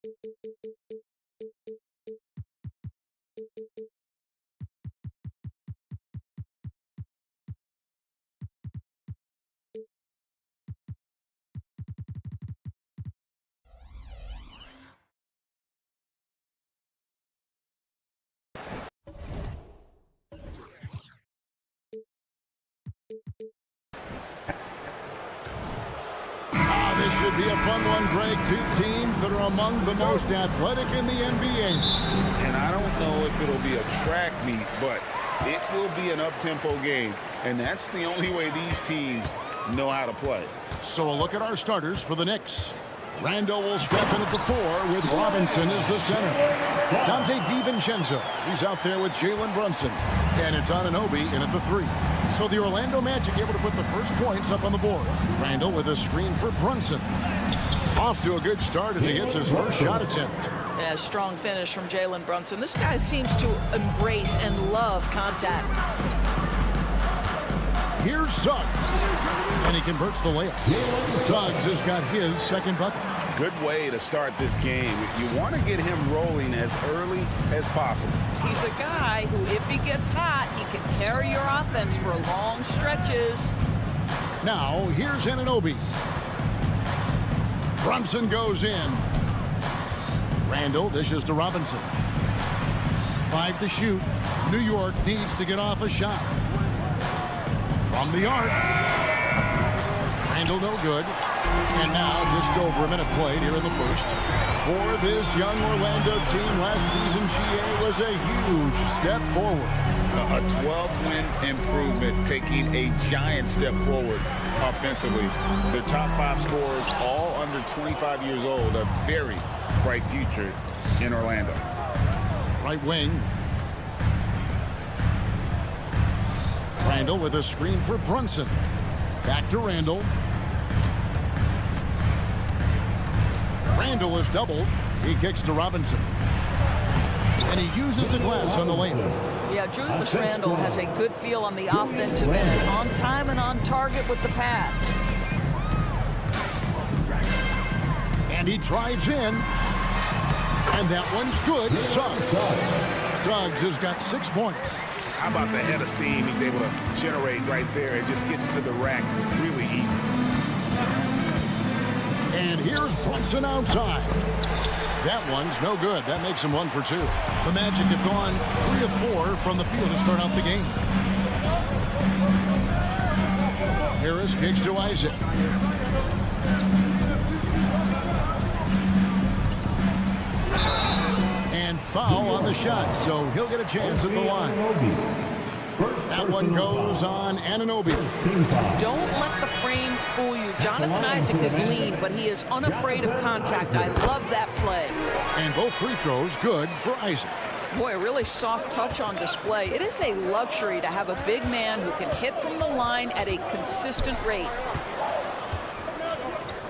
This should be a fun one, Greg. Two teams that are among the most athletic in the NBA. And I don't know if it'll be a track meet, but it will be an up-tempo game. And that's the only way these teams know how to play. So a look at our starters for the Knicks. Randall will step in at the 4 with Robinson as the center. Dante DiVincenzo, he's out there with Jalen Brunson. And it's Anunoby in at the 3. So the Orlando Magic able to put the first points up on the board. Randall with a screen for Brunson. Off to a good start as he gets his first shot attempt. Yeah, strong finish from Jalen Brunson. This guy seems to embrace and love contact. Here's Suggs. And he converts the layup. Suggs has got his second bucket. Good way to start this game. You want to get him rolling as early as possible. He's a guy who, if he gets hot, he can carry your offense for long stretches. Now, here's Anunoby. Brunson goes in. Randall dishes to Robinson. 5 to shoot. New York needs to get off a shot. From the arc. Randall no good. And now just over a minute played here in the first. For this young Orlando team, last season GA was a huge step forward. A 12-win improvement, taking a giant step forward offensively. Their top 5 scorers, all under 25 years old, a very bright future in Orlando. Right wing. Randall with a screen for Brunson. Back to Randall. Randall is doubled. He kicks to Robinson. And he uses the glass on the lane. Yeah, Julius Randle has a good feel on the offensive end. On time and on target with the pass. And he drives in. And that one's good. Suggs has got 6 points. How about the head of steam he's able to generate right there? It just gets to the rack really easy. And here's Brunson outside. That one's no good. That makes him 1 for 2. The Magic have gone 3 of 4 from the field to start out the game. Harris kicks to Isaac. And foul on the shot, so he'll get a chance at the line. That one goes on Anunoby. Don't let the frame fool you. Jonathan Isaac is lean, but he is unafraid of contact. I love that play. And both free throws good for Isaac. Boy, a really soft touch on display. It is a luxury to have a big man who can hit from the line at a consistent rate.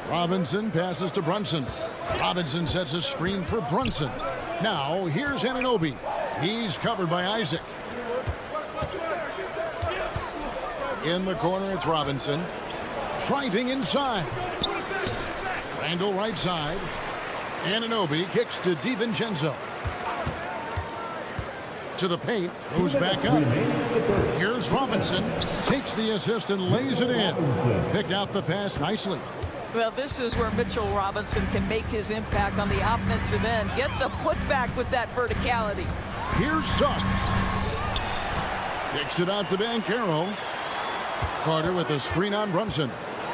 Robinson passes to Brunson. Robinson sets a screen for Brunson. Now, here's Anunoby. He's covered by Isaac. In the corner, it's Robinson. Driving inside. Randall right side. Anunoby kicks to DiVincenzo. To the paint. Goes back up. Here's Robinson. Takes the assist and lays it in. Picked out the pass nicely. Well, this is where Mitchell Robinson can make his impact on the offensive end. Get the putback with that verticality. Here's Suggs. Kicks it out to Banchero. Carter with a screen on Brunson.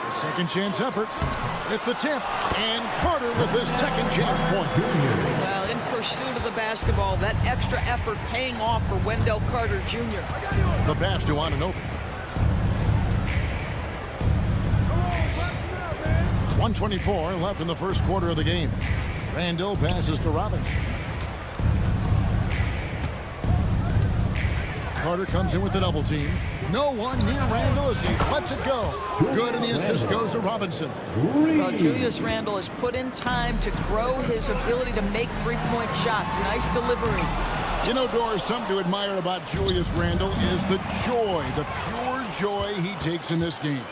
A second chance effort at the tip. And Carter with his second chance point. Well, in pursuit of the basketball, that extra effort paying off for Wendell Carter Jr. The pass to Anunoby. 1:24 left in the first quarter of the game. Randall passes to Robinson. Carter comes in with the double team. No one near Randall as he lets it go. Good, and the assist goes to Robinson. Well, Julius Randle has put in time to grow his ability to make three-point shots. Nice delivery. You know, Doris, something to admire about Julius Randle is the joy, the pure joy he takes in this game.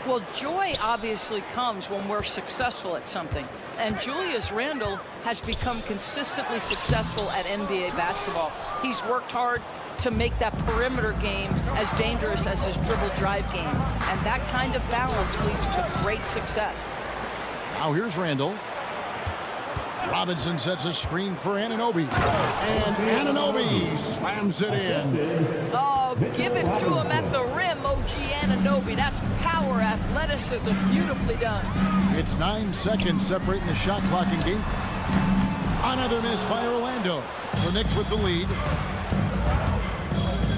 Well, joy obviously comes when we're successful at something. And Julius Randle has become consistently successful at NBA basketball. He's worked hard to make that perimeter game as dangerous as his dribble drive game. And that kind of balance leads to great success. Now here's Randle. Robinson sets a screen for Anunoby. And Anunoby slams it in. Oh, give it to him at the rim, OG Anunoby. That's power, athleticism, beautifully done. It's 9 seconds separating the shot clock in game. Another miss by Orlando. The Knicks with the lead.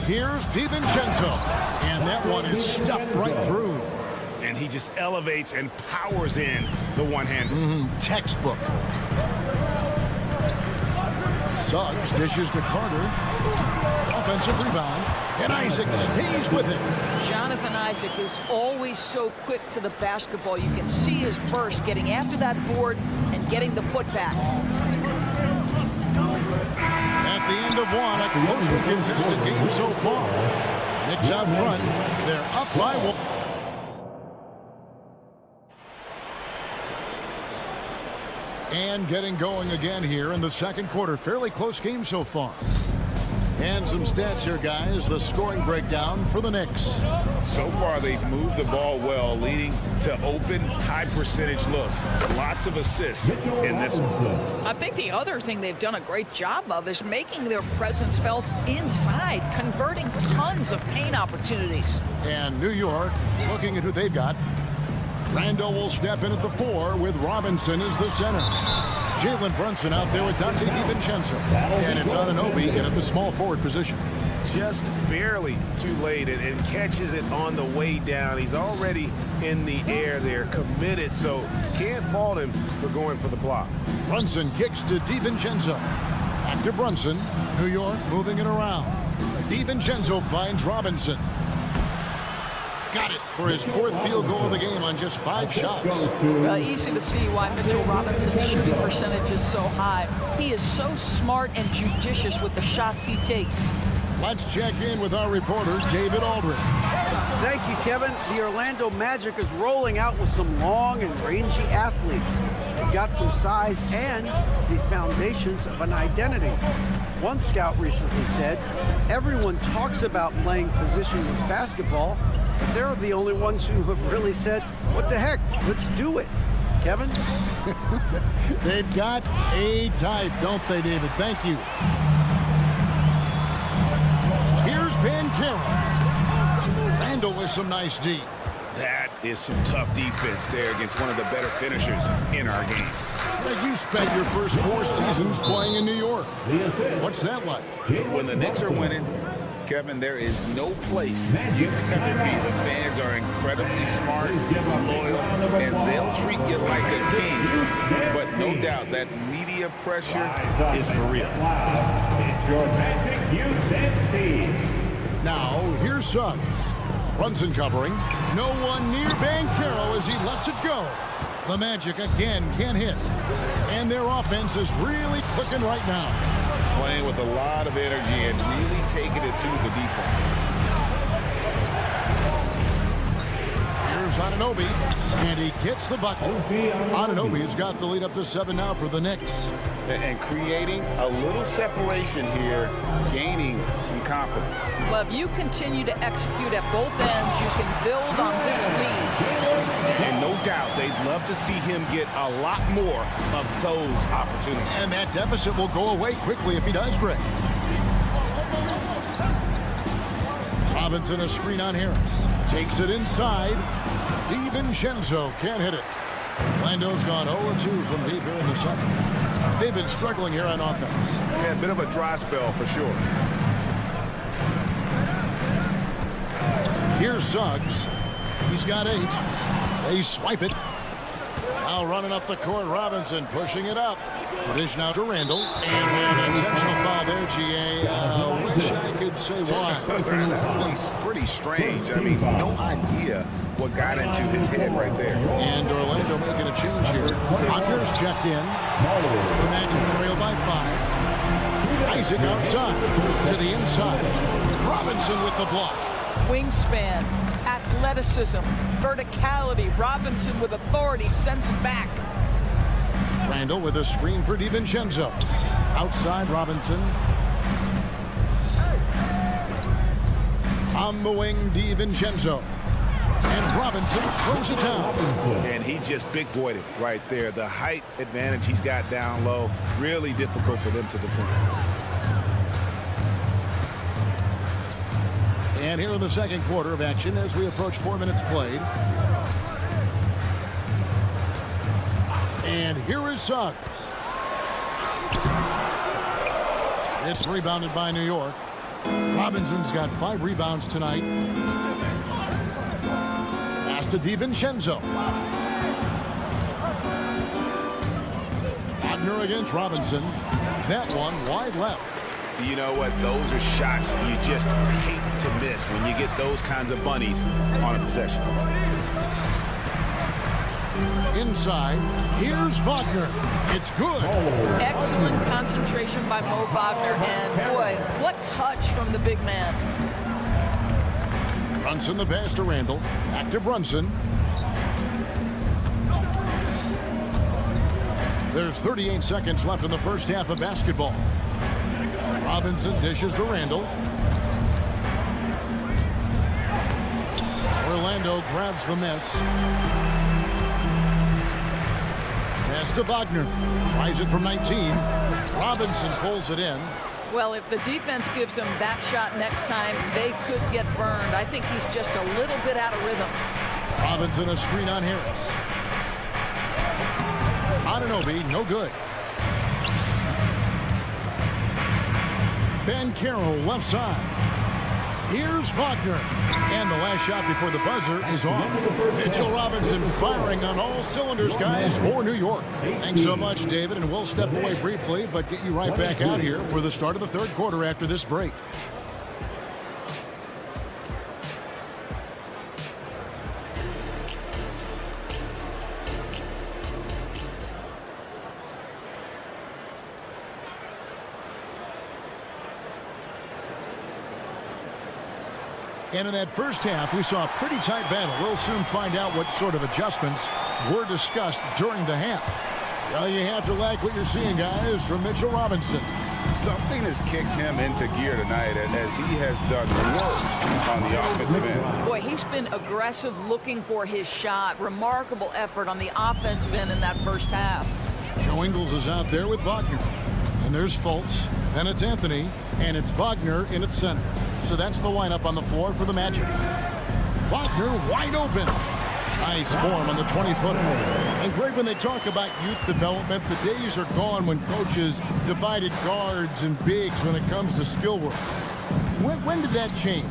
Here's DiVincenzo. And that one is stuffed right through. And he just elevates and powers in the one-hander. Textbook. Suggs dishes to Carter. Offensive rebound. And Isaac stays with it. Jonathan Isaac is always so quick to the basketball. You can see his burst getting after that board and getting the putback. At the end of one, a closely contested game so far. Knicks out front. They're up by one. And getting going again here in the second quarter. Fairly close game so far. And some stats here, guys. The scoring breakdown for the Knicks. So far, they've moved the ball well, leading to open, high-percentage looks. Lots of assists in this one. I think the other thing they've done a great job of is making their presence felt inside, converting tons of paint opportunities. And New York, looking at who they've got. Randle will step in at the 4 with Robinson as the center. Jalen Brunson out there with Dante DiVincenzo. And it's Anunoby in at the small forward position. Just barely too late and catches it on the way down. He's already in the air there, committed, so can't fault him for going for the block. Brunson kicks to DiVincenzo. Back to Brunson. New York moving it around. DiVincenzo finds Robinson. Got it for his 4th field goal of the game on just 5 shots. Easy to see why Mitchell Robinson's shooting percentage is so high. He is so smart and judicious with the shots he takes. Let's check in with our reporter, David Aldridge. Thank you, Kevin. The Orlando Magic is rolling out with some long and rangy athletes. They've got some size and the foundations of an identity. One scout recently said, everyone talks about playing positionless basketball, but they're the only ones who have really said, what the heck, let's do it. Kevin? They've got a type, don't they, David? Thank you. Here's Banchero. Randle with some nice D. That is some tough defense there against one of the better finishers in our game. Well, you spent your first 4 seasons playing in New York. What's that like? When the Knicks are winning, Kevin, there is no place you can ever be. The fans are incredibly smart, loyal, and they'll treat you like a king. But no doubt that media pressure is for real. Now, here's Suggs. Brunson covering. No one near Banchero as he lets it go. The Magic again can't hit. And their offense is really clicking right now. Playing with a lot of energy and really taking it to the defense. Here's Anunoby, and he gets the bucket. Anunoby's got the lead up to 7 now for the Knicks. And creating a little separation here, gaining some confidence. Well, if you continue to execute at both ends, you can build on this lead. And no doubt they'd love to see him get a lot more of those opportunities. And that deficit will go away quickly if he does, Greg. Robinson a screen on Harris. Takes it inside. DiVincenzo can't hit it. Orlando's gone 0-2 from deep here in the second. They've been struggling here on offense. Yeah, a bit of a dry spell for sure. Here's Suggs. He's got 8. They swipe it. Now running up the court, Robinson pushing it up. Dish now to Randle. And an intentional foul there, G.A. Wish I could say why. That's pretty strange. I mean, no idea what got into his head right there. And Orlando making a change here. Hunter's checked in. The Magic trail by 5. Isaac outside to the inside. Robinson with the block. Wingspan, athleticism, verticality. Robinson with authority sends it back. Randall with a screen for DiVincenzo. Outside Robinson. On the wing, DiVincenzo. And Robinson throws it down. And he just big-boyed it right there. The height advantage he's got down low, really difficult for them to defend. And here in the second quarter of action as we approach 4 minutes played. And here is Suggs. It's rebounded by New York. Robinson's got 5 rebounds tonight. Pass to DiVincenzo. Wagner against Robinson. That one wide left. You know what? Those are shots you just hate to miss when you get those kinds of bunnies on a possession. Inside, here's Wagner. It's good. Excellent concentration by Mo Wagner, and boy, what touch from the big man. Brunson the pass to Randall. Back to Brunson. There's 38 seconds left in the first half of basketball. Robinson dishes to Randall. Orlando grabs the miss. Pass to Wagner. Tries it from 19. Robinson pulls it in. Well, if the defense gives him that shot next time, they could get burned. I think he's just a little bit out of rhythm. Robinson a screen on Harris. Anunoby, no good. Ben Carroll left side. Here's Wagner. And the last shot before the buzzer is off. Mitchell Robinson firing on all cylinders, guys, for New York. Thanks so much, David, and we'll step away briefly, but get you right back out here for the start of the third quarter after this break. And in that first half, we saw a pretty tight battle. We'll soon find out what sort of adjustments were discussed during the half. Well, you have to like what you're seeing, guys, from Mitchell Robinson. Something has kicked him into gear tonight as he has done work on the offensive end. Boy, he's been aggressive looking for his shot. Remarkable effort on the offensive end in that first half. Joe Ingles is out there with Wagner. And there's Fultz. Then it's Anthony. And it's Wagner in its center. So that's the lineup on the floor for the Magic. Wagner wide open. Nice form on the 20-footer. And great when they talk about youth development. The days are gone when coaches divided guards and bigs when it comes to skill work. When did that change?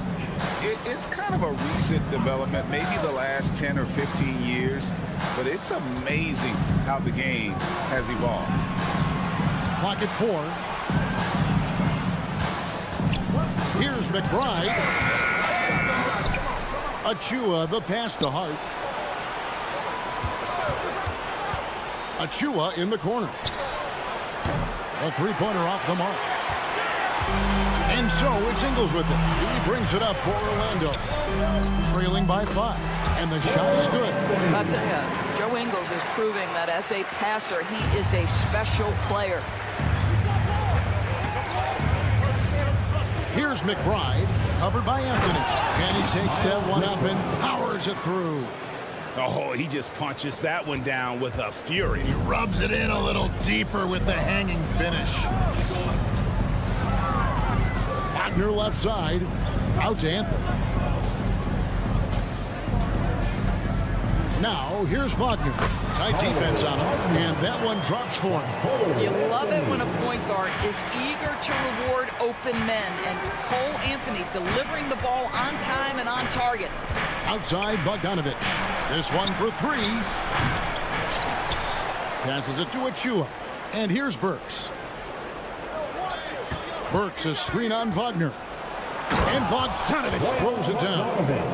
It's kind of a recent development, maybe the last 10 or 15 years. But it's amazing how the game has evolved. Clock at 4. Here's McBride. Achua, the pass to Hart. Achua in the corner. A three-pointer off the mark. And so it's Ingles with it. He brings it up for Orlando. Trailing by 5. And the shot is good. I'll tell you, Joe Ingles is proving that as a passer, he is a special player. Here's McBride, covered by Anthony. And he takes that one up and powers it through. Oh, he just punches that one down with a fury. He rubs it in a little deeper with the hanging finish. Wagner left side, out to Anthony. Now, here's Wagner. Tight defense on him, and that one drops for him. You love it when a point guard is eager to reward open men, and Cole Anthony delivering the ball on time and on target. Outside Bogdanovich. This one for 3. Passes it to Achua. And here's Burks. Burks a screen on Wagner. And Bogdanovich throws it down.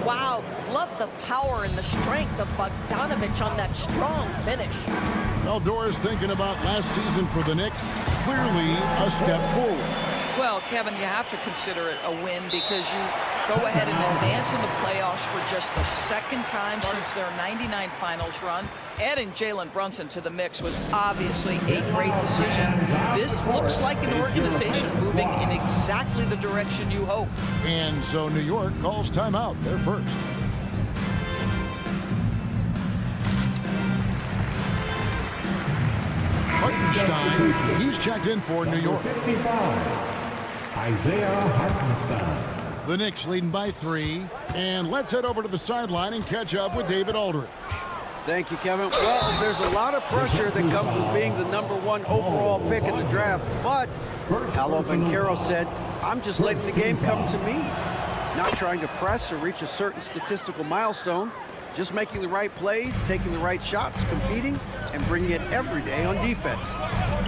Wow, love the power and the strength of Bogdanovich on that strong finish. Well, Doris thinking about last season for the Knicks. Clearly a step forward. Well, Kevin, you have to consider it a win because you go ahead and advance in the playoffs for just the second time since their '99 finals run. Adding Jalen Brunson to the mix was obviously a great decision. This looks like an organization moving in exactly the direction you hope. And so New York calls timeout. They're first. Hartenstein, he's checked in for New York. 55, Isaiah Hartenstein. The Knicks leading by 3. And let's head over to the sideline and catch up with David Aldridge. Thank you, Kevin. Well, there's a lot of pressure that comes with being the #1 overall pick in the draft, but Paolo Banchero said, I'm just letting the game come to me. Not trying to press or reach a certain statistical milestone, just making the right plays, taking the right shots, competing, and bringing it every day on defense.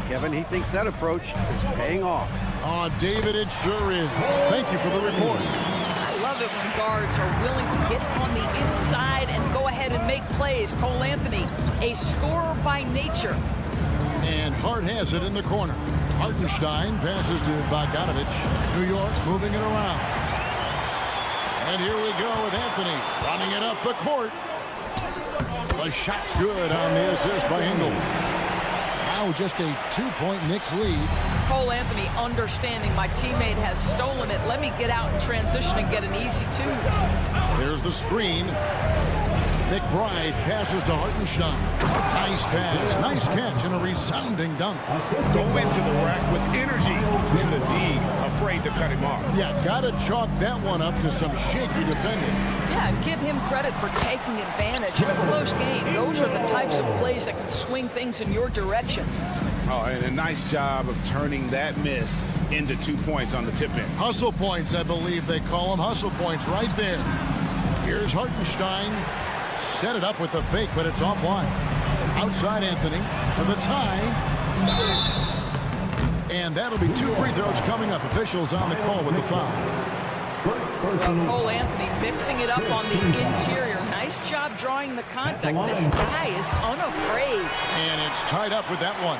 Kevin, he thinks that approach is paying off. Oh, David, it sure is. Thank you for the report. I love it when guards are willing to get on the inside and go ahead and make plays. Cole Anthony, a scorer by nature. And Hart has it in the corner. Hartenstein passes to Bogdanovich. New York moving it around. And here we go with Anthony running it up the court. The shot's good on the assist by Ingles. Now just a 2-point Knicks lead. Cole Anthony understanding my teammate has stolen it. Let me get out in transition and get an easy 2. There's the screen. McBride passes to Hartenstein. Nice pass, nice catch, and a resounding dunk. Go into the rack with energy in the D, afraid to cut him off. Yeah, gotta chalk that one up to some shaky defending. Yeah, and give him credit for taking advantage in a close game. Those are the types of plays that can swing things in your direction. Oh, and a nice job of turning that miss into 2 points on the tip in. Hustle points, I believe they call them. Hustle points right there. Here's Hartenstein. Set it up with the fake, but it's offline. Outside Anthony for the tie. And that'll be 2 free throws coming up. Officials on the call with the foul. Well, Cole Anthony mixing it up on the interior. Nice job drawing the contact. This guy is unafraid. And it's tied up with that one.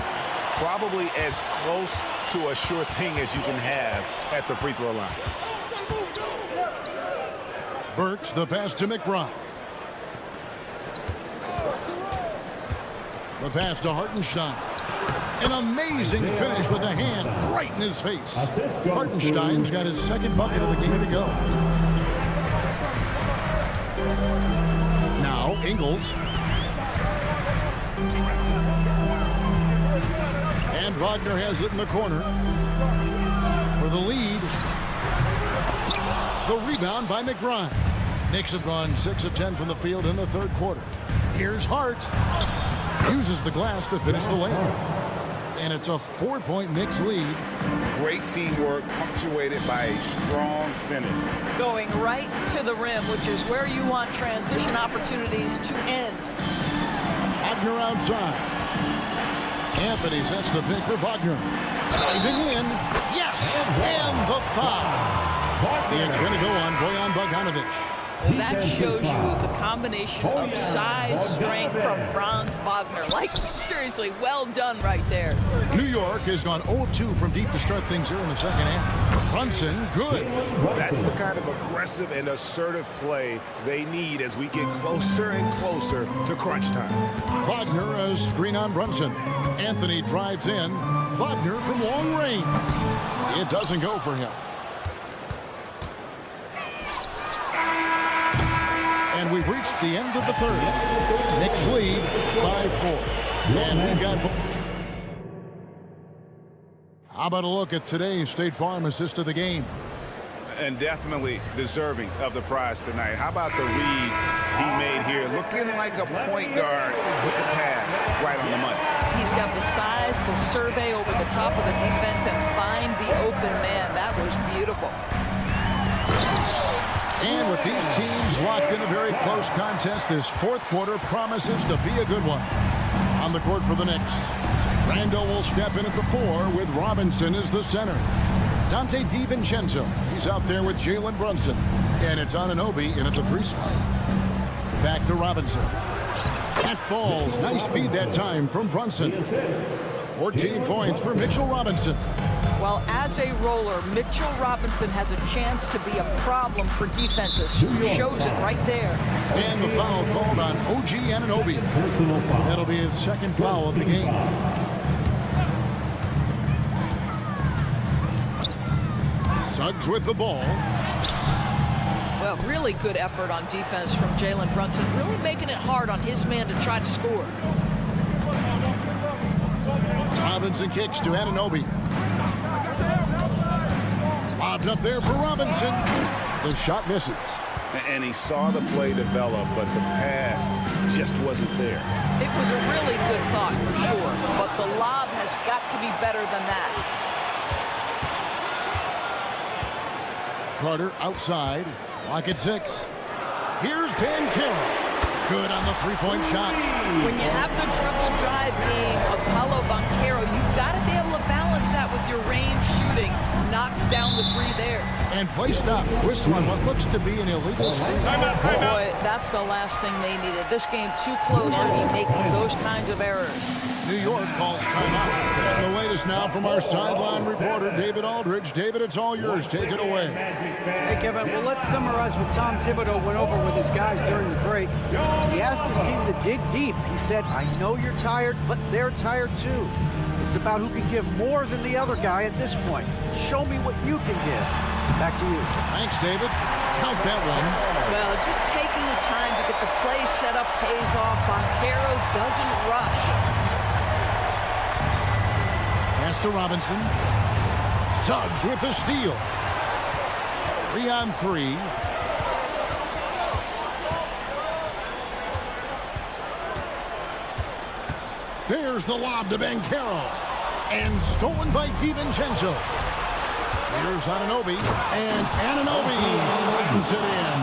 Probably as close to a sure thing as you can have at the free throw line. Burks the pass to McBride. The pass to Hartenstein. An amazing finish with a hand right in his face. Hartenstein's got his second bucket of the game to go. Now Ingles. And Wagner has it in the corner. For the lead. The rebound by McBride. Knicks have gone 6 of 10 from the field in the third quarter. Here's Hart. Uses the glass to finish the layup. And it's a 4-point Knicks lead. Great teamwork punctuated by a strong finish. Going right to the rim, which is where you want transition opportunities to end. Wagner outside. Anthony sets the pick for Wagner. Driving in. Yes! And the foul. It's going to go on Bojan Bogdanovich. That shows you the combination of size, strength from Franz Wagner. Like, seriously, well done right there. New York has gone 0-2 from deep to start things here in the second half. Brunson, good. That's the kind of aggressive and assertive play they need as we get closer and closer to crunch time. Wagner, a screen on Brunson. Anthony drives in. Wagner from long range. It doesn't go for him. And we've reached the end of the third. Knicks lead by 4. And we've got... How about a look at today's State Farm assist of the game? And definitely deserving of the prize tonight. How about the read he made here? Looking like a point guard with the pass right on the money. He's got the size to survey over the top of the defense and find the open man. That was beautiful. And with these teams locked in a very close contest, this fourth quarter promises to be a good one. On the court for the Knicks, Randall will step in at the 4 with Robinson as the center. Dante DiVincenzo, he's out there with Jalen Brunson. And it's Anunoby in at the 3 spot. Back to Robinson. That falls. Nice speed that time from Brunson. 14 points for Mitchell Robinson. Well, as a roller, Mitchell Robinson has a chance to be a problem for defenses. Shows it right there. And the foul called on OG Anunoby. That'll be his second foul of the game. Suggs with the ball. Well, really good effort on defense from Jalen Brunson, really making it hard on his man to try to score. Robinson kicks to Anunoby. Lobbed up there for Robinson. The shot misses. And he saw the play develop, but the pass just wasn't there. It was a really good thought for sure, but the lob has got to be better than that. Carter outside. Clock at 6. Here's Banchero. Good on the three-point shot. When you have the dribble drive being Apollo Banchero, you've got to be able to balance that with your range shooting. Knocks down the three there. And play stops. Whistle on what looks to be an illegal screen. Boy, that's the last thing they needed. This game too close to be making those kinds of errors. New York calls timeout. And the latest now from our sideline reporter, David Aldridge. David, it's all yours. Take it away. Hey, Kevin, well, let's summarize what Tom Thibodeau went over with his guys during the break. He asked his team to dig deep. He said, I know you're tired, but they're tired too. It's about who can give more than the other guy at this point. Show me what you can give. Back to you. Thanks, David. Count that one. Well, just taking the time to get the play set up pays off. Banchero doesn't rush. Pass to Robinson. Suggs with the steal. 3-on-3. There's the lob to Banchero. And stolen by DiVincenzo. Here's Anunoby. And Anunoby slams it in.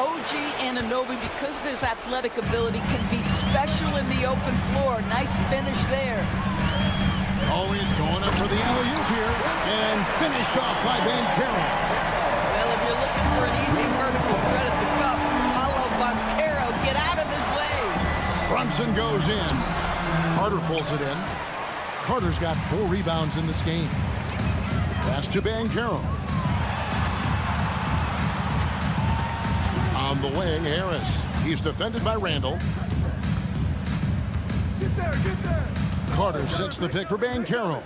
OG Anunoby, because of his athletic ability, can be special in the open floor. Nice finish there. Always going up for the alley-oop here. And finished off by Banchero. Well, if you're looking for an easy vertical threat at the cup, Paulo Banchero, get out of his way. Brunson goes in. Carter pulls it in. Carter's got 4 rebounds in this game. Pass to Banchero. On the wing, Harris. He's defended by Randall. Get there. Carter sets the pick for Banchero.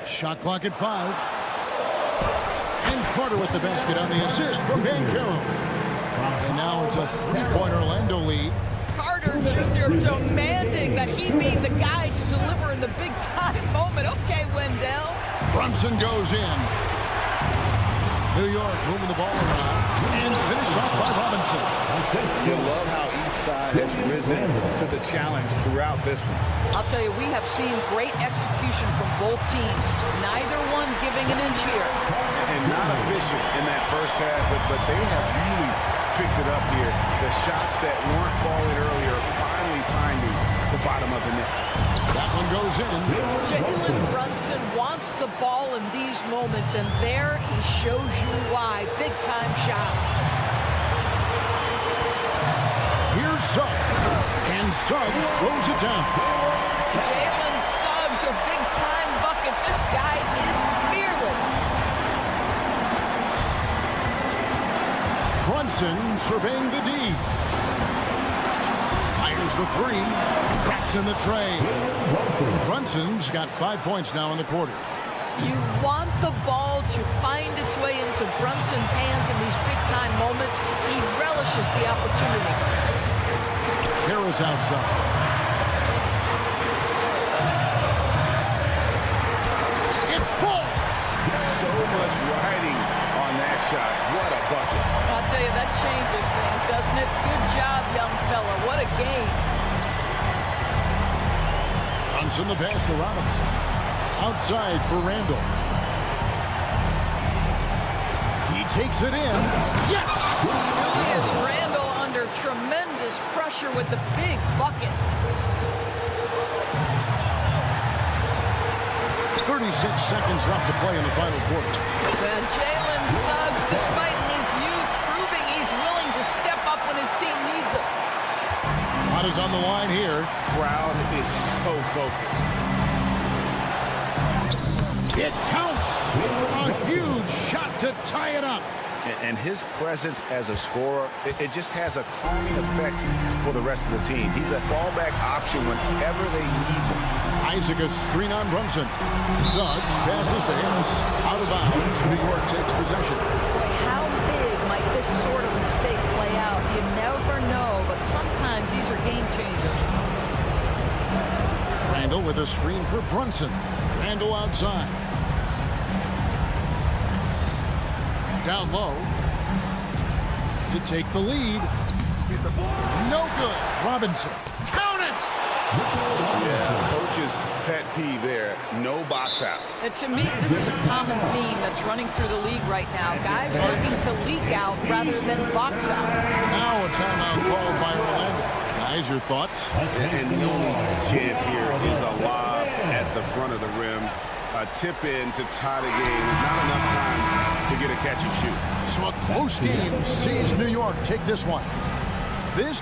Shot clock at 5. And Carter with the basket on the assist from Banchero. And now it's a 3-point Orlando lead. Carter Jr. demanding that he be the guy to deliver in the big-time moment. Okay, Wendell. Brunson goes in. New York moving the ball around. And finished off by Robinson. You love how each side has risen to the challenge throughout this one. I'll tell you, we have seen great execution from both teams. Neither one giving an inch here. And not efficient in that first half, but they have really picked it up here. The shots that weren't falling earlier finally finding the bottom of the net. That one goes in. Jalen Brunson wants the ball in these moments, and there he shows you why. Big-time shot. Here's Suggs. And Suggs throws it down. Jalen Suggs, a big-time bucket. This guy is fearless. Brunson surveying the D. Fires the 3. Traps in the tray. Brunson's got 5 points now in the quarter. You want the ball to find its way into Brunson's hands in these big-time moments. He relishes the opportunity. Harris outside. It falls. So much riding on that shot. What a bucket. I'll tell you, that changes things, doesn't it? Good job, young fella. What a game. Brunson the pass to Robinson. Outside for Randall. He takes it in. Yes! Julius Randle under tremendous pressure with the big bucket. 36 seconds left to play in the final quarter. And Jalen Suggs, despite his youth, proving he's willing to step up when his team needs him. Pot is on the line here. Crowd is so focused. It counts. A huge shot to tie it up. And his presence as a scorer, it just has a calming effect for the rest of the team. He's a fallback option whenever they need one. Isaac a screen on Brunson. Suggs passes to Harris. Out of bounds. New York takes possession. How big might this sort of mistake play out? You never know, but sometimes these are game changers. Randall with a screen for Brunson. Randall outside. Down low to take the lead. No good. Robinson. Count it! Yeah, coach's pet peeve there. No box out. And to me, this is a common theme that's running through the league right now. Guys looking to leak out rather than box out. Now a timeout called by Orlando. Guys, your thoughts? And the only chance here is a lob at the front of the rim. A tip in to tie the game. Not enough time to get a catch and shoot. So a close game sees New York take this one. This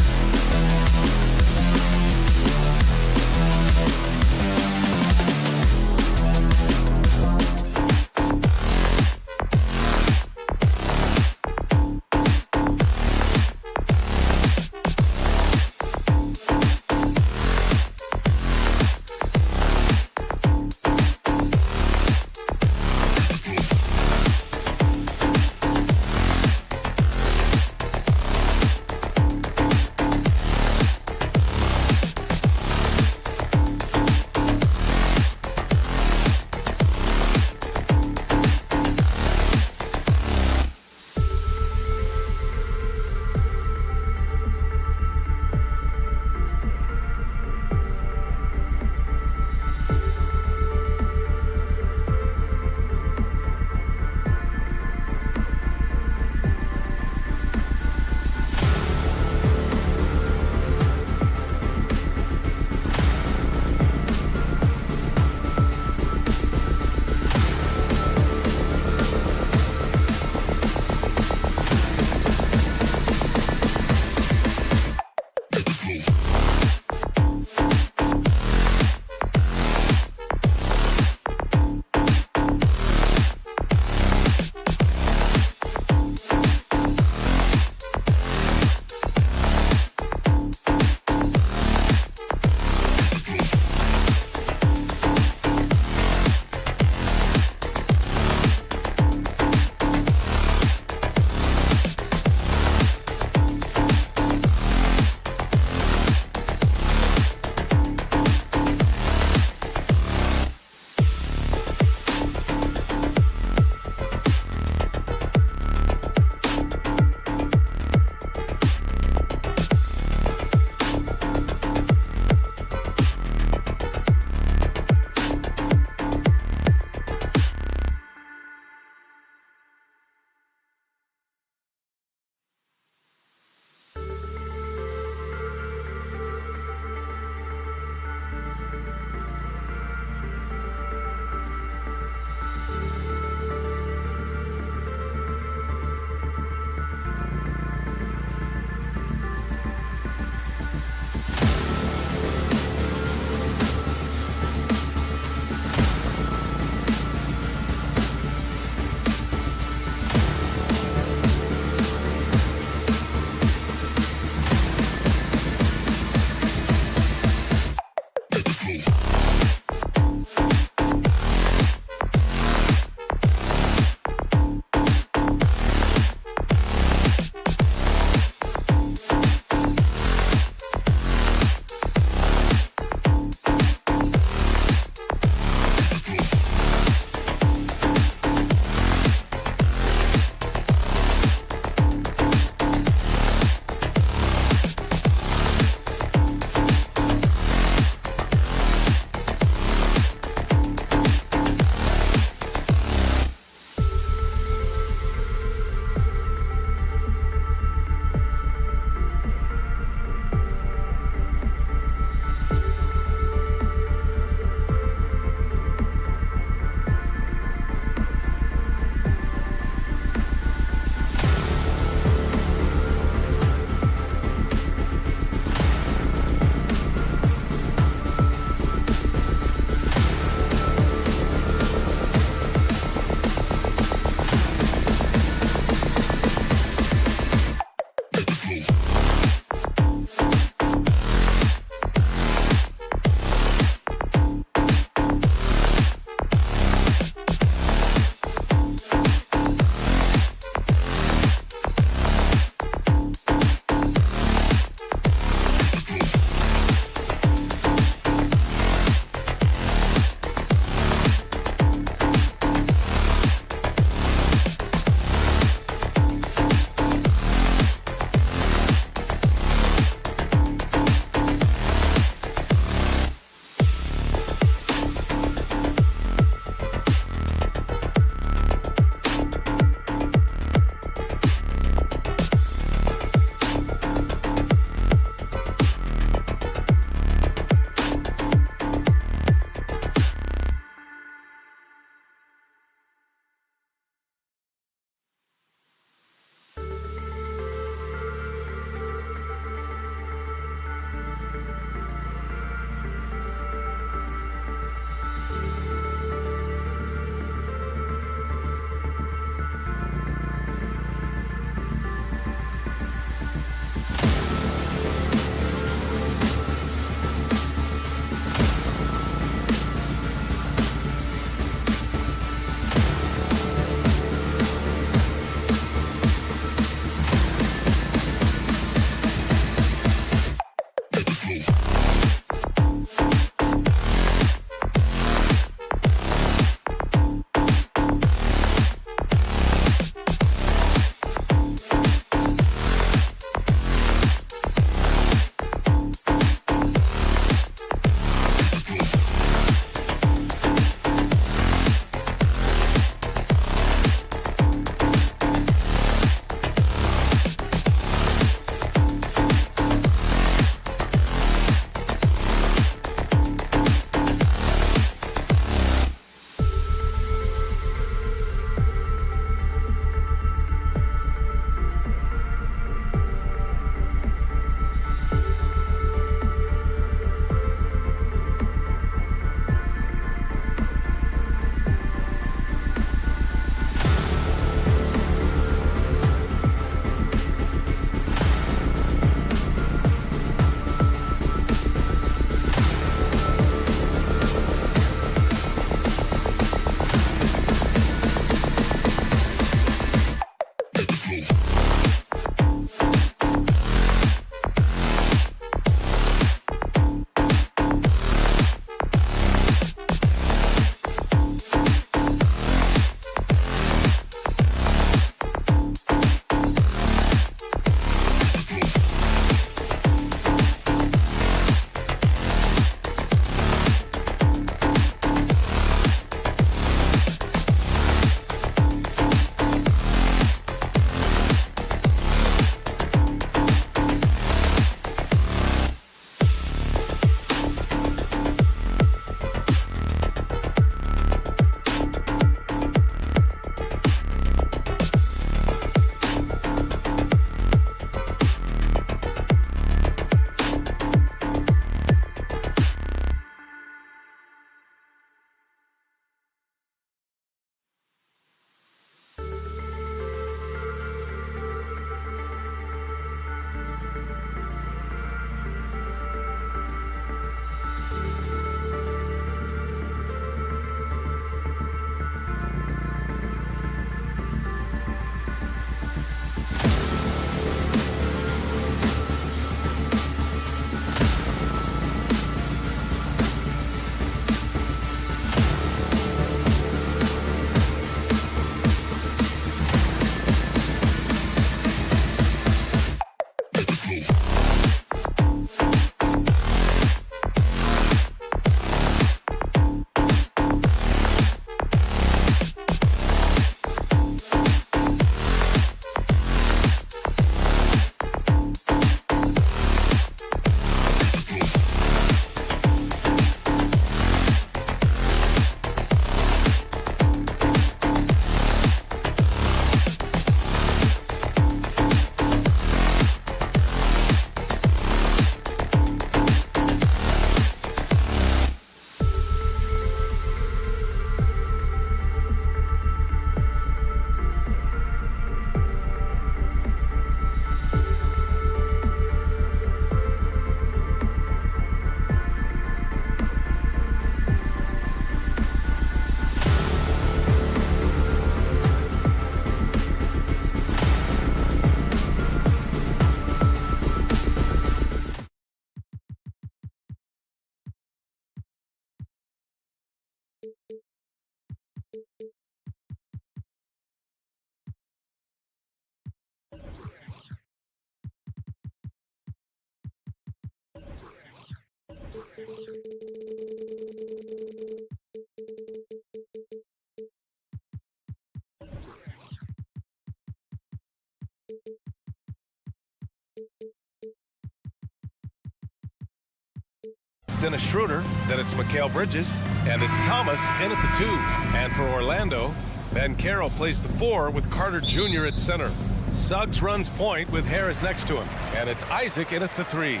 Then a Schroeder. Then it's Mikal Bridges. And it's Thomas in at the 2. And for Orlando, Banchero plays the 4 with Carter Jr. at center. Suggs runs point with Harris next to him. And it's Isaac in at the 3.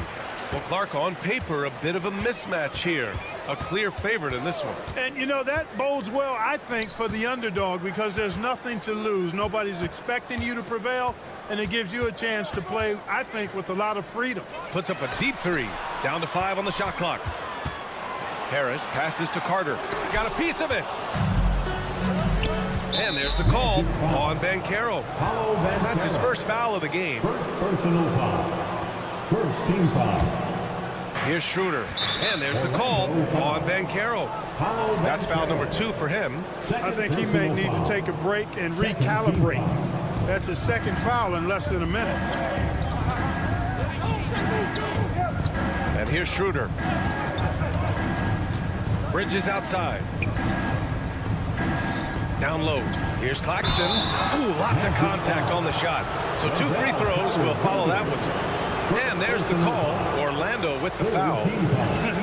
Well, Clark, on paper, a bit of a mismatch here. A clear favorite in this one. And, you know, that bodes well, I think, for the underdog because there's nothing to lose. Nobody's expecting you to prevail, and it gives you a chance to play, I think, with a lot of freedom. Puts up a deep 3. Down to 5 on the shot clock. Harris passes to Carter. Got a piece of it. And there's the call on Banchero. That's his first foul of the game. First personal foul. First team foul. Here's Schroeder. And there's the call on Banchero. That's foul number 2 for him. I think he may need to take a break and recalibrate. That's his second foul in less than a minute. And here's Schroeder. Bridges outside. Down low. Here's Claxton. Ooh, lots of contact on the shot. So 2 free throws will follow that whistle. And there's the call. Orlando with the foul.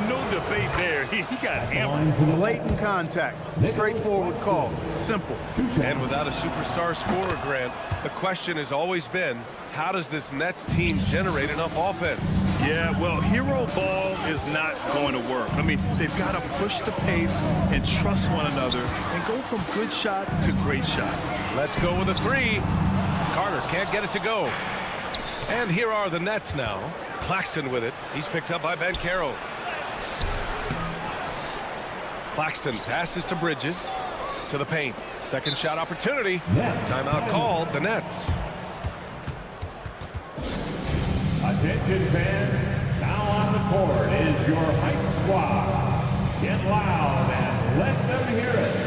No debate there. He got hammered. Blatant contact. Straightforward call. Simple. And without a superstar scorer, Grant, the question has always been, how does this Nets team generate enough offense? Yeah, well, hero ball is not going to work. I mean, they've got to push the pace and trust one another and go from good shot to great shot. Let's go with a 3. Carter can't get it to go. And here are the Nets now. Claxton with it. He's picked up by Banchero. Claxton passes to Bridges. To the paint. Second shot opportunity. Timeout called. The Nets. Attention fans, now on the court is your hype squad. Get loud and let them hear it.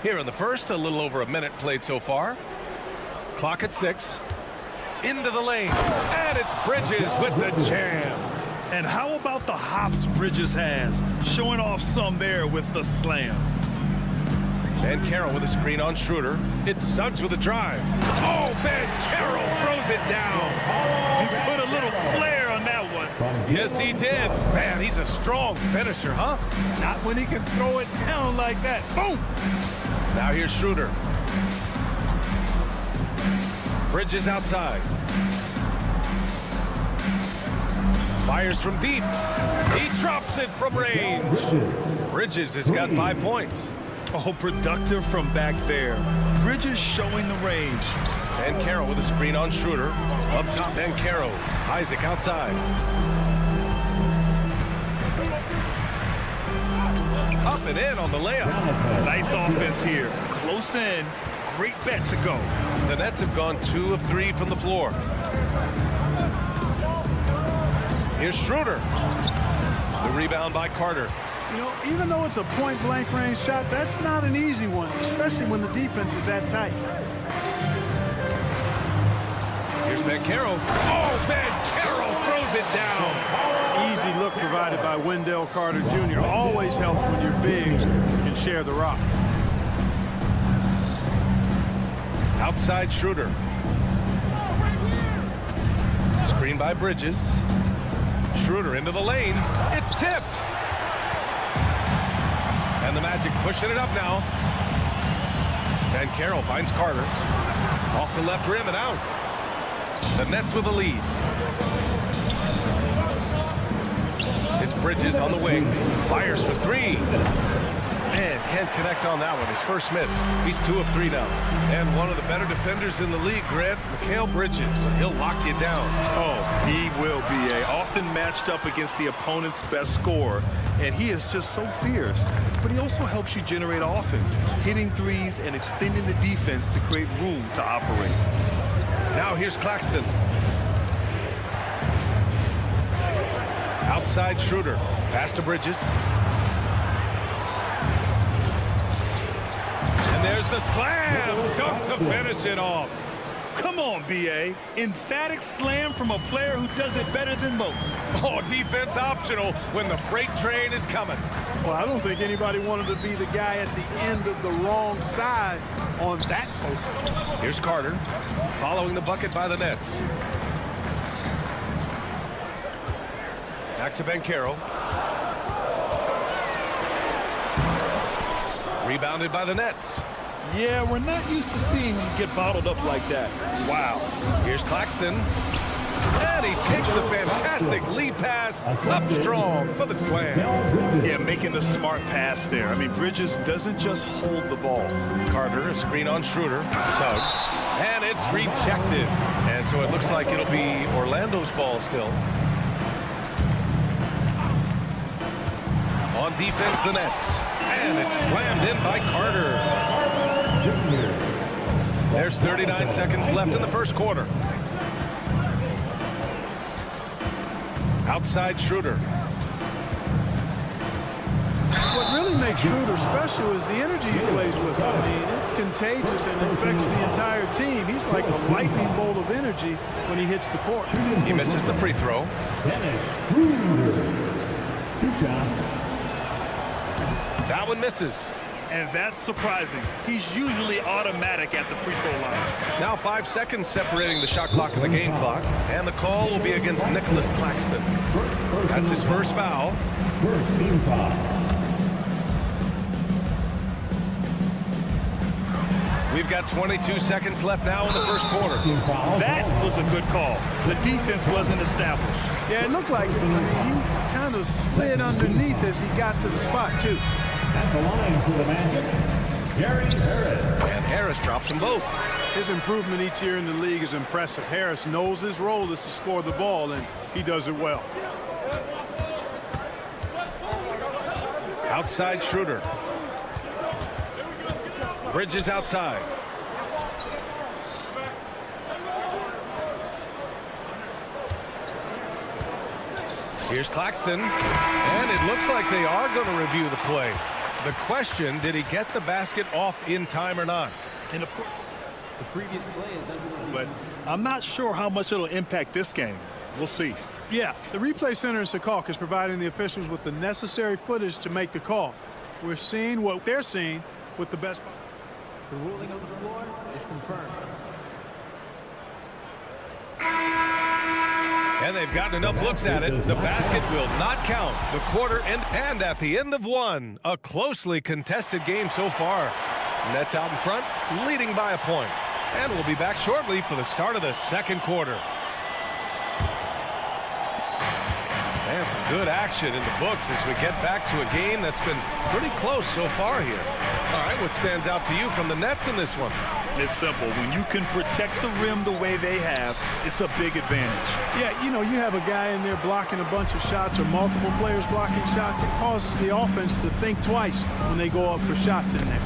Here in the first, a little over a minute played so far. Clock at 6. Into the lane. And it's Bridges with the jam. And how about the hops Bridges has? Showing off some there with the slam. Banchero with a screen on Schroeder. It's Suggs with a drive. Oh, Banchero throws it down. He put a little flair on that one. Yes, he did. Man, he's a strong finisher, huh? Not when he can throw it down like that. Boom! Now here's Schroeder. Bridges outside. Fires from deep. He drops it from range. Bridges has got 5 points. Oh, productive from back there. Bridges showing the range. Banchero with a screen on Schroeder. Up top, Banchero. Isaac outside. Up and in on the layup. Nice offense here. Close in. Great bet to go. The Nets have gone 2 of 3 from the floor. Here's Schroeder. The rebound by Carter. You know, even though it's a point-blank range shot, that's not an easy one, especially when the defense is that tight. Here's Banchero. Oh, Banchero throws it down. Easy look provided by Wendell Carter Jr. Always helps when your bigs can share the rock. Outside Schroeder. Screen by Bridges. Schroeder into the lane. It's tipped. And the Magic pushing it up now. Banchero finds Carter. Off the left rim and out. The Nets with the lead. It's Bridges on the wing. Fires for 3. And can't connect on that one. His first miss. He's 2 of 3 now. And one of the better defenders in the league, Grant, Mikal Bridges. He'll lock you down. Oh, he will be often matched up against the opponent's best scorer. And he is just so fierce. But he also helps you generate offense, hitting threes and extending the defense to create room to operate. Now here's Claxton. Outside Schroeder. Pass to Bridges. And there's the slam. Dunk to finish it off. Come on, B.A. Emphatic slam from a player who does it better than most. Oh, defense optional when the freight train is coming. Well, I don't think anybody wanted to be the guy at the end of the wrong side on that post. Here's Carter following the bucket by the Nets. Back to Banchero. Rebounded by the Nets. Yeah, we're not used to seeing him get bottled up like that. Wow. Here's Claxton. And he takes the fantastic lead pass up strong for the slam. Yeah, making the smart pass there. I mean, Bridges doesn't just hold the ball. Carter, a screen on Schroeder. Suggs. And it's rejected. And so it looks like it'll be Orlando's ball still. On defense, the Nets. And it's slammed in by Carter. There's 39 seconds left in the first quarter. Outside Schroeder. What really makes Schroeder special is the energy he plays with. I mean, it's contagious and affects the entire team. He's like a lightning bolt of energy when he hits the court. He misses the free throw. Two shots. That one misses. And that's surprising. He's usually automatic at the free throw line. Now 5 seconds separating the shot clock and the game clock. And the call will be against Nicholas Claxton. That's his first foul. First team foul. We've got 22 seconds left now in the first quarter. That was a good call. The defense wasn't established. Yeah, it looked like it. He kind of slid underneath as he got to the spot, too. At the line for the Magic, Gary Harris. And Harris drops them both. His improvement each year in the league is impressive. Harris knows his role is to score the ball, and he does it well. Outside Schroeder. Bridges outside. Here's Claxton. And it looks like they are going to review the play. The question, did he get the basket off in time or not? And of course, the previous play is under review. But I'm not sure how much it'll impact this game. We'll see. Yeah, the replay center in Secaucus is providing the officials with the necessary footage to make the call. We're seeing what they're seeing with the best. The ruling on the floor is confirmed. And they've gotten enough looks at it. The basket will not count. The quarter end, and at the end of one, a closely contested game so far. Nets out in front, leading by a point. And we'll be back shortly for the start of the second quarter. And some good action in the books as we get back to a game that's been pretty close so far here. All right, what stands out to you from the Nets in this one? It's simple. When you can protect the rim the way they have, it's a big advantage. Yeah, you know, you have a guy in there blocking a bunch of shots or multiple players blocking shots. It causes the offense to think twice when they go up for shots in there.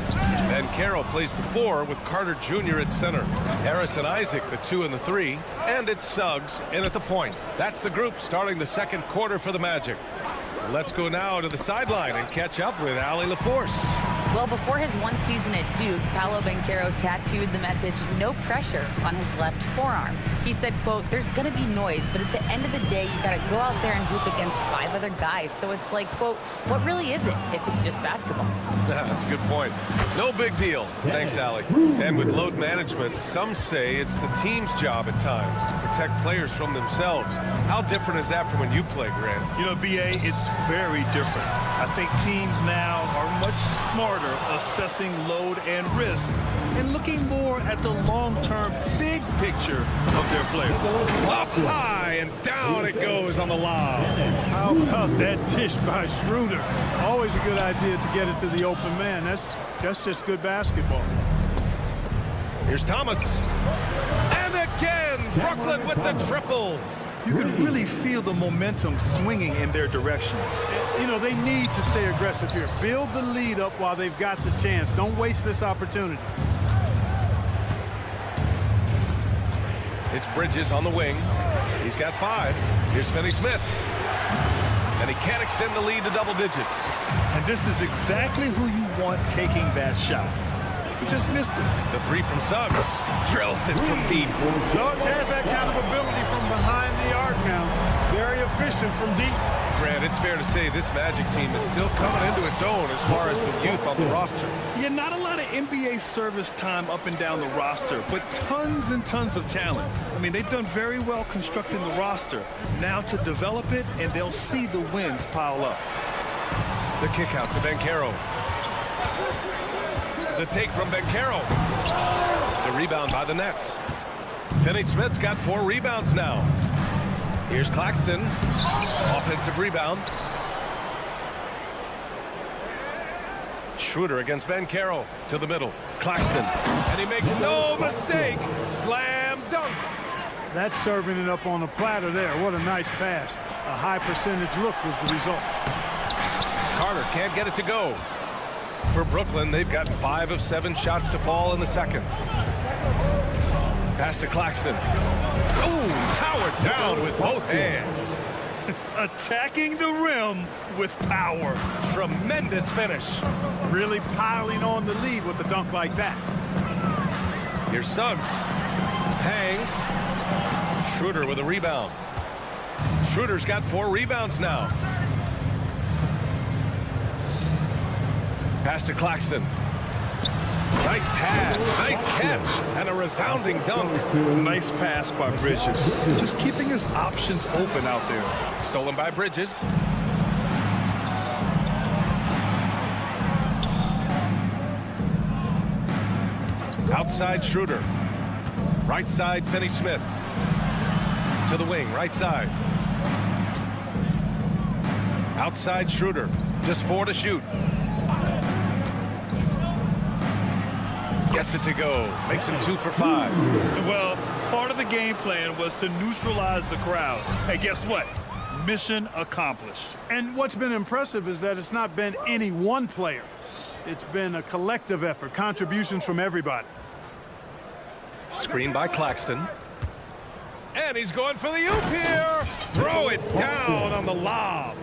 And Carroll plays the 4 with Carter Jr. at center. Harris and Isaac, the 2 and the 3. And it's Suggs in at the point. That's the group starting the second quarter for the Magic. Let's go now to the sideline and catch up with Allie LaForce. Well, before his one season at Duke, Paolo Banchero tattooed the message, "No pressure," on his left forearm. He said, quote, "There's going to be noise, but at the end of the day, you got to go out there and hoop against 5 other guys. So it's like, quote, what really is it if it's just basketball?" That's a good point. No big deal. Thanks, Allie. And with load management, some say it's the team's job at times to protect players from themselves. How different is that from when you play, Grant? You know, B.A., it's very different. I think teams now are much smarter assessing load and risk and looking more at the long-term big picture of their players. Up high and down it goes on the lob. How about that dish by Schroeder? Always a good idea to get it to the open man. That's just good basketball. Here's Thomas. And again, Brooklyn with the triple. You can really feel the momentum swinging in their direction. You know, they need to stay aggressive here. Build the lead up while they've got the chance. Don't waste this opportunity. It's Bridges on the wing. He's got 5. Here's Finney-Smith. And he can't extend the lead to double digits. And this is exactly who you want taking that shot. He just missed it. The three from Suggs. Drills it from deep. Suggs has that kind of ability from behind the arc now. Very efficient from deep. Grant, it's fair to say this Magic team is still coming into its own as far as the youth on the roster. Yeah, not a lot of NBA service time up and down the roster, but tons and tons of talent. I mean, they've done very well constructing the roster. Now to develop it, and they'll see the wins pile up. The kick out to Banchero. The take from Banchero. The rebound by the Nets. Finney-Smith's got 4 rebounds now. Here's Claxton. Offensive rebound. Schroeder against Banchero to the middle. Claxton. And he makes no mistake. Slam dunk. That's serving it up on a platter there. What a nice pass. A high percentage look was the result. Carter can't get it to go. For Brooklyn, they've got 5 of 7 shots to fall in the second. Pass to Claxton. Oh, powered down with both hands. Attacking the rim with power. Tremendous finish. Really piling on the lead with a dunk like that. Here's Suggs. Hangs. Schroeder with a rebound. Schroeder's got 4 rebounds now. Pass to Claxton. Nice pass, nice catch, and a resounding dunk. Nice pass by Bridges. Just keeping his options open out there. Stolen by Bridges. Outside Schroeder. Right side Finney-Smith. To the wing, right side. Outside Schroeder. Just 4 to shoot. Gets it to go. Makes him 2 for 5. Well, part of the game plan was to neutralize the crowd. Hey, guess what? Mission accomplished. And what's been impressive is that it's not been any one player. It's been a collective effort, contributions from everybody. Screen by Claxton. And he's going for the oop here. Throw it down on the lob.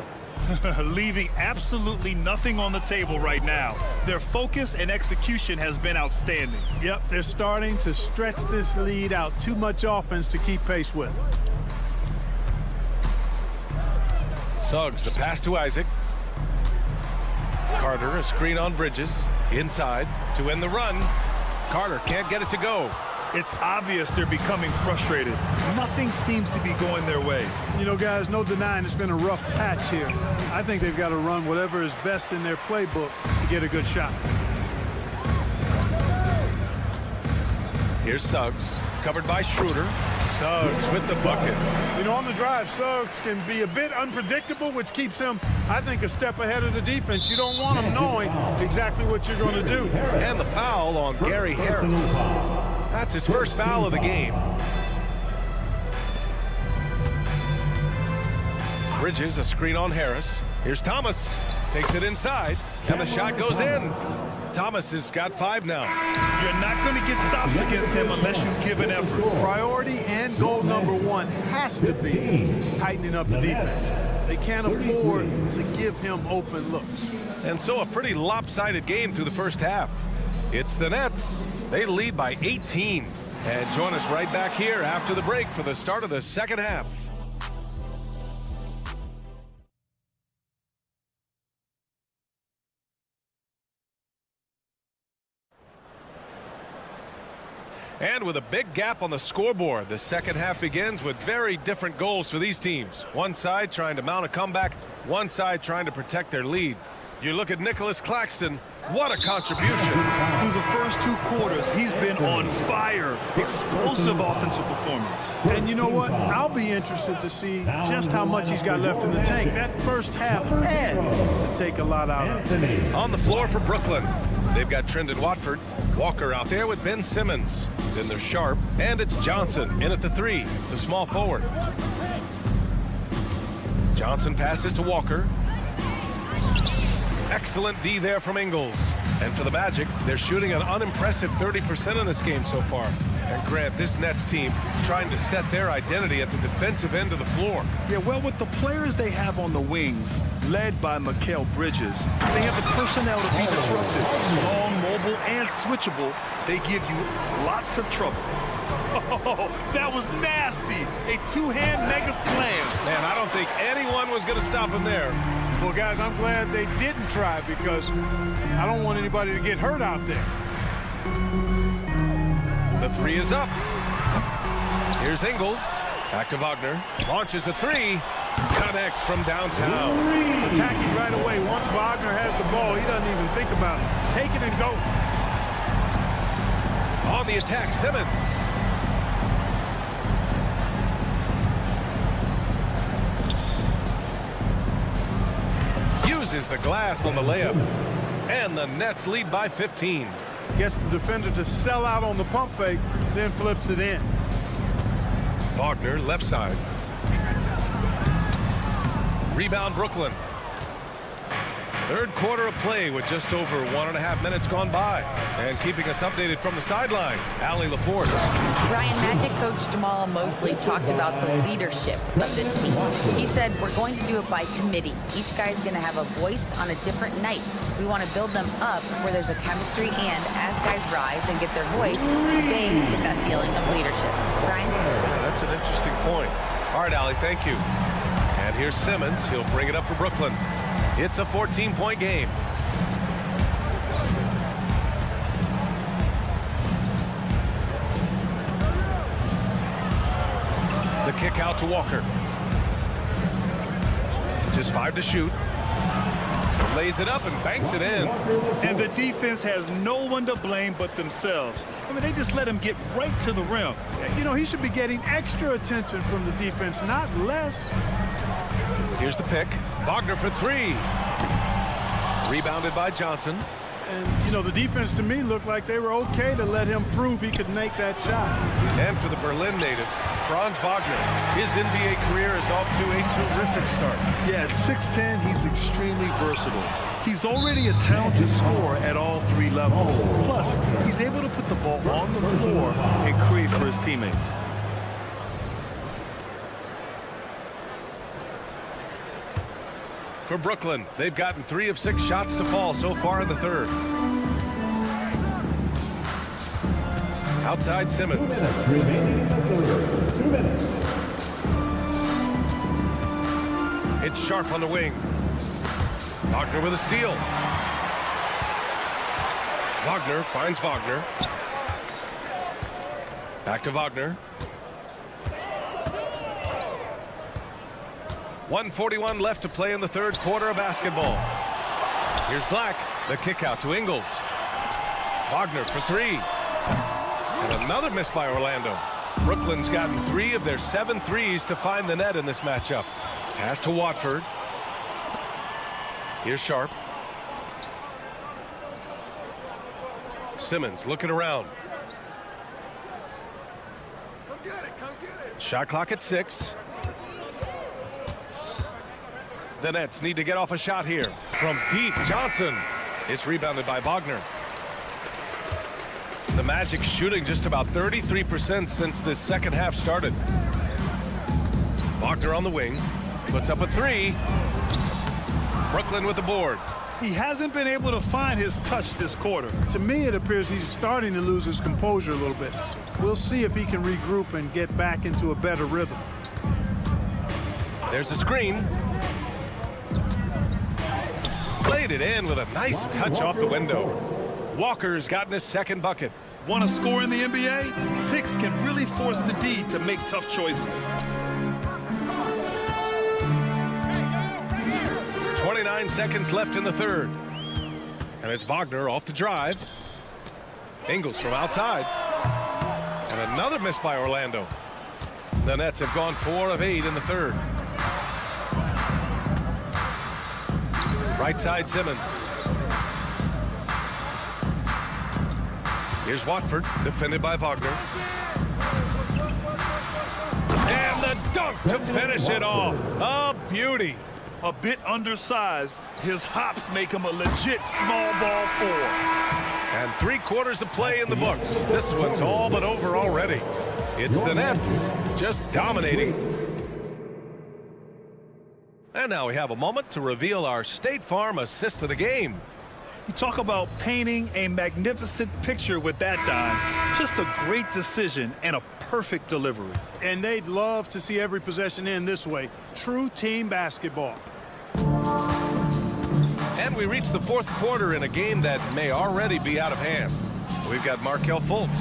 Leaving absolutely nothing on the table right now. Their focus and execution has been outstanding. Yep, they're starting to stretch this lead out. Too much offense to keep pace with. Suggs, the pass to Isaac. Carter, a screen on Bridges. Inside to end the run. Carter can't get it to go. It's obvious they're becoming frustrated. Nothing seems to be going their way. You know, guys, no denying it's been a rough patch here. I think they've got to run whatever is best in their playbook to get a good shot. Here's Suggs, covered by Schroeder. Suggs with the bucket. You know, on the drive, Suggs can be a bit unpredictable, which keeps him, I think, a step ahead of the defense. You don't want him knowing exactly what you're going to do. And the foul on Gary Harris. That's his first foul of the game. Bridges, a screen on Harris. Here's Thomas. Takes it inside, and the shot goes in. Thomas has got 5 now. You're not going to get stops against him unless you give an effort. Priority and goal number 1 has to be tightening up the defense. They can't afford to give him open looks. And so a pretty lopsided game through the first half. It's the Nets. They lead by 18. And join us right back here after the break for the start of the second half. And with a big gap on the scoreboard, the second half begins with very different goals for these teams. One side trying to mount a comeback, one side trying to protect their lead. You look at Nicholas Claxton, what a contribution. Through the first 2 quarters, he's been on fire. Explosive offensive performance. And you know what? I'll be interested to see just how much he's got left in the tank. That first half had to take a lot out of him. On the floor for Brooklyn, they've got Trendon Watford. Walker out there with Ben Simmons. Then there's Sharp, and it's Johnson in at the 3, the small forward. Johnson passes to Walker. Excellent D there from Ingles. And for the Magic, they're shooting an unimpressive 30% in this game so far. And Grant, this Nets team trying to set their identity at the defensive end of the floor. Yeah, well, with the players they have on the wings, led by Mikal Bridges, they have the personnel to be disruptive. Long, mobile, and switchable, they give you lots of trouble. Oh, that was nasty. A two-hand mega slam. Man, I don't think anyone was going to stop him there. Well, guys, I'm glad they didn't try because I don't want anybody to get hurt out there. The three is up. Here's Ingles. Back to Wagner. Launches a three. Connects from downtown. Attacking right away. Once Wagner has the ball, he doesn't even think about it. Take it and go. On the attack, Simmons. Uses the glass on the layup. And the Nets lead by 15. Gets the defender to sell out on the pump fake, then flips it in. Wagner, left side. Rebound, Brooklyn. Third quarter of play with just over 1.5 minutes gone by. And keeping us updated from the sideline, Allie LaForce. Brian, Magic coach Jamal Mosley talked about the leadership of this team. He said, we're going to do it by committee. Each guy's going to have a voice on a different night. We want to build them up where there's a chemistry, and as guys rise and get their voice, they get that feeling of leadership. Brian? Yeah, that's an interesting point. All right, Allie, thank you. And here's Simmons. He'll bring it up for Brooklyn. It's a 14-point game. The kick out to Walker. Just 5 to shoot. Lays it up and banks it in. And the defense has no one to blame but themselves. I mean, they just let him get right to the rim. You know, he should be getting extra attention from the defense, not less. Here's the pick. Wagner for three. Rebounded by Johnson. And, you know, the defense to me looked like they were okay to let him prove he could make that shot. And for the Berlin native, Franz Wagner, his NBA career is off to a terrific start. Yeah, at 6'10", he's extremely versatile. He's already a talented scorer at all three levels. Plus, he's able to put the ball on the floor and create for his teammates. For Brooklyn, they've gotten 3 of 6 shots to fall so far in the third. Outside Simmons. 2 minutes remaining in the third. 2 minutes. It's Sharp on the wing. Wagner with a steal. Wagner finds Wagner. Back to Wagner. 1:41 left to play in the third quarter of basketball. Here's Black. The kick out to Ingles. Wagner for three. And another miss by Orlando. Brooklyn's gotten 3 of their 7 threes to find the net in this matchup. Pass to Watford. Here's Sharp. Simmons looking around. Shot clock at 6. The Nets need to get off a shot here. From deep, Johnson. It's rebounded by Wagner. The Magic shooting just about 33% since this second half started. Wagner on the wing. Puts up a 3. Brooklyn with the board. He hasn't been able to find his touch this quarter. To me, it appears he's starting to lose his composure a little bit. We'll see if he can regroup and get back into a better rhythm. There's a screen. Played it in with a nice touch off the window. Walker's gotten his second bucket. Want to score in the NBA? Picks can really force the D to make tough choices. 29 seconds left in the third. And it's Wagner off the drive. Ingles from outside. And another miss by Orlando. The Nets have gone 4 of 8 in the third. Right side Simmons. Here's Watford, defended by Wagner. And the dunk to finish it off. A beauty. A bit undersized, his hops make him a legit small ball 4. And 3/4 of play in the books. This one's all but over already. It's the Nets just dominating. And now we have a moment to reveal our State Farm assist of the game. You talk about painting a magnificent picture with that dime. Just a great decision and a perfect delivery. And they'd love to see every possession end this way. True team basketball. And we reach the 4th quarter in a game that may already be out of hand. We've got Markelle Fultz.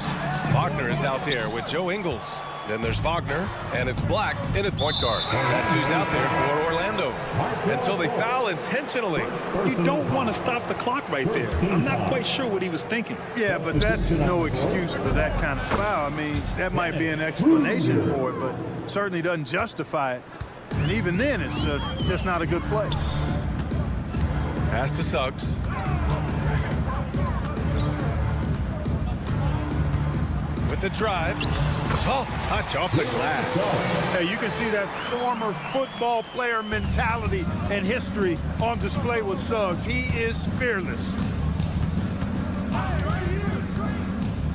Wagner is out there with Joe Ingles. Then there's Wagner, and it's Black in at point guard. That's who's out there for Orlando. And so they foul intentionally. You don't want to stop the clock right there. I'm not quite sure what he was thinking. Yeah, but that's no excuse for that kind of foul. I mean, that might be an explanation for it, but certainly doesn't justify it. And even then, it's just not a good play. Pass to Suggs. With the drive. Soft touch off the glass. Hey, you can see that former football player mentality and history on display with Suggs. He is fearless.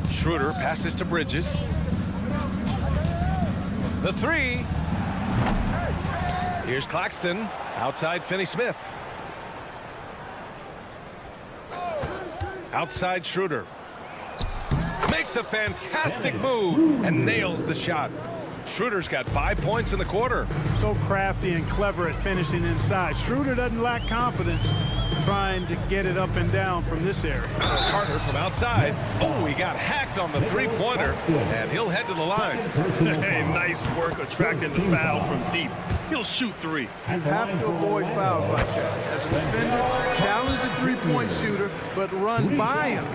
Schroeder passes to Bridges. The 3. Here's Claxton. Outside Finney-Smith. Outside Schroeder. Makes a fantastic move and nails the shot. Schroeder's got 5 points in the quarter. So crafty and clever at finishing inside. Schroeder doesn't lack confidence trying to get it up and down from this area. Carter from outside. Oh, he got hacked on the 3-pointer, and he'll head to the line. Hey, nice work attracting the foul from deep. He'll shoot 3. You have to avoid fouls like that. As a defender, challenge the three-point shooter, but run by him,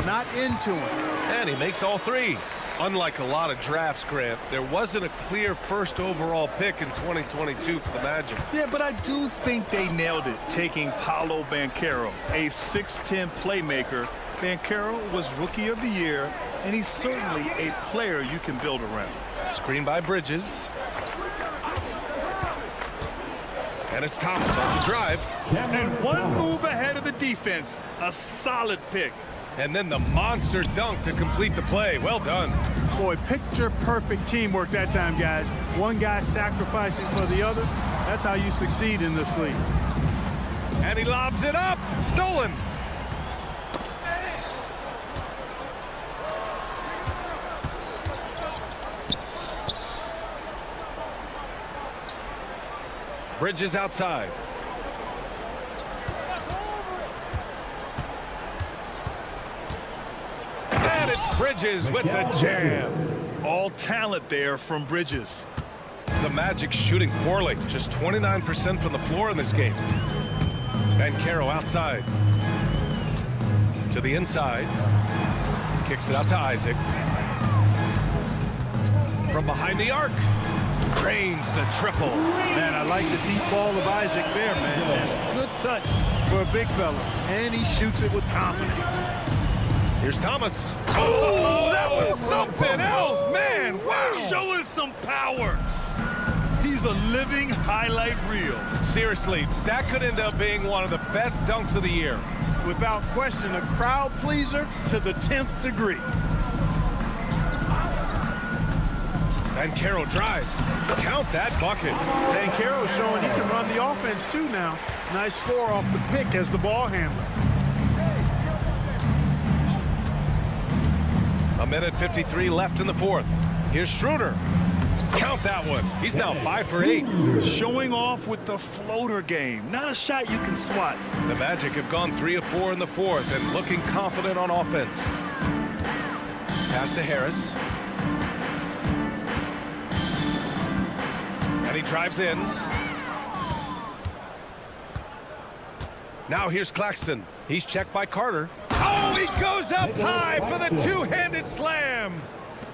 not into him. And he makes all 3. Unlike a lot of drafts, Grant, there wasn't a clear first overall pick in 2022 for the Magic. Yeah, but I do think they nailed it, taking Paolo Banchero, a 6'10 playmaker. Banchero was Rookie of the Year, and he's certainly a player you can build around. Screen by Bridges. And it's Thomas on the drive. And one move ahead of the defense. A solid pick. And then the monster dunk to complete the play. Well done. Boy, picture-perfect teamwork that time, guys. One guy sacrificing for the other. That's how you succeed in this league. And he lobs it up. Stolen. Bridges outside. And it's Bridges with the jam. All talent there from Bridges. The Magic shooting poorly. Just 29% from the floor in this game. Banchero outside. To the inside. Kicks it out to Isaac. From behind the arc. Drains the triple. Man, I like the deep ball of Isaac there, man. That's good touch for a big fella. And he shoots it with confidence. Here's Thomas. Oh, that was something else, man. Wow. Show us some power. He's a living highlight reel. Seriously, that could end up being one of the best dunks of the year. Without question, a crowd pleaser to the 10th degree. Banchero drives. Count that bucket. Banchero showing he can run the offense too now. Nice score off the pick as the ball handler. A minute 53 left in the 4th. Here's Schroeder. Count that one. He's now 5 for 8. Showing off with the floater game. Not a shot you can swat. The Magic have gone 3 of 4 in the 4th and looking confident on offense. Pass to Harris. And he drives in. Now here's Claxton. He's checked by Carter. Oh, he goes up high for the two-handed slam.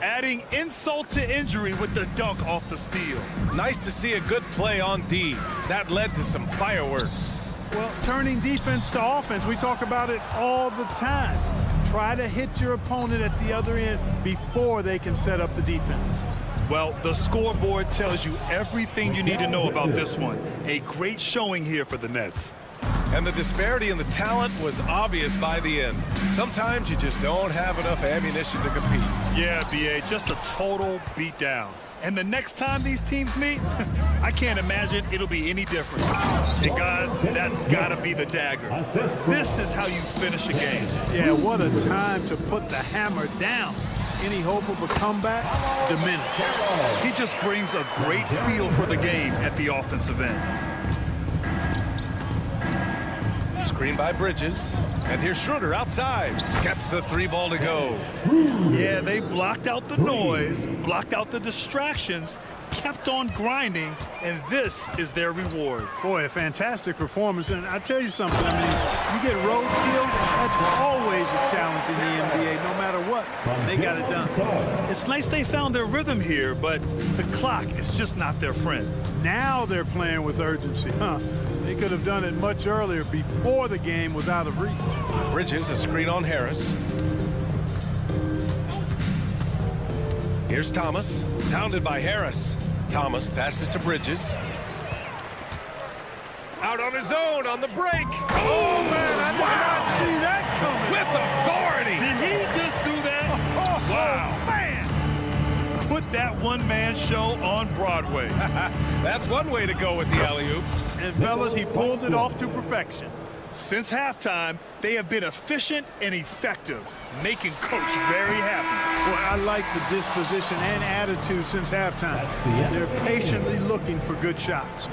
Adding insult to injury with the dunk off the steal. Nice to see a good play on D. That led to some fireworks. Well, turning defense to offense, we talk about it all the time. Try to hit your opponent at the other end before they can set up the defense. Well, the scoreboard tells you everything you need to know about this one. A great showing here for the Nets. And the disparity in the talent was obvious by the end. Sometimes you just don't have enough ammunition to compete. Yeah, B.A., just a total beatdown. And the next time these teams meet, I can't imagine it'll be any different. And guys, that's gotta be the dagger. This is how you finish a game. Yeah, what a time to put the hammer down. Any hope of a comeback? Diminished. He just brings a great feel for the game at the offensive end. Screen by Bridges. And here's Schroeder outside. Gets the 3 ball to go. Yeah, they blocked out the noise, blocked out the distractions, kept on grinding, and this is their reward. Boy, a fantastic performance. And I tell you something, I mean, you get road kill, that's always a challenge in the NBA, no matter what. They got it done. It's nice they found their rhythm here, but the clock is just not their friend. Now they're playing with urgency, huh? They could have done it much earlier, before the game was out of reach. Bridges, a screen on Harris. Here's Thomas, pounded by Harris. Thomas passes to Bridges. Out on his own on the break. Oh, man, I did not see that coming. With authority. Did he just do that? Wow. Man. Put that one-man show on Broadway. That's one way to go with the alley-oop. And fellas, he pulled it off to perfection. Since halftime, they have been efficient and effective, making Coach very happy. Boy, I like the disposition and attitude since halftime. They're patiently looking for good shots.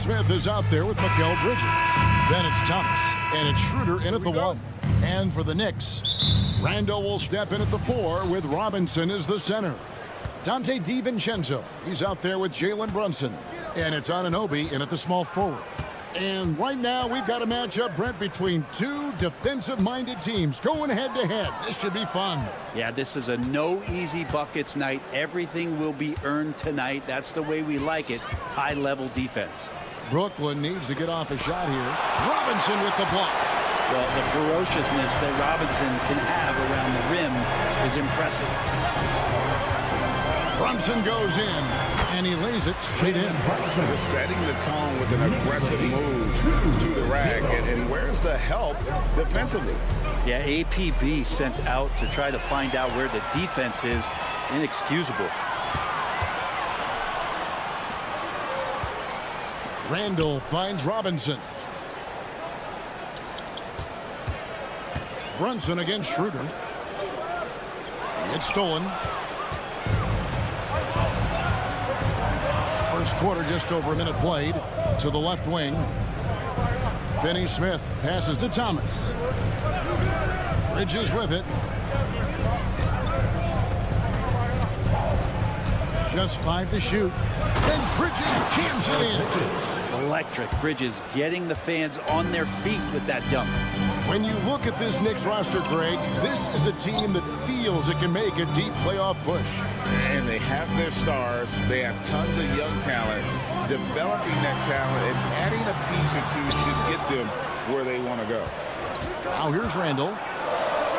Smith is out there with Mikal Bridges. Then it's Thomas, and it's Schroeder in at the 1. And for the Knicks, Randall will step in at the 4 with Robinson as the center. Dante DiVincenzo, he's out there with Jalen Brunson. And it's Anunoby in at the small forward. And right now, we've got a matchup, Brent, between two defensive-minded teams going head-to-head. This should be fun. Yeah, this is a no easy buckets night. Everything will be earned tonight. That's the way we like it. High-level defense. Brooklyn needs to get off a shot here. Robinson with the block. Well, the ferociousness that Robinson can have around the rim is impressive. Brunson goes in, and he lays it straight in. Just setting the tone with an aggressive move to the rack. And where's the help defensively? Yeah, APB sent out to try to find out where the defense is. Inexcusable. Randall finds Robinson. Brunson against Schroeder. It's stolen. First quarter, just over a minute played. To the left wing. Finney Smith passes to Thomas. Bridges with it. Just 5 to shoot. And Bridges jams it in. Electric. Bridges getting the fans on their feet with that dunk. When you look at this Knicks roster, Greg, this is a team that feels it can make a deep playoff push. And they have their stars. They have tons of young talent. Developing that talent and adding a piece or two should get them where they want to go. Now here's Randall.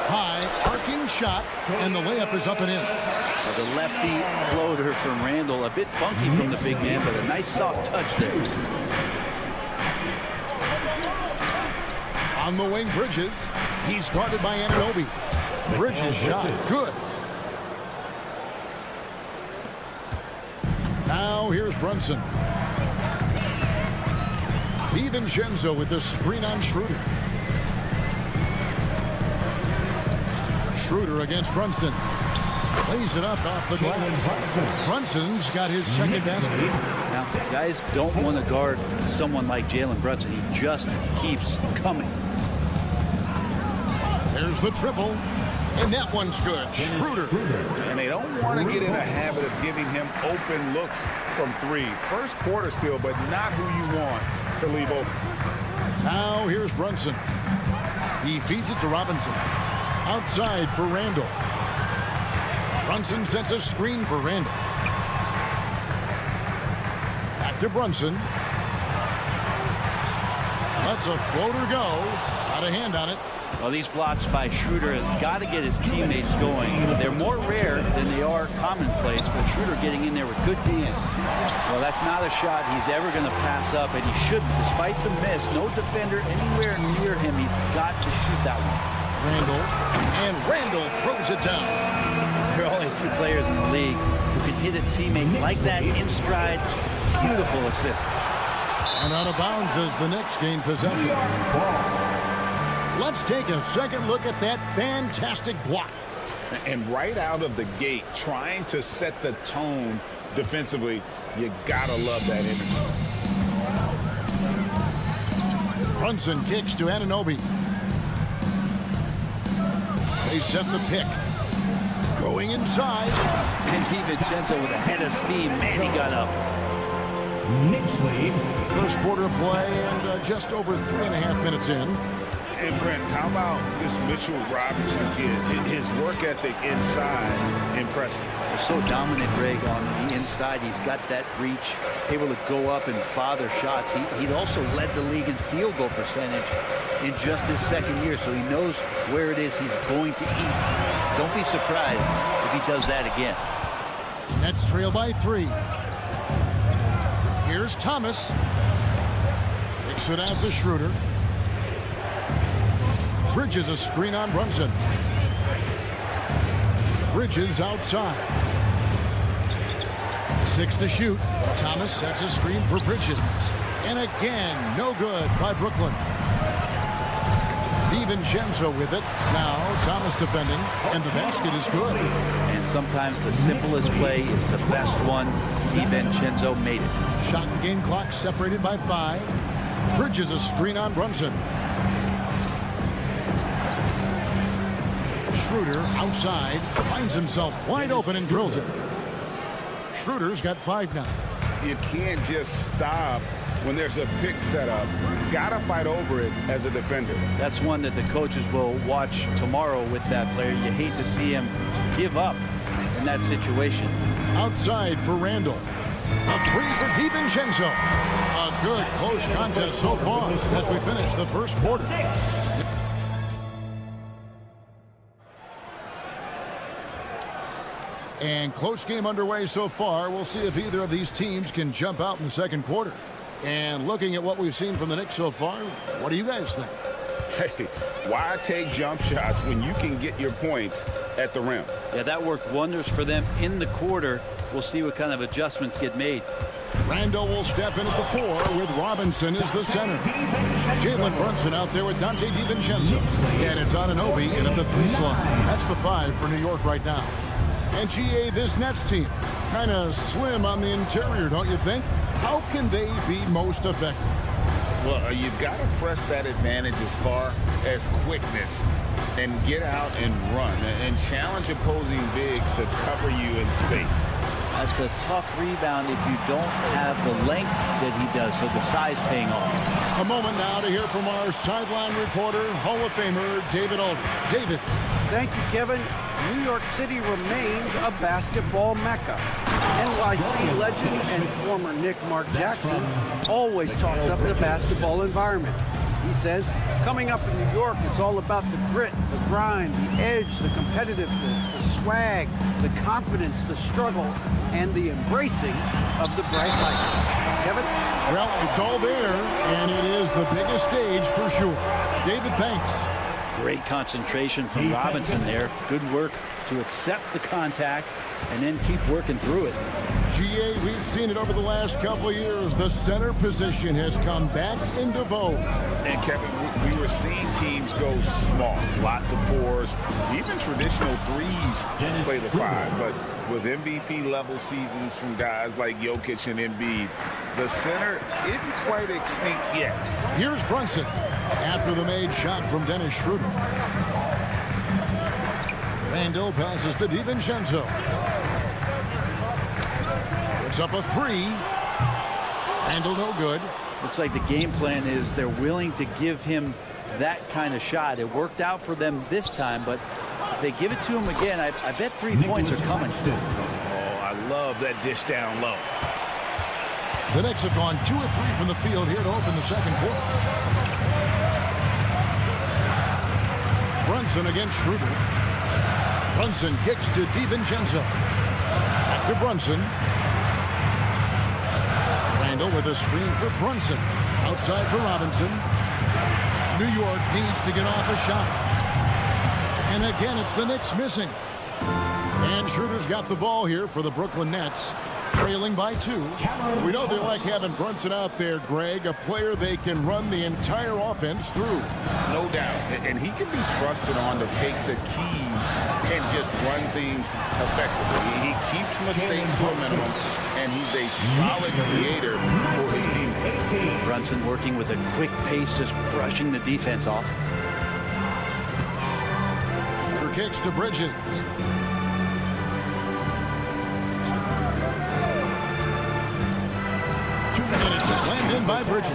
High, arcing shot, and the layup is up and in. Well, the lefty floater from Randall, a bit funky from the big man, but a nice soft touch there. On the wing, Bridges. He's guarded by Anunoby. Bridges shot good. Now here's Brunson. DiVincenzo with the screen on Schroeder. Schroeder against Brunson. Lays it up off the glass. Brunson's got his second basket. Now, guys don't want to guard someone like Jalen Brunson. He just keeps coming. There's the triple, and that one's good. Schroeder. And they don't want to get in a habit of giving him open looks from 3. First quarter still, but not who you want to leave open. Now here's Brunson. He feeds it to Robinson. Outside for Randall. Brunson sets a screen for Randall. Back to Brunson. Lets a floater go. Got a hand on it. Well, these blocks by Schroeder has got to get his teammates going. They're more rare than they are commonplace, but Schroeder getting in there with good hands. Well, that's not a shot he's ever going to pass up, and he shouldn't. Despite the miss, no defender anywhere near him. He's got to shoot that one. Randall throws it down. There are only a few players in the league who can hit a teammate like that in stride. Beautiful assist. And out of bounds as the Knicks gain possession. Let's take a second look at that fantastic block. And right out of the gate, trying to set the tone defensively, you gotta love that energy. Brunson kicks to Anunoby. They set the pick. Going inside. And DiVincenzo with a head of steam. Man, he got up. Knicks lead. First quarter of play and just over 3.5 minutes in. And Brent, how about this Mitchell Robinson kid? His work ethic inside, impressive. So dominant, Greg, on the inside. He's got that reach, able to go up and bother shots. He also led the league in field goal percentage in just his second year, so he knows where it is he's going to eat. Don't be surprised if he does that again. Nets trail by 3. Here's Thomas. Kicks it out to Schroeder. Bridges a screen on Brunson. Bridges outside. 6 to shoot. Thomas sets a screen for Bridges. And again, no good by Brooklyn. DiVincenzo with it. Now Thomas defending, and the basket is good. And sometimes the simplest play is the best one. DiVincenzo made it. Shot and game clock separated by 5. Bridges a screen on Brunson. Schroeder outside, finds himself wide open and drills it. Schroeder's got 5 now. You can't just stop when there's a pick set up. Gotta fight over it as a defender. That's one that the coaches will watch tomorrow with that player. You hate to see him give up in that situation. Outside for Randall. A 3 for DiVincenzo. A good close contest so far as we finish the first quarter. And close game underway so far. We'll see if either of these teams can jump out in the second quarter. And looking at what we've seen from the Knicks so far, what do you guys think? Hey, why take jump shots when you can get your points at the rim? Yeah, that worked wonders for them in the quarter. We'll see what kind of adjustments get made. Randall will step in at the 4 with Robinson as the center. Jalen Brunson out there with Dante DiVincenzo. And it's Anunoby in at the 3 slot. That's the 5 for New York right now. And GA, this Nets team, kind of slim on the interior, don't you think? How can they be most effective? Well, you've got to press that advantage as far as quickness and get out and run and challenge opposing bigs to cover you in space. That's a tough rebound if you don't have the length that he does, so the size paying off. A moment now to hear from our sideline reporter, Hall of Famer David Aldridge. David. Thank you, Kevin. New York City remains a basketball mecca. NYC legend and former Knick Mark Jackson always talks up the basketball environment. He says, coming up in New York, it's all about the grit, the grind, the edge, the competitiveness, the swag, the confidence, the struggle, and the embracing of the bright lights. Kevin? Well, it's all there, and it is the biggest stage for sure. David, thanks. Great concentration from Robinson there. Good work to accept the contact and then keep working through it. GA, we've seen it over the last couple of years. The center position has come back into vogue. And Kevin, we were seeing teams go small, lots of 4s, even traditional 3s play the 5. But with MVP level seasons from guys like Jokic and Embiid, the center isn't quite extinct yet. Here's Brunson after the made shot from Dennis Schroeder. Randall passes to DiVincenzo. It's up a 3. Randall no good. Looks like the game plan is they're willing to give him that kind of shot. It worked out for them this time, but if they give it to him again, I bet 3 points are coming. Oh, I love that dish down low. The Knicks have gone 2 of 3 from the field here to open the second quarter. Brunson against Schroeder. Brunson kicks to DiVincenzo. Back to Brunson. Randall with a screen for Brunson. Outside for Robinson. New York needs to get off a shot. And again, it's the Knicks missing. And Schroeder's got the ball here for the Brooklyn Nets. Trailing by 2. We know they like having Brunson out there, Greg, a player they can run the entire offense through. No doubt. And he can be trusted on to take the keys and just run things effectively. He keeps mistakes to a minimum, and he's a solid creator for his team. Brunson working with a quick pace, just brushing the defense off. Schroeder kicks to Bridges. And it's slammed in by Bridges.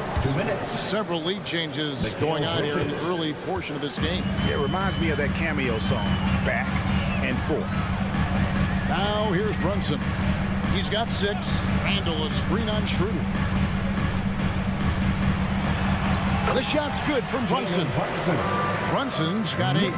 Several lead changes going on here in the early portion of this game. It reminds me of that cameo song, Back and Forth. Now here's Brunson. He's got 6. Randall a screen on Schroeder. The shot's good from Brunson. Brunson's got 8.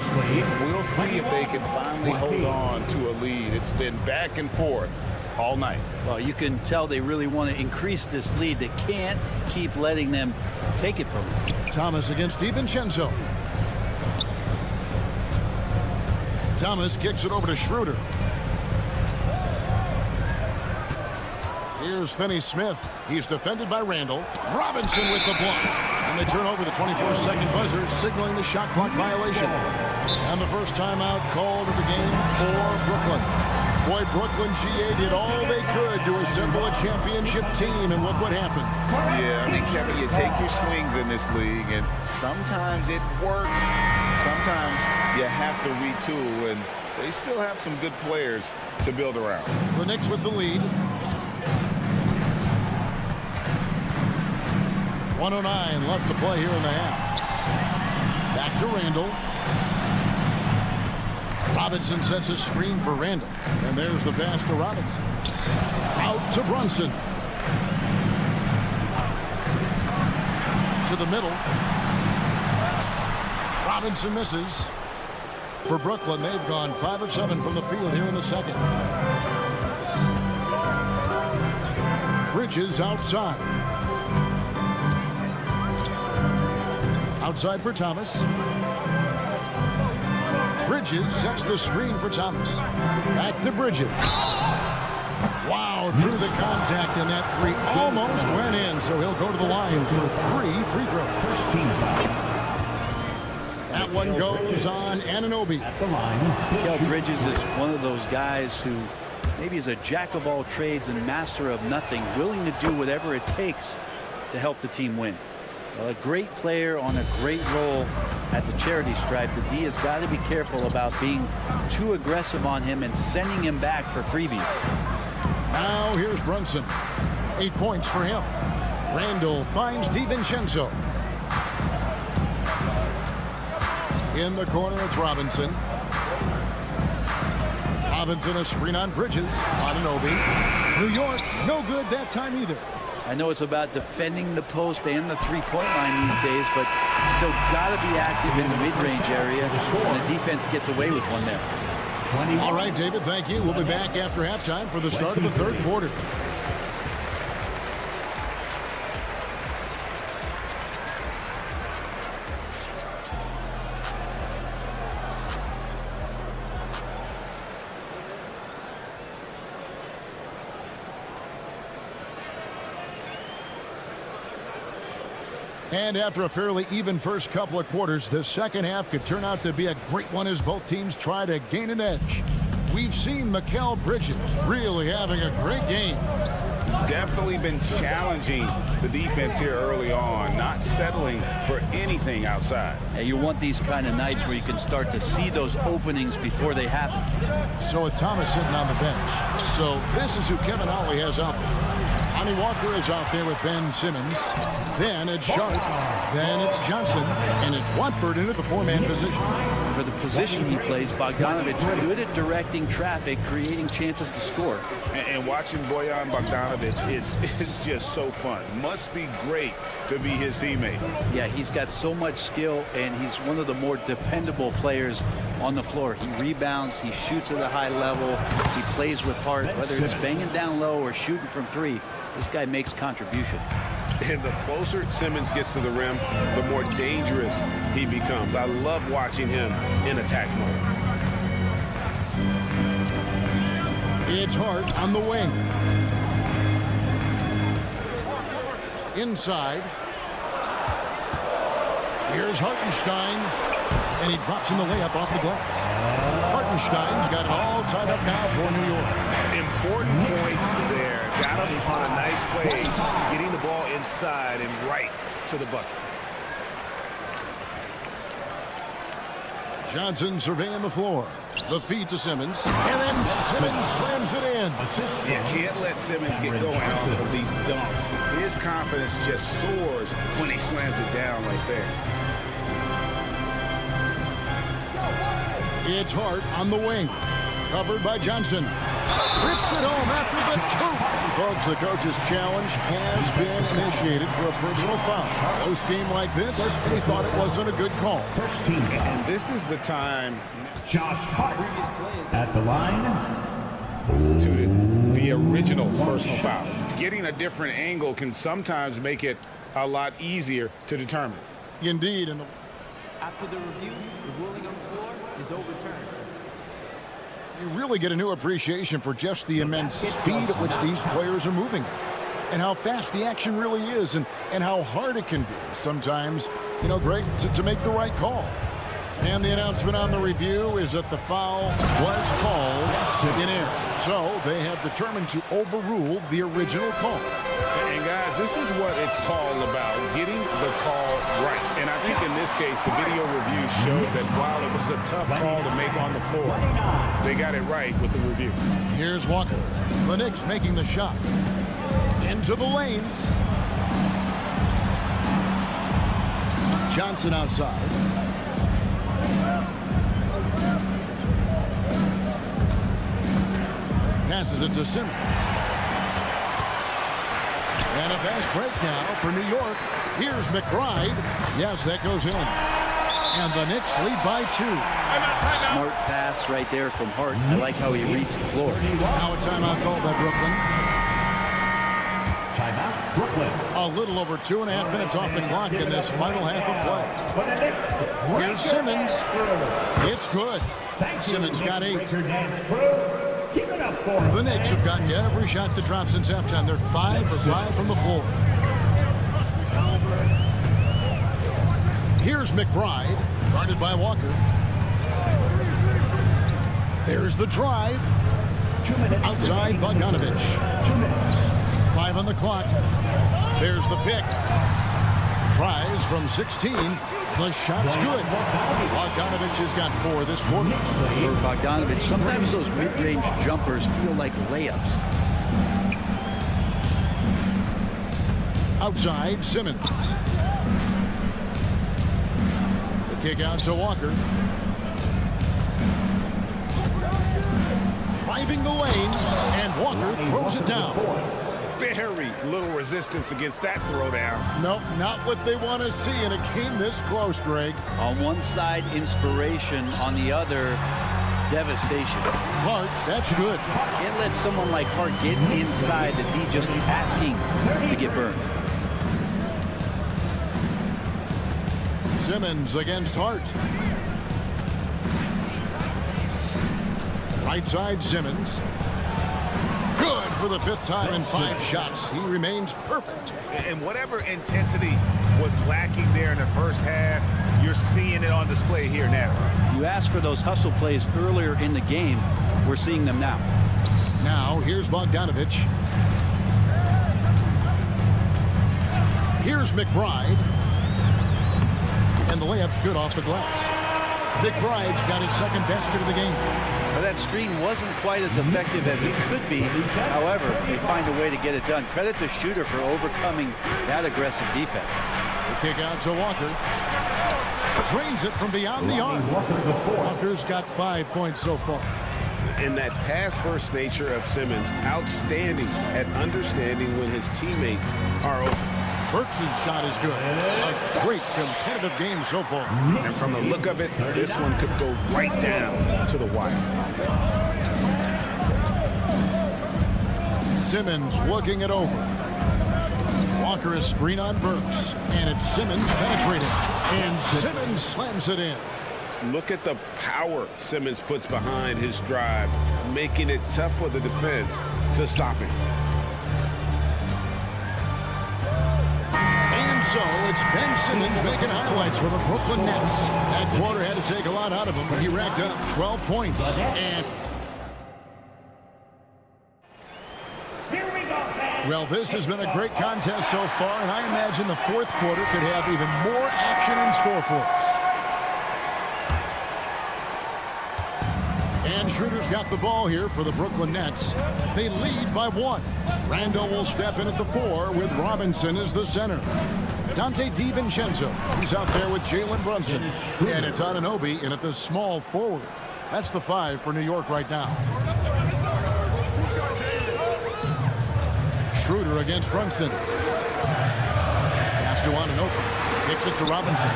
We'll see if they can finally hold on to a lead. It's been back and forth all night. Well, you can tell they really want to increase this lead. They can't keep letting them take it from them. Thomas against DiVincenzo. Thomas kicks it over to Schroeder. Here's Finney-Smith. He's defended by Randall. Robinson with the block. And And they turn over the 24-second buzzer, signaling the shot clock violation. And the first timeout called of the game for Brooklyn. Boy, Brooklyn GA did all they could to assemble a championship team, and look what happened. Yeah, I mean, Kevin, you take your swings in this league, and sometimes it works. Sometimes you have to retool, and they still have some good players to build around. The Knicks with the lead. 1:09 left to play here in the half. Back to Randall. Robinson sets a screen for Randall. And there's the pass to Robinson. Out to Brunson. To the middle. Robinson misses. For Brooklyn, they've gone 5 of 7 from the field here in the second. Bridges outside. Outside for Thomas. Bridges sets the screen for Thomas. Back to Bridges. Wow, drew the contact, and that three almost went in, so he'll go to the line for 3 free throws. That one goes on Anunoby. Mikal Bridges is one of those guys who maybe is a jack of all trades and master of nothing, willing to do whatever it takes to help the team win. A great player on a great role at the charity stripe. The D has got to be careful about being too aggressive on him and sending him back for freebies. Now here's Brunson. 8 points for him. Randall finds DiVincenzo. In the corner, it's Robinson. Robinson, a screen on Bridges. Anunoby. New York, no good that time either. I know it's about defending the post and the three-point line these days, but still got to be active in the mid-range area, and the defense gets away with one there. All right, David, thank you. We'll be back after halftime for the start of the third quarter. And after a fairly even first couple of quarters, the second half could turn out to be a great one as both teams try to gain an edge. We've seen Mikal Bridges really having a great game. Definitely been challenging the defense here early on, not settling for anything outside. Yeah, you want these kind of nights where you can start to see those openings before they happen. So with Thomas sitting on the bench. So this is who Kevin Ollie has out there. Lonnie Walker is out there with Ben Simmons. Then it's Sharp. Then it's Johnson. And it's Watford into the 4-man position. For the position he plays, Bogdanovic good at directing traffic, creating chances to score. And watching Bojan Bogdanovic is just so fun. Must be great to be his teammate. Yeah, he's got so much skill, and he's one of the more dependable players on the floor. He rebounds, he shoots at a high level, he plays with heart, whether it's banging down low or shooting from three. This guy makes contribution. And the closer Simmons gets to the rim, the more dangerous he becomes. I love watching him in attack mode. It's Hart on the wing. Inside. Here's Hartenstein. And he drops in the layup off the glass. Hartenstein's got it all tied up now for New York. Important points there. Got him on a nice play, getting the ball inside and right to the bucket. Johnson surveying the floor. The feed to Simmons. And then Simmons slams it in. You can't let Simmons get going off of these dunks. His confidence just soars when he slams it down like that. It's Hart on the wing. Covered by Johnson. Rips it home after the two. Folks, the coach's challenge has been initiated for a personal foul. Post game like this, he thought it wasn't a good call. And this is the time Josh Hart at the line. Instituted the original personal foul. Getting a different angle can sometimes make it a lot easier to determine. Indeed. After the review, the ruling on the floor is overturned. You really get a new appreciation for just the immense speed at which these players are moving. and how fast the action really is and how hard it can be sometimes, you know, Greg, to make the right call. And the announcement on the review is that the foul was called in air. So they have determined to overrule the original call. And guys, this is what it's all about, getting the call right. And I think in this case, the video review showed that while it was a tough call to make on the floor, they got it right with the review. Here's Walker. The Knicks making the shot. Into the lane. Johnson outside. Passes it to Simmons. And a fast break now for New York. Here's McBride. Yes, that goes in. And the Knicks lead by 2. Smart pass right there from Hart. I like how he reads the floor. Now a timeout called by Brooklyn. Timeout, Brooklyn. A little over 2.5 minutes off the clock in this final half of play. Here's Simmons. It's good. Simmons got 8. The Knicks have gotten every shot that dropped since halftime. They're 5 for 5 from the floor. Here's McBride, guarded by Walker. There's the drive. Outside Bogdanovich. 5 on the clock. There's the pick. Tries from 16. The shot's good. Bogdanovich has got 4 this quarter. For Bogdanovich, sometimes those mid-range jumpers feel like layups. Outside, Simmons. The kick out to Walker. Driving the lane, and Walker throws it down. Very little resistance against that throwdown. Nope, not what they want to see in a game this close, Greg. On one side, inspiration. On the other, devastation. Hart, that's good. Can't let someone like Hart get inside the D just asking to get burned. Simmons against Hart. Right side, Simmons. Good for the 5th time in 5 shots. He remains perfect. And whatever intensity was lacking there in the first half, you're seeing it on display here now. You asked for those hustle plays earlier in the game. We're seeing them now. Now, here's Bogdanovich. Here's McBride. And the layup's good off the glass. McBride's got his 2nd basket of the game. Well, that screen wasn't quite as effective as it could be. However, they find a way to get it done. Credit the shooter for overcoming that aggressive defense. The kick out to Walker. Drains it from beyond the arc. Walker's got 5 points so far. And that pass-first nature of Simmons, outstanding at understanding when his teammates are open. Burks' shot is good. A great competitive game so far. And from the look of it, this one could go right down to the wire. Simmons looking it over. Walker is screen on Burks. And it's Simmons penetrating. And Simmons slams it in. Look at the power Simmons puts behind his drive, making it tough for the defense to stop him. So it's Ben Simmons making highlights for the Brooklyn Nets. That quarter had to take a lot out of him. He racked up 12 points. And well, this has been a great contest so far, and I imagine the 4th quarter could have even more action in store for us. And Schroeder's got the ball here for the Brooklyn Nets. They lead by 1. Randall will step in at the 4 with Robinson as the center. Dante DiVincenzo, he's out there with Jalen Brunson. And it's Anunoby in at the small forward. That's the 5 for New York right now. Schroeder against Brunson. Pass to Anunoby. Kicks it to Robinson.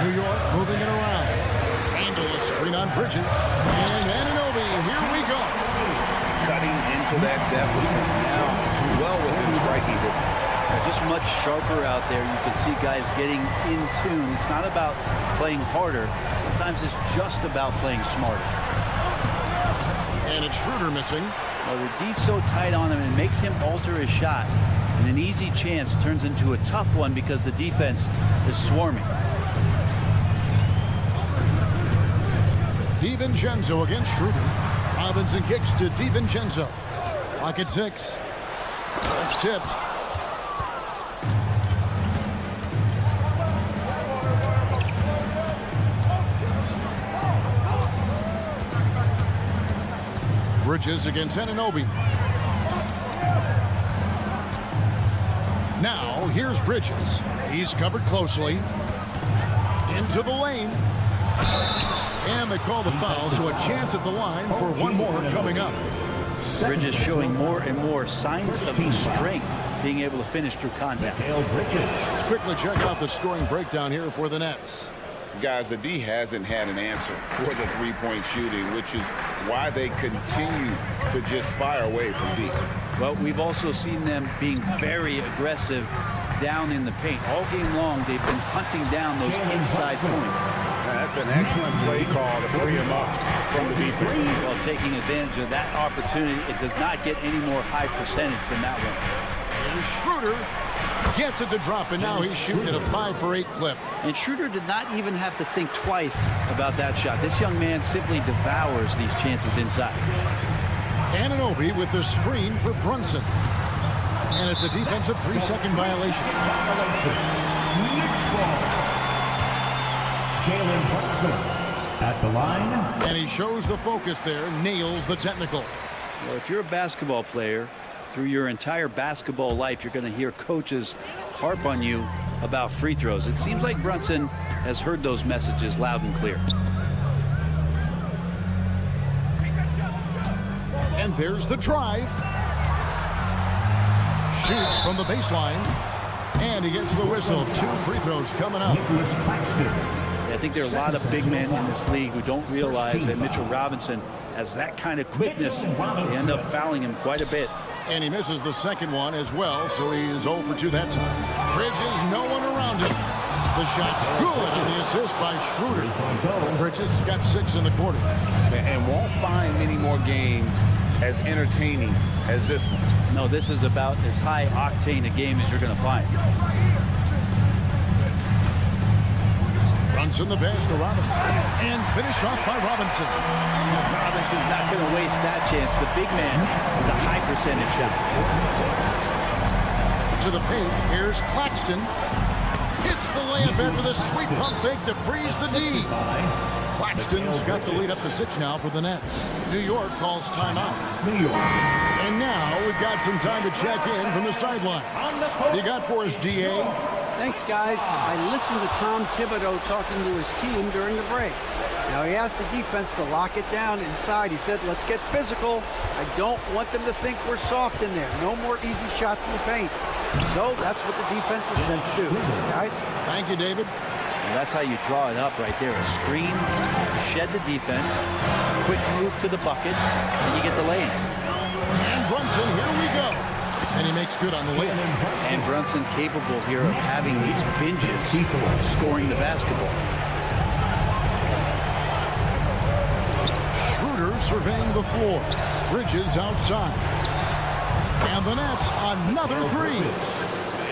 New York moving it around. Randall a screen on Bridges. And Anunoby, here we go. Cutting into that deficit now. Well within striking distance. Just much sharper out there. You can see guys getting in tune. It's not about playing harder. Sometimes it's just about playing smarter. And it's Schroeder missing. Well, the D's so tight on him and makes him alter his shot. And an easy chance turns into a tough one because the defense is swarming. DiVincenzo against Schroeder. Robinson kicks to DiVincenzo. Clock at 6. That's tipped. Bridges against Anunoby. Now, here's Bridges. He's covered closely. Into the lane. And they call the foul, so a chance at the line for one more coming up. Bridges showing more and more signs of strength, being able to finish through contact. Let's quickly check out the scoring breakdown here for the Nets. Guys, the D hasn't had an answer for the three-point shooting, which is why they continue to just fire away from deep. Well, we've also seen them being very aggressive down in the paint. All game long, they've been hunting down those inside points. That's an excellent play call to free him up from the defense. Well, taking advantage of that opportunity, it does not get any more high percentage than that one. And Schroeder gets it to drop, and now he's shooting at a 5-for-8 clip. And Schroeder did not even have to think twice about that shot. This young man simply devours these chances inside. Anunoby with the screen for Brunson. And it's a defensive 3-second violation. Jalen Brunson at the line. And he shows the focus there, nails the technical. Well, if you're a basketball player, through your entire basketball life, you're going to hear coaches harp on you about free throws. It seems like Brunson has heard those messages loud and clear. And there's the drive. Shoots from the baseline. And he gets the whistle. 2 free throws coming up. I think there are a lot of big men in this league who don't realize that Mitchell Robinson has that kind of quickness. They end up fouling him quite a bit. And he misses the second one as well, so he is 0 for 2 that time. Bridges, no one around him. The shot's good, and the assist by Schroeder. Bridges got 6 in the quarter. And won't find many more games as entertaining as this one. No, this is about as high octane a game as you're going to find. Brunson the pass to Robinson. And finished off by Robinson. Robinson's not going to waste that chance. The big man with a high percentage shot. To the paint, here's Claxton. Hits the layup after the sweet pump fake to freeze the D. Claxton's got the lead up to 6 now for the Nets. New York calls timeout. And now we've got some time to check in from the sideline. You got for us, DA? Thanks, guys. I listened to Tom Thibodeau talking to his team during the break. Now, he asked the defense to lock it down inside. He said, let's get physical. I don't want them to think we're soft in there. No more easy shots in the paint. So that's what the defense is sent to do. Guys? Thank you, David. And that's how you draw it up right there. A screen, shed the defense, quick move to the bucket, and you get the lay-in. And Brunson, here we go. And he makes good on the layup. And Brunson capable here of having these binges, scoring the basketball. Schroeder surveying the floor. Bridges outside. And the Nets, another 3.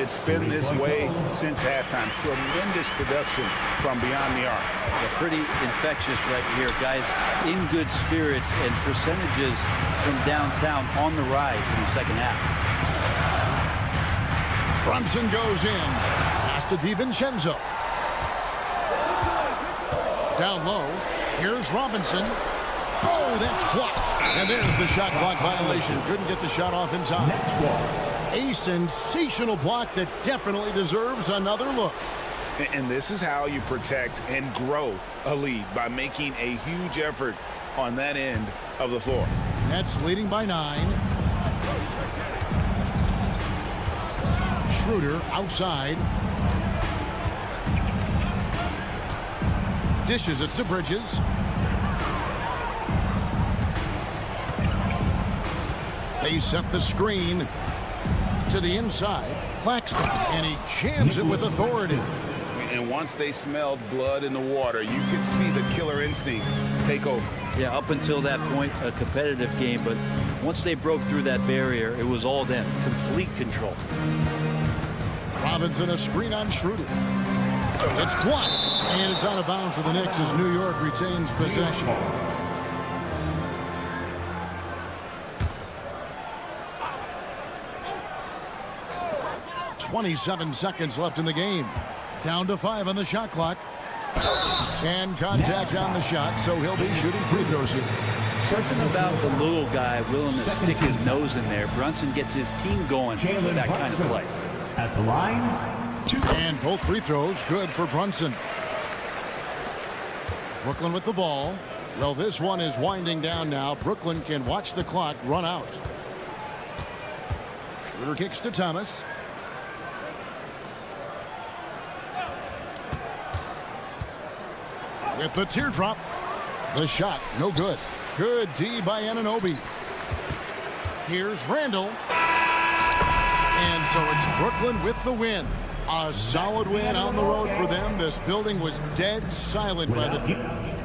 It's been this way since halftime. Tremendous production from beyond the arc. They're pretty infectious right here, guys. In good spirits and percentages from downtown on the rise in the second half. Brunson goes in. Pass to DiVincenzo. Down low. Here's Robinson. Oh, that's blocked. And there's the shot clock violation. Couldn't get the shot off in time. A sensational block that definitely deserves another look. And this is how you protect and grow a lead, by making a huge effort on that end of the floor. Nets leading by 9. Schroeder outside. Dishes it to Bridges. They set the screen to the inside. Claxton, and he jams it with authority. And once they smelled blood in the water, you could see the killer instinct take over. Yeah, up until that point, a competitive game, but Once they broke through that barrier, it was all them. Complete control. Robinson, a screen on Schroeder. It's blocked, and it's out of bounds for the Knicks as New York retains possession. 27 seconds left in the game. Down to 5 on the shot clock. And contact on the shot, so he'll be shooting free throws here. Something about the little guy willing to stick his nose in there. Brunson gets his team going with that kind of play. At the line, and both free throws good for Brunson. Brooklyn with the ball. Well, this one is winding down now. Brooklyn can watch the clock run out. Schroeder kicks to Thomas. With the teardrop. The shot, no good. Good D by Anunoby. Here's Randall. And so it's Brooklyn with the win. A solid win on the road for them. This building was dead silent by the...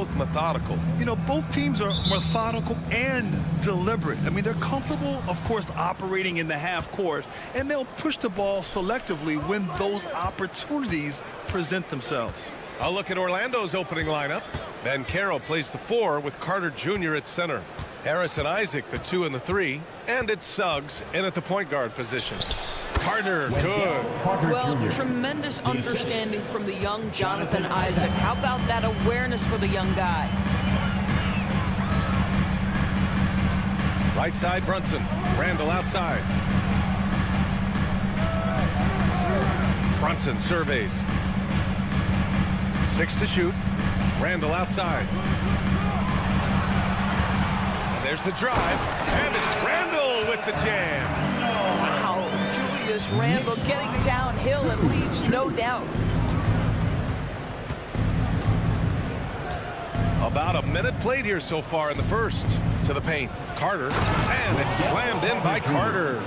both methodical. You know, both teams are methodical and deliberate. I mean, they're comfortable, of course, operating in the half court, and they'll push the ball selectively when those opportunities present themselves. I'll look at Orlando's opening lineup. Banchero plays the 4 with Carter Jr. at center. Harris and Isaac, the 2 and the 3. And it's Suggs in at the point guard position. Carter, good. Well, tremendous understanding from the young Jonathan Isaac. How about that awareness for the young guy? Right side, Brunson. Randall outside. Brunson surveys. 6 to shoot. Randall outside. And there's the drive. And it's Randall with the jam. Wow, Julius Randall getting downhill and leaves no doubt. About a minute played here so far in the first. To the paint. Carter. And it's slammed in by Carter.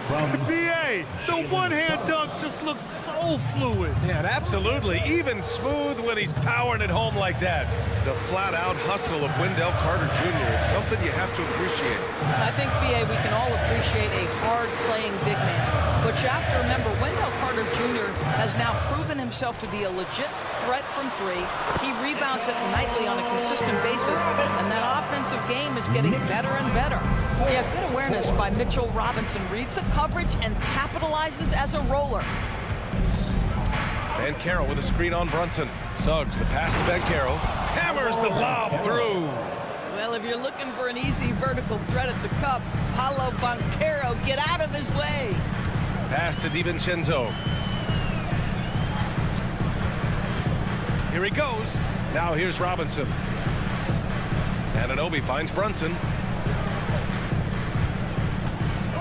BA, the one-hand dunk just looks so fluid. Yeah, absolutely. Even smooth when he's powering it home like that. The flat-out hustle of Wendell Carter Jr. is something you have to appreciate. I think, BA, we can all appreciate a hard-playing big man. But you have to remember, Wendell Carter Jr. has now proven himself to be a legit threat from 3. He rebounds it nightly on a consistent basis, and that offensive game is getting better and better. Yeah, good awareness by Mitchell Robinson. Reads the coverage and capitalizes as a roller. Banchero with a screen on Brunson. Suggs, the pass to Banchero. Hammers the lob through. Well, if you're looking for an easy vertical threat at the cup, Paolo Banchero, get out of his way. Pass to DiVincenzo. Here he goes. Now here's Robinson. Anunoby finds Brunson.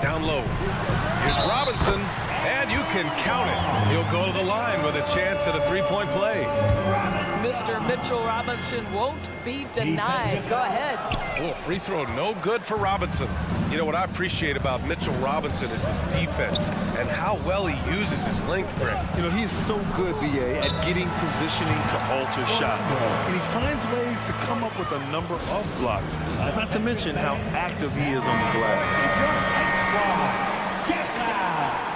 Down low. Here's Robinson, and you can count it. He'll go to the line with a chance at a three-point play. Mr. Mitchell Robinson won't be denied. Go ahead. Oh, free throw no good for Robinson. You know what I appreciate about Mitchell Robinson is his defense and how well he uses his length grip. You know, he is so good, BA, at getting positioning to alter shots. And he finds ways to come up with a number of blocks, not to mention how active he is on the glass.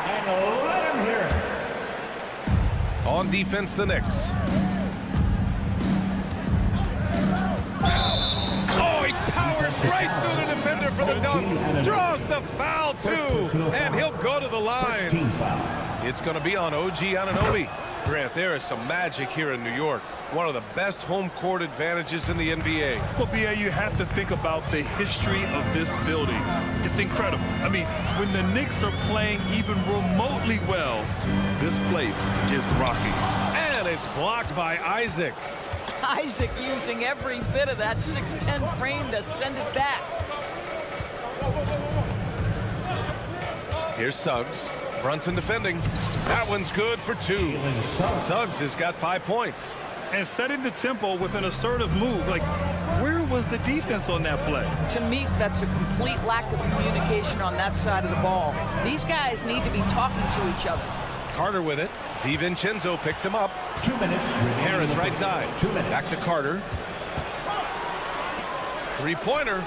And let him hear it. On defense, the Knicks. Oh, he powers right through the defender for the dunk. Draws the foul, too. And he'll go to the line. It's going to be on OG Anunoby. Grant, there is some magic here in New York. One of the best home court advantages in the NBA. Well, BA, you have to think about the history of this building. It's incredible. I mean, when the Knicks are playing even remotely well, this place is rocking. And it's blocked by Isaac. Isaac using every bit of that 6'10" frame to send it back. Here's Suggs. Brunson defending. That one's good for 2. Suggs has got 5 points. And setting the tempo with an assertive move. Like, where was the defense on that play? To me, that's a complete lack of communication on that side of the ball. These guys need to be talking to each other. Carter with it. DiVincenzo picks him up. 2 minutes. Harris right side. 2 minutes. Back to Carter. Three-pointer.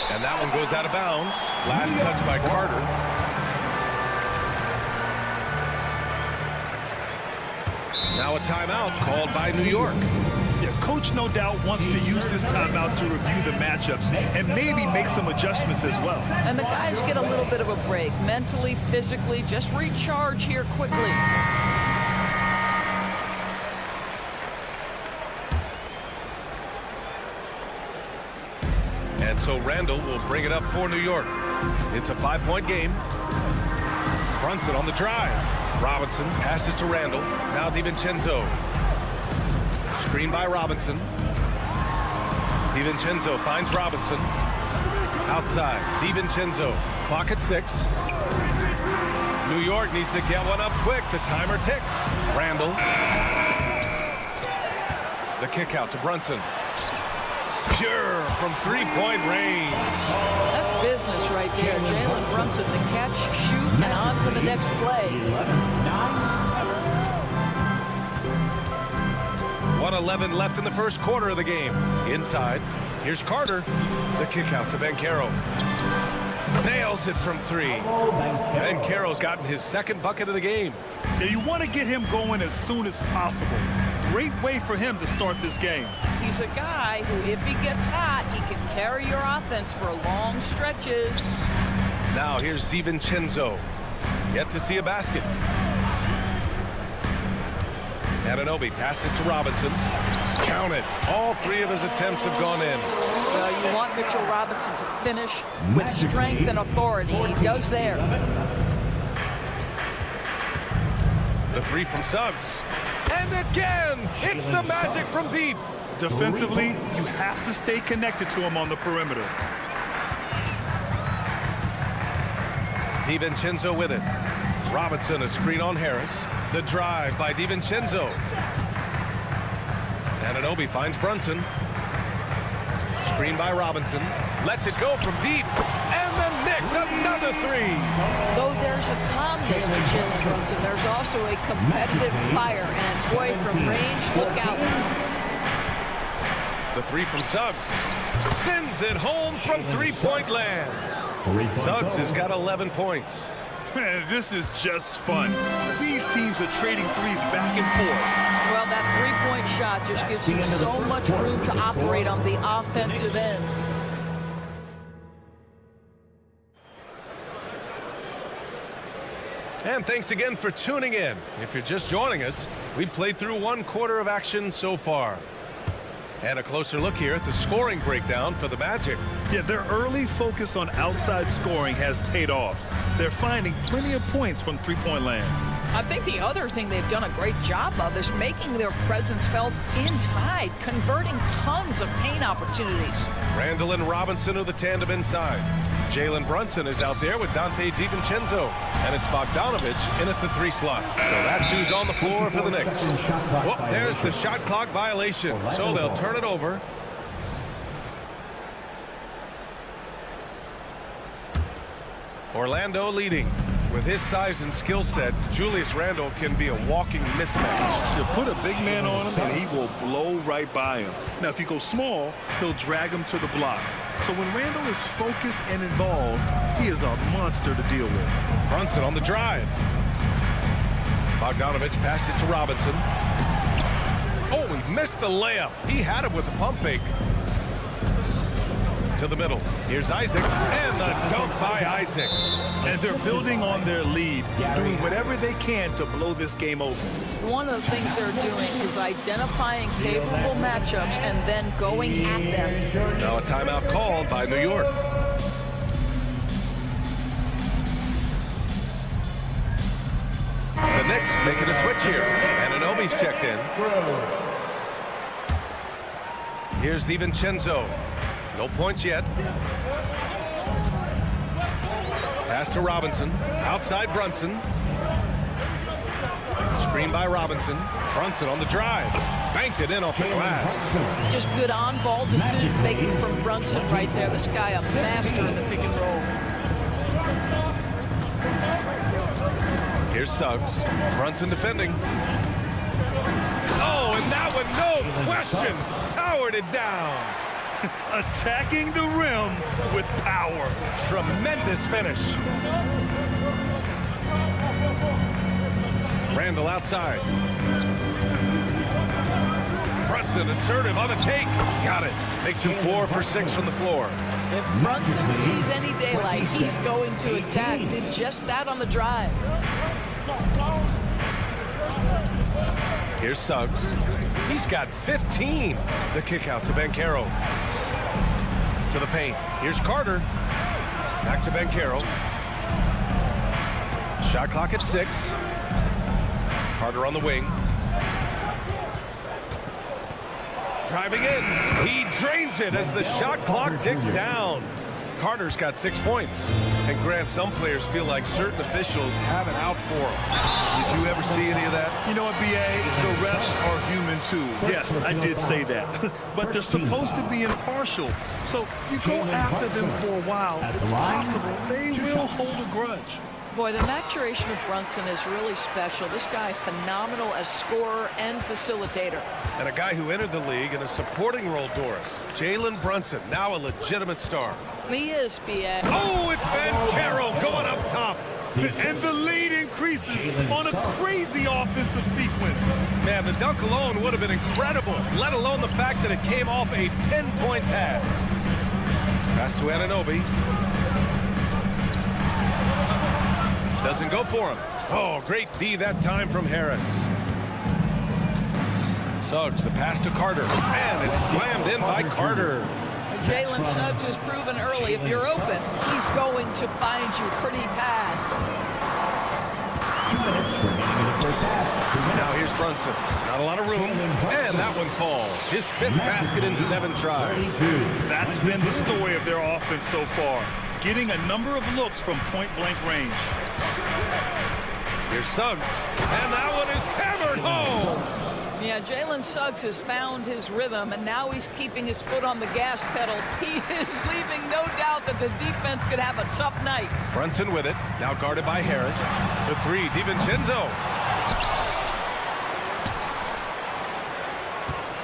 And that one goes out of bounds. Last touch by Carter. Now a timeout called by New York. Yeah, coach no doubt wants to use this timeout to review the matchups and maybe make some adjustments as well. And the guys get a little bit of a break, mentally, physically, just recharge here quickly. And so Randall will bring it up for New York. It's a 5-point game. Brunson on the drive. Robinson passes to Randall. Now DiVincenzo. Screen by Robinson. DiVincenzo finds Robinson. Outside. DiVincenzo. Clock at 6. New York needs to get one up quick. The timer ticks. Randall. The kick out to Brunson. Pure from three-point range. That's business right there. Jalen Brunson, the catch, shoot, and on to the next play. 1:11 left in the first quarter of the game. Inside, here's Carter. The kick out to Banchero. Nails it from 3. Banchero's gotten his second bucket of the game. Yeah, you want to get him going as soon as possible. Great way for him to start this game. He's a guy who, if he gets hot, he can carry your offense for long stretches. Now here's DiVincenzo. Yet to see a basket. Anunoby passes to Robinson. Count it. All 3 of his attempts have gone in. Well, you want Mitchell Robinson to finish with strength and authority. He does there. The 3 from Suggs. And again, it's the Magic from deep. Defensively, you have to stay connected to him on the perimeter. DiVincenzo with it. Robinson, a screen on Harris. The drive by DiVincenzo. Anunoby finds Brunson. Screen by Robinson. Lets it go from deep. And the Knicks, another 3. Though there's a calmness to Jalen Brunson, there's also a competitive fire. And boy, from range, look out. The 3 from Suggs. Sends it home from three-point land. Suggs has got 11 points. Man, this is just fun. These teams are trading threes back and forth. Well, that three-point shot just gives you so much room to operate on the offensive end. And thanks again for tuning in. If you're just joining us, we've played through 1 quarter of action so far. And a closer look here at the scoring breakdown for the Magic. Yeah, their early focus on outside scoring has paid off. They're finding plenty of points from three-point land. I think the other thing they've done a great job of is making their presence felt inside, converting tons of paint opportunities. Randall and Robinson are the tandem inside. Jalen Brunson is out there with Dante DiVincenzo. And it's Bogdanovich in at the 3 slot. So that's who's on the floor for the Knicks. Well, there's the shot clock violation. So they'll turn it over. Orlando leading. With his size and skill set, Julius Randle can be a walking mismatch. You put a big man on him and he will blow right by him. Now, if you go small, he'll drag him to the block. So when Randle is focused and involved, he is a monster to deal with. Brunson on the drive. Bogdanovich passes to Robinson. Oh, he missed the layup. He had it with the pump fake. To the middle. Here's Isaac. And the dunk by Isaac. And they're building on their lead, doing whatever they can to blow this game open. One of the things they're doing is identifying favorable matchups and then going at them. Now a timeout called by New York. The Knicks making a switch here. And Anunoby's checked in. Here's DiVincenzo. No points yet. Pass to Robinson. Outside Brunson. Screen by Robinson. Brunson on the drive. Banked it in off the glass. Just good on-ball decision making from Brunson right there. This guy a master in the pick and roll. Here's Suggs. Brunson defending. Oh, and that one, no question. Powered it down. Attacking the rim with power. Tremendous finish. Randall outside. Brunson assertive on the take. Got it. Makes him 4 for 6 from the floor. If Brunson sees any daylight, he's going to attack. Did just that on the drive. Here's Suggs. He's got 15. The kick out to Banchero. To the paint. Here's Carter. Back to Banchero. Shot clock at 6. Carter on the wing. Driving in. He drains it as the shot clock ticks down. Carter's got 6 points. And Grant, some players feel like certain officials have it out for them. Did you ever see any of that? You know what, B.A.? The refs are human too. Yes, I did say that. But they're supposed to be impartial. So you go after them for a while, it's possible they will hold a grudge. Boy, the maturation of Brunson is really special. This guy, phenomenal as scorer and facilitator. And a guy who entered the league in a supporting role, Doris. Jalen Brunson, now a legitimate star. He is, B.A. Oh, it's Carroll going up top. And the lead increases on a crazy offensive sequence. Man, the dunk alone would have been incredible, let alone the fact that it came off a 10-point pass. Pass to Anunoby. Doesn't go for him. Oh, great D that time from Harris. Suggs, the pass to Carter. And it's slammed in by Carter. Jalen Suggs has proven early, if you're open, he's going to find you. Pretty pass. 2 minutes remaining in the first half. Now here's Brunson. Not a lot of room. And that one falls. His 5th basket in 7 tries. That's been the story of their offense so far. Getting a number of looks from point-blank range. Here's Suggs. And that one is hammered home. Yeah, Jalen Suggs has found his rhythm, and now he's keeping his foot on the gas pedal. He is leaving no doubt that the defense could have a tough night. Brunson with it. Now guarded by Harris. The 3, DiVincenzo.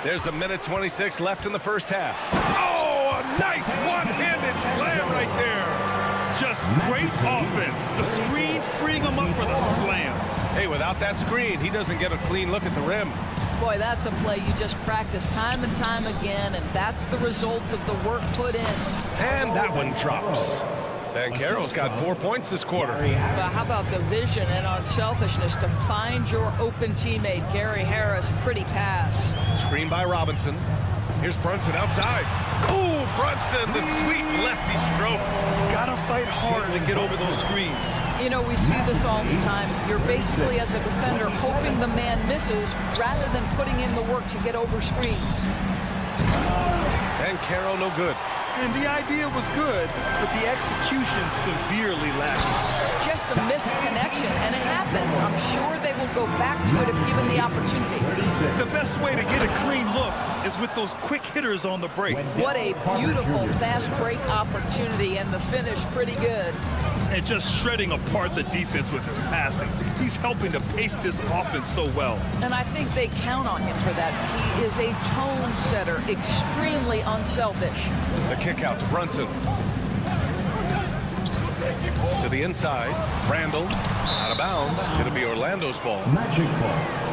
There's a minute 26 left in the first half. Oh, a nice one-handed slam right there. Just great offense. The screen freeing him up for the slam. Hey, without that screen, he doesn't get a clean look at the rim. Boy, that's a play you just practice time and time again, and that's the result of the work put in. And that one drops. Banchero's got 4 points this quarter. But how about the vision and unselfishness to find your open teammate, Gary Harris? Pretty pass. Screen by Robinson. Here's Brunson outside. Ooh, Brunson, the sweet lefty stroke. Gotta fight hard to get over those screens. You know, we see this all the time. You're basically, as a defender, hoping the man misses rather than putting in the work to get over screens. And Carroll no good. And the idea was good, but the execution severely lacking. Just a missed connection, and it happens. I'm sure they will go back to it if given the opportunity. The best way to get a clean look is with those quick hitters on the break. What a beautiful fast break opportunity, and the finish pretty good. And just shredding apart the defense with his passing. He's helping to pace this offense so well. And I think they count on him for that. He is a tone setter, extremely unselfish. The kick out to Brunson. To the inside. Randall out of bounds. It'll be Orlando's ball. Magic ball.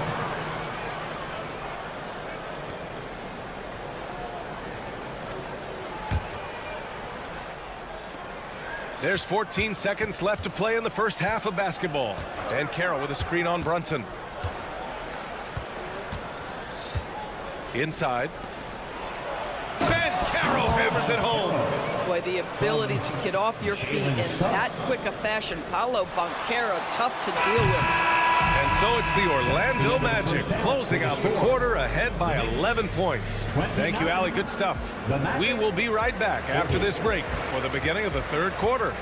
There's 14 seconds left to play in the first half of basketball. And Carroll with a screen on Brunson. Inside. Carroll hammers it home. Boy, the ability to get off your feet in that quick a fashion. Paolo Banchero, tough to deal with. And so it's the Orlando Magic closing out the quarter ahead by 11 points. Thank you, Allie. Good stuff. We will be right back after this break for the beginning of the third quarter.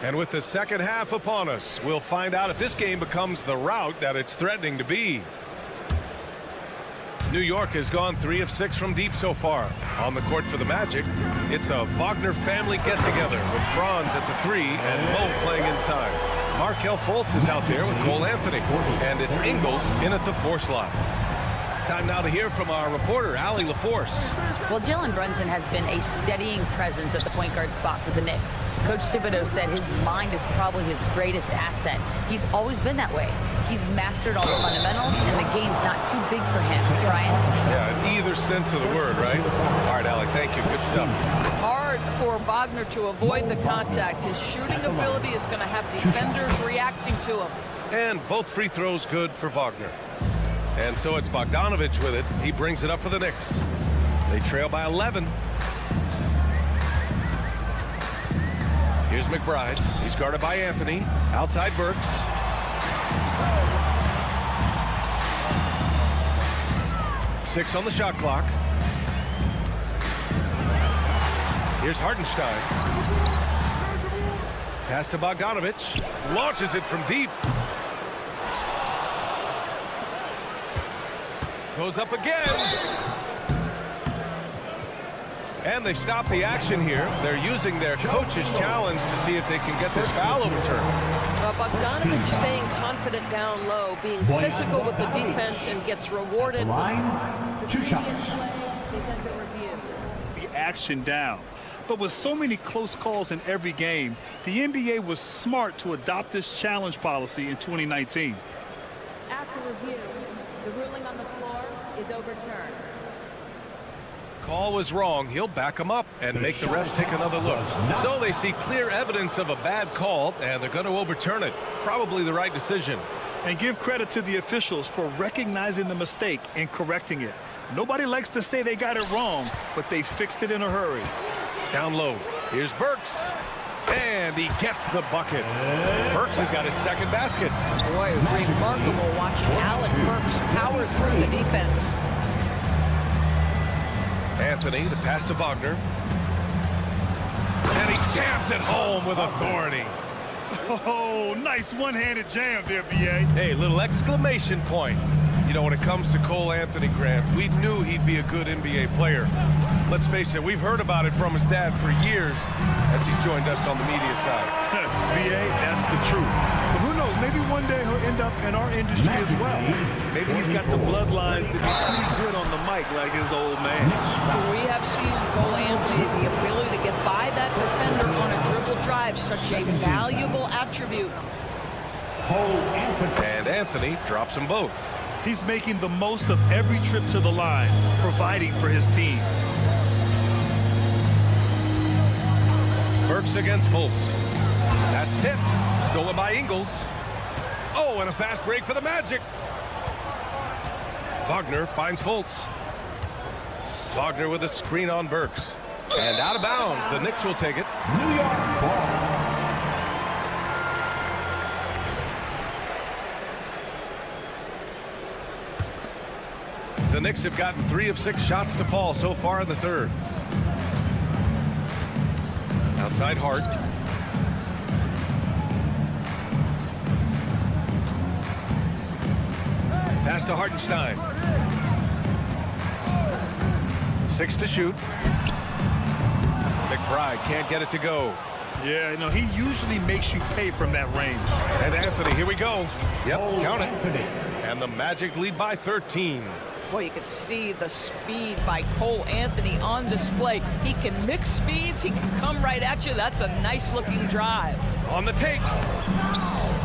And with the second half upon us, we'll find out if this game becomes the rout that it's threatening to be. New York has gone 3 of 6 from deep so far. On the court for the Magic, it's a Wagner family get-together with Franz at the 3 and Mo playing inside. Markelle Fultz is out there with Cole Anthony, and it's Ingles in at the 4 slot. Time now to hear from our reporter, Allie LaForce. Well, Jalen Brunson has been a steadying presence at the point guard spot for the Knicks. Coach Thibodeau said his mind is probably his greatest asset. He's always been that way. He's mastered all the fundamentals, and the game's not too big for him. Brian? Yeah, in either sense of the word, right? All right, Allie, thank you. Good stuff. Hard for Wagner to avoid the contact. His shooting ability is going to have defenders reacting to him. And both free throws good for Wagner. And so it's Bogdanovich with it. He brings it up for the Knicks. They trail by 11. Here's McBride. He's guarded by Anthony. Outside Burks. Six on the shot clock. Here's Hartenstein. Pass to Bogdanovich. Launches it from deep. Goes up again. And they stop the action here. They're using their coach's challenge to see if they can get this foul overturned. Bogdanovich staying confident down low, being physical with the defense, and gets rewarded. Line, 2 shots. The action down. But with so many close calls in every game, the NBA was smart to adopt this challenge policy in 2019. After review, the ruling on the floor is overturned. Call was wrong. He'll back him up and make the refs take another look. So they see clear evidence of a bad call, and they're going to overturn it. Probably the right decision. And give credit to the officials for recognizing the mistake and correcting it. Nobody likes to say they got it wrong, but they fixed it in a hurry. Down low. Here's Burks. And he gets the bucket. Burks has got his second basket. Boy, remarkable watching Alec Burks power through the defense. Anthony, the pass to Wagner. And he jams it home with authority. Oh, nice one-handed jam there, B.A. Hey, little exclamation point. You know, when it comes to Cole Anthony, Grant, we knew he'd be a good NBA player. Let's face it, we've heard about it from his dad for years as he's joined us on the media side. B.A., that's the truth. But who knows, maybe one day he'll end up in our industry as well. Maybe he's got the bloodlines to be pretty good on the mic like his old man. We have seen Cole Anthony, the ability to get by that defender on a dribble drive, such a valuable attribute. And Anthony drops them both. He's making the most of every trip to the line, providing for his team. Burks against Fultz. That's tipped. Stolen by Ingles. Oh, and a fast break for the Magic. Wagner finds Fultz. Wagner with a screen on Burks. And out of bounds. The Knicks will take it. New York ball. The Knicks have gotten 3 of 6 shots to fall so far in the third. Outside Hart. Pass to Hartenstein. 6 to shoot. McBride can't get it to go. Yeah, no, he usually makes you pay from that range. And Anthony, here we go. Yep, count it. And the Magic lead by 13. Boy, you can see the speed by Cole Anthony on display. He can mix speeds. He can come right at you. That's a nice-looking drive. On the take.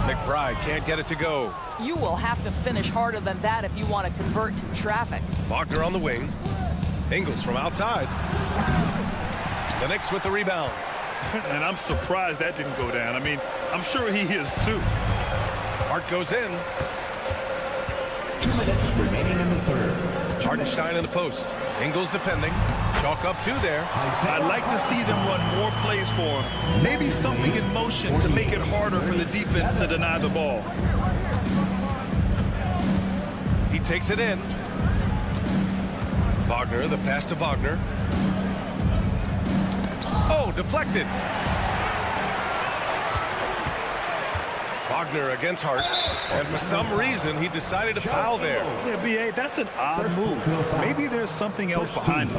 McBride can't get it to go. You will have to finish harder than that if you want to convert in traffic. Wagner on the wing. Ingles from outside. The Knicks with the rebound. And I'm surprised that didn't go down. I mean, I'm sure he is too. Hart goes in. 2 minutes remaining in the third. Hartenstein in the post. Ingles defending. Chalk up 2 there. I'd like to see them run more plays for him. Maybe something in motion to make it harder for the defense to deny the ball. He takes it in. Wagner, the pass to Wagner. Oh, deflected. Wagner against Hart. And for some reason, he decided to foul there. Yeah, B.A., that's an odd move. Maybe there's something else behind it.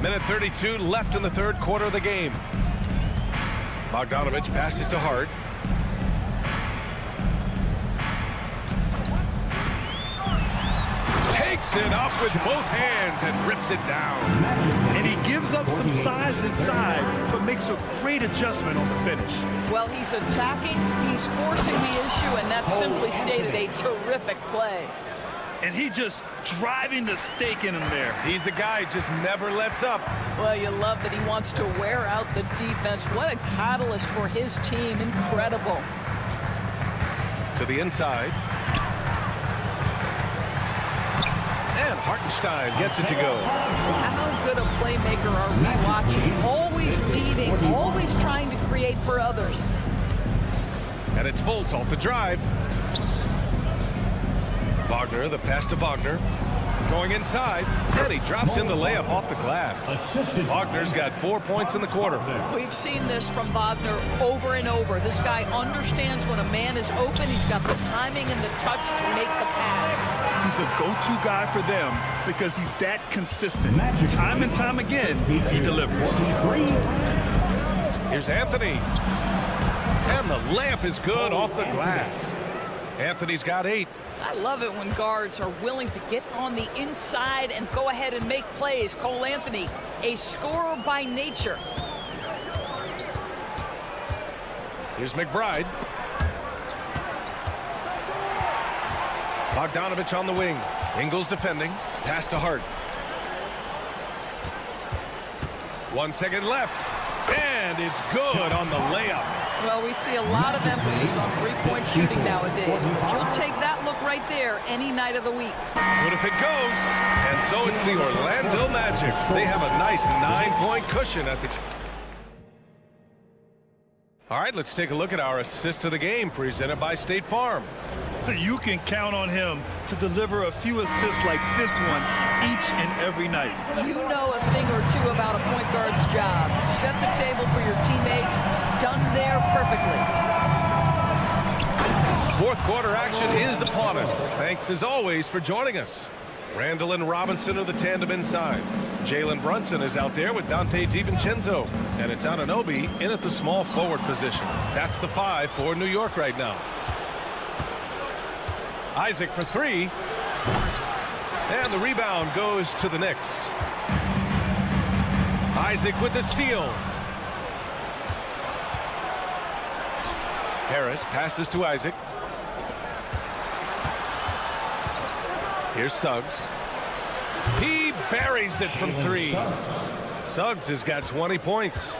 Minute 32 left in the third quarter of the game. Bogdanovich passes to Hart. Takes it up with both hands and rips it down. And he gives up some size inside, but makes a great adjustment on the finish. Well, he's attacking, he's forcing the issue, and that's simply stated a terrific play. And he just driving the stake in him there. He's a guy who just never lets up. Well, you love that he wants to wear out the defense. What a catalyst for his team. Incredible. To the inside. And Hartenstein gets it to go. How good a playmaker are we watching? Always leading, always trying to create for others. And it's Fultz off the drive. Wagner, the pass to Wagner. Going inside, and he drops in the layup off the glass. Wagner's got 4 points in the quarter. We've seen this from Wagner over and over. This guy understands when a man is open. He's got the timing and the touch to make the pass. He's a go-to guy for them because he's that consistent. Time and time again, he delivers. Here's Anthony. And the layup is good off the glass. Anthony's got 8. I love it when guards are willing to get on the inside and go ahead and make plays. Cole Anthony, a scorer by nature. Here's McBride. Bogdanovich on the wing. Ingles defending. Pass to Hart. 1 second left. And it's good on the layup. Well, we see a lot of emphasis on three-point shooting nowadays. But you'll take that look right there any night of the week. What if it goes? And so it's the Orlando Magic. They have a nice 9-point cushion at the... All right, let's take a look at our assist of the game presented by State Farm. You can count on him to deliver a few assists like this one each and every night. You know a thing or two about a point guard's job. Set the table for your teammates. Done there perfectly. Fourth quarter action is upon us. Thanks as always for joining us. Randall and Robinson are the tandem inside. Jalen Brunson is out there with Dante DiVincenzo. And it's Anunoby in at the small forward position. That's the 5 for New York right now. Isaac for 3. And the rebound goes to the Knicks. Isaac with the steal. Harris passes to Isaac. Here's Suggs. He buries it from 3. Suggs has got 20 points.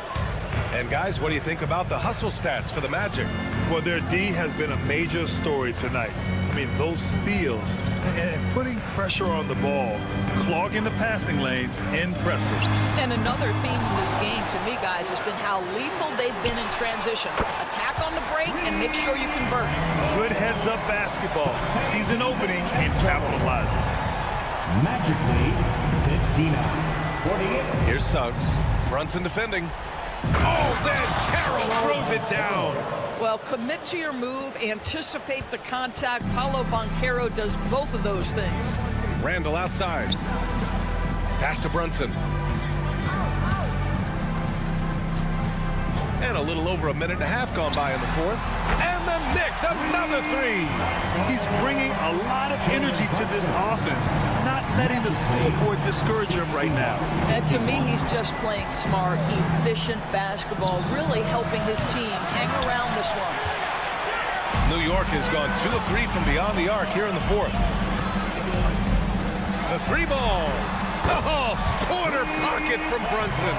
And guys, what do you think about the hustle stats for the Magic? Well, their D has been a major story tonight. I mean, those steals and putting pressure on the ball, clogging the passing lanes, impressive. And another theme in this game to me, guys, has been how lethal they've been in transition. Attack on the break and make sure you convert. Good heads-up basketball. Sees an opening and capitalizes. Magic lead, 59-48. Here's Suggs. Brunson defending. Oh, then Carroll throws it down. Well, commit to your move, anticipate the contact. Paolo Banchero does both of those things. Randall outside. Pass to Brunson. And a little over a minute and a half gone by in the fourth. And the Knicks, another 3. He's bringing a lot of energy to this offense, not letting the scoreboard discourage him right now. And to me, he's just playing smart, efficient basketball, really helping his team hang around this one. New York has gone 2 of 3 from beyond the arc here in the fourth. The 3 ball. Oh, corner pocket from Brunson.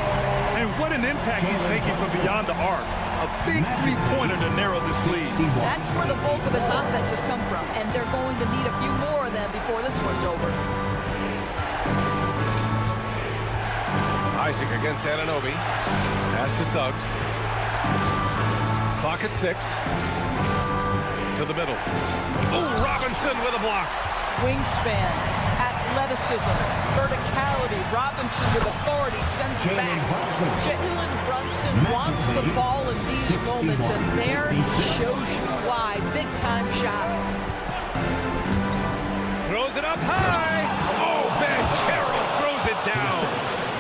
And what an impact he's making from beyond the arc. A big three-pointer to narrow this lead. That's where the bulk of his offense has come from, and they're going to need a few more of them before this one's over. Isaac against Anunoby. Pass to Suggs. Clock at 6. To the middle. Oh, Robinson with a block. Wingspan, athleticism, verticality. Robinson with authority sends it back. Jalen Brunson wants the ball in these moments, and there he shows you why. Big-time shot. Throws it up high. Oh, Ben Carroll throws it down.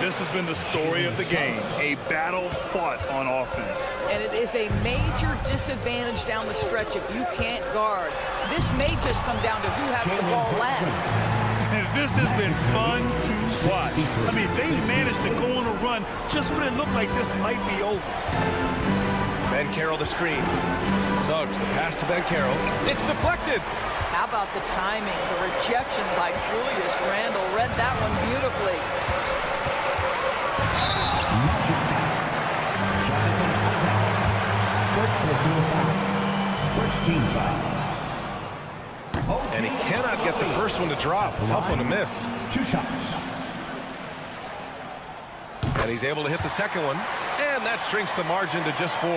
This has been the story of the game, a battle fought on offense. And it is a major disadvantage down the stretch if you can't guard. This may just come down to who has the ball last. This has been fun to watch. I mean, they managed to go on a run just when it looked like this might be over. Ben Carroll the screen. Suggs the pass to Ben Carroll. It's deflected. How about the timing, the rejection by Julius Randle? Read that one beautifully. First team foul. And he cannot get the first one to drop. Tough one to miss. 2 shots. And he's able to hit the second one. And that shrinks the margin to just 4.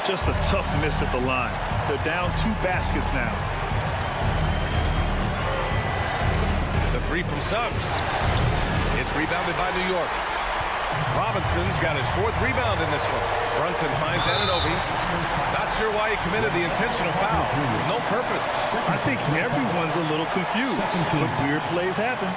Just a tough miss at the line. They're down 2 baskets now. The Three from Suggs. It's rebounded by New York. Robinson's got his 4th rebound in this one. Brunson finds Anunoby. Not sure why he committed the intentional foul. No purpose. I think everyone's a little confused, but weird plays happen.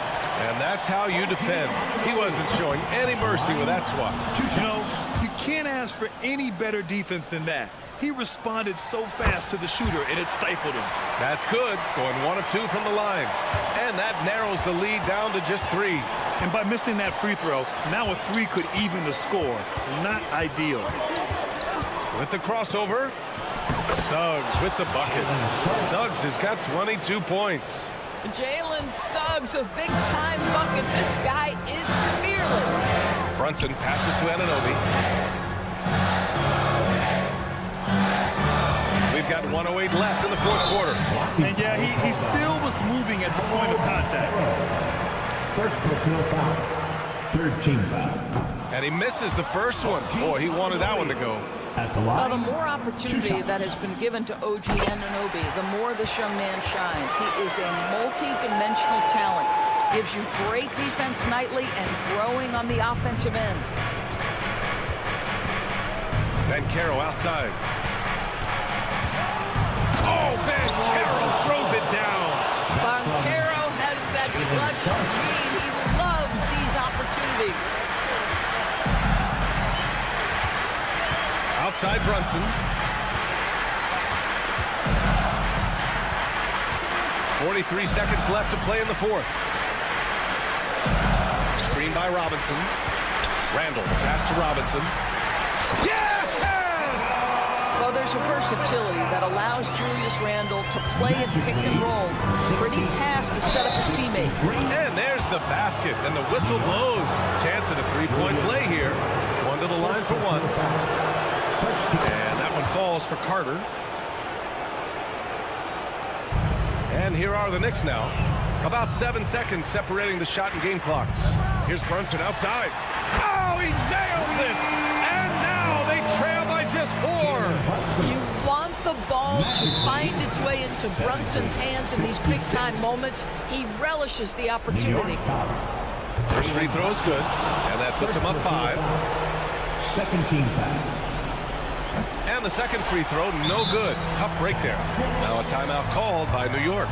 And that's how you defend. He wasn't showing any mercy with that swat. You know, you can't ask for any better defense than that. He responded so fast to the shooter, and it stifled him. That's good. Going 1 of 2 from the line. And that narrows the lead down to just 3. And by missing that free throw, now a 3 could even the score. Not ideal. With the crossover, Suggs with the bucket. Suggs has got 22 points. Jalen Suggs, a big-time bucket. This guy is fearless. Brunson passes to Anunoby. We've got 1:08 left in the 4th quarter. And yeah, he still was moving at the point of contact. First personal foul. 3rd team foul. And he misses the first one. Boy, he wanted that one to go. At the Now, line. the more opportunity that has been given to OG Anunoby, the more this young man shines. He is a multi-dimensional talent. Gives you great defense nightly and growing on the offensive end. Banchero outside. Oh, Banchero throws it down. Banchero has that clutch gene. He loves these opportunities. Outside Brunson. 43 seconds left to play in the 4th. Screen by Robinson. Randall, pass to Robinson. Yes! Well, there's a versatility that allows Julius Randle to play in pick and roll. Pretty pass to set up his teammate. And there's the basket, and the whistle blows. Chance at a 3-point play here. 1 to the line for 1. And that one falls for Carter. And here are the Knicks now. About 7 seconds separating the shot and game clocks. Here's Brunson outside. Oh, he nails it! And now they trail by just 4. You want the ball to find its way into Brunson's hands in these big-time moments. He relishes the opportunity. First free throw is good, and that puts him up 5. 2nd team foul. And the second free throw, no good. Tough break there. Now a timeout called by New York.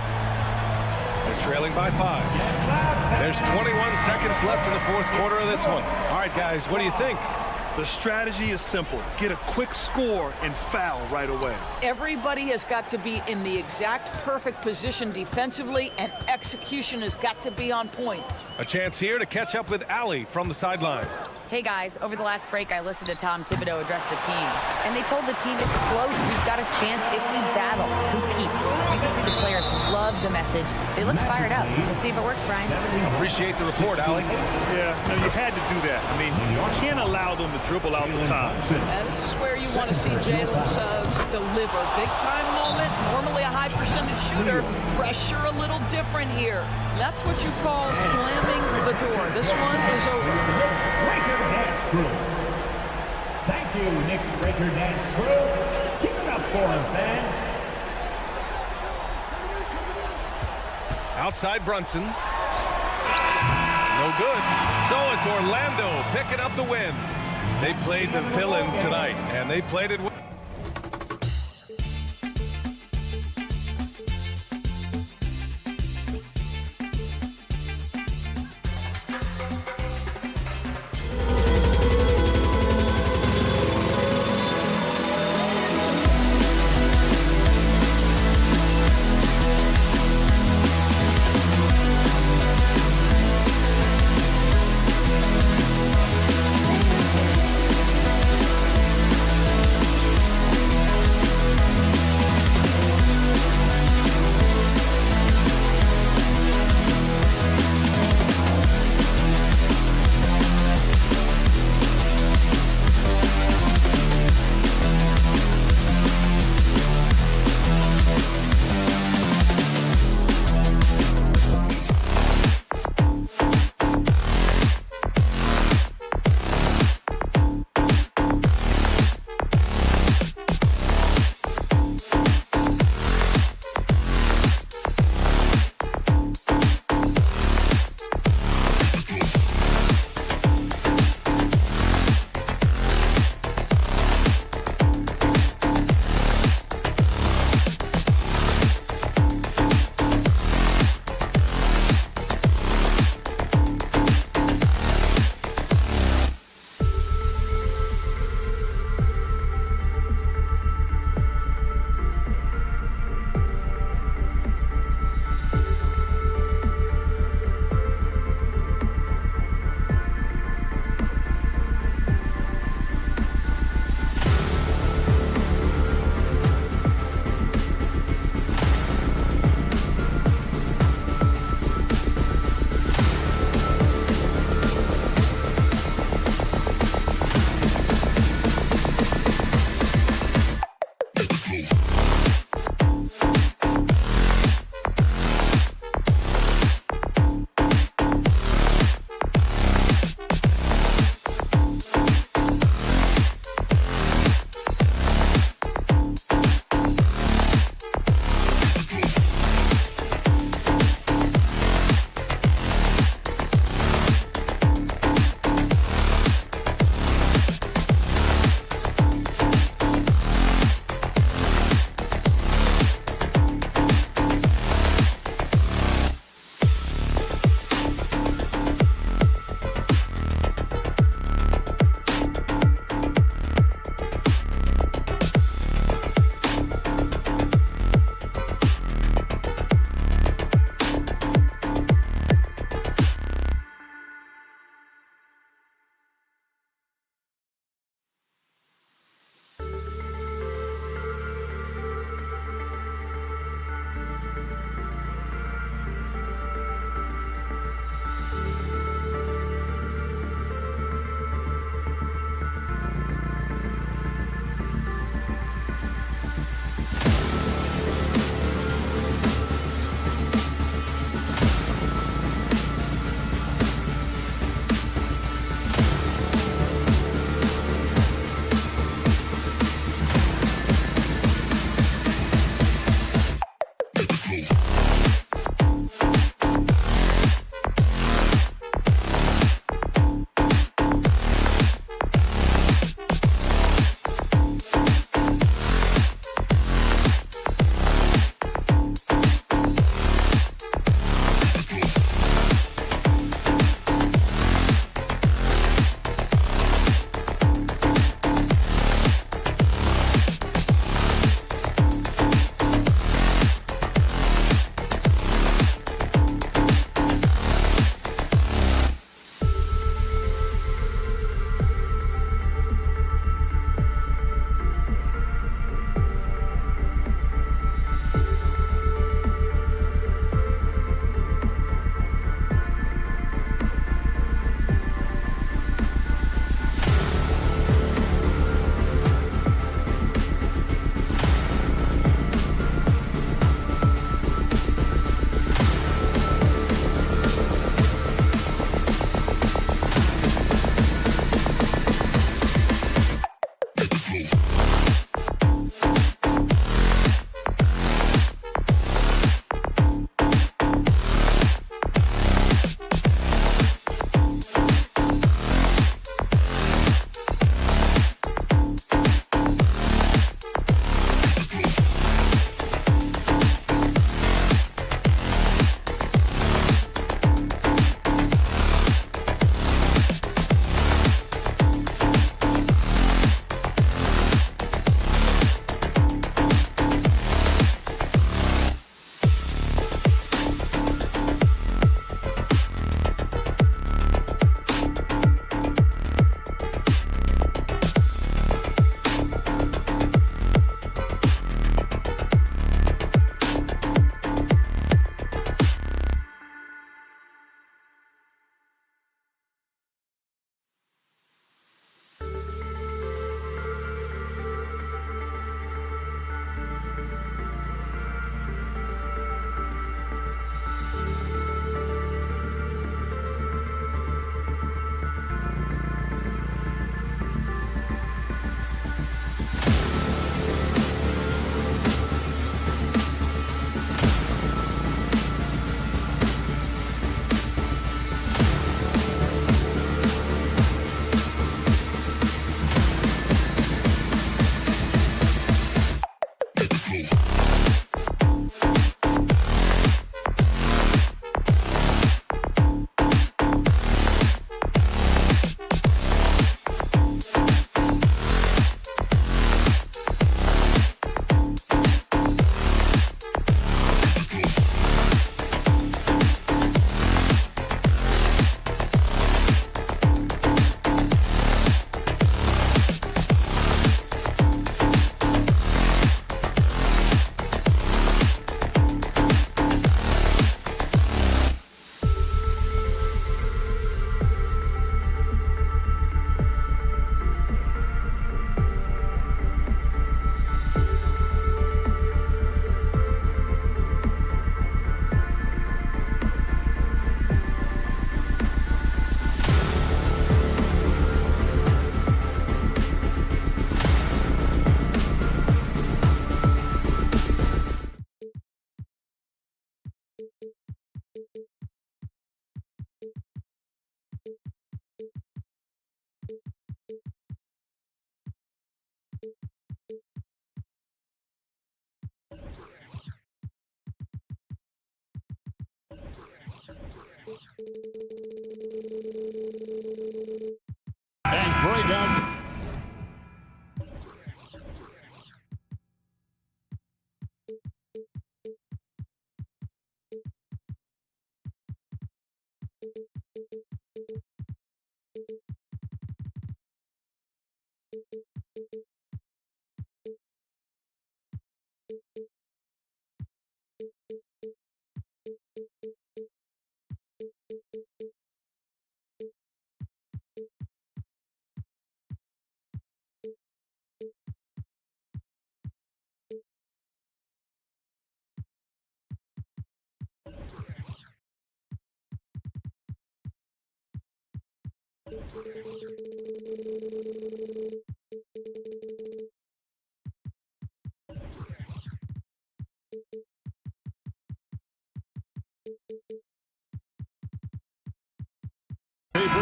They're trailing by 5. There's 21 seconds left in the 4th quarter of this one. All right, guys, what do you think? The strategy is simple. Get a quick score and foul right away. Everybody has got to be in the exact perfect position defensively, and execution has got to be on point. A chance here to catch up with Allie from the sideline. Hey guys, over the last break I listened to Tom Thibodeau address the team, and they told the team it's close, we've got a chance if we battle, compete. You can see the players love the message. They look fired up. We'll see if it works, Brian. Appreciate the report, Allie. Yeah, no, you had to do that. I mean, you can't allow them to dribble out the time. And this is where you want to see Jalen Suggs deliver. Big-time moment, normally a high-percentage shooter. Pressure a little different here. That's what you call slamming the door. This one is over. Breaker Dance Crew. Thank you, Knicks Breaker Dance Crew. Keep it up for him, fans. Outside Brunson. No good. So it's Orlando picking up the win. They played the villain tonight, and they played it well. breakout.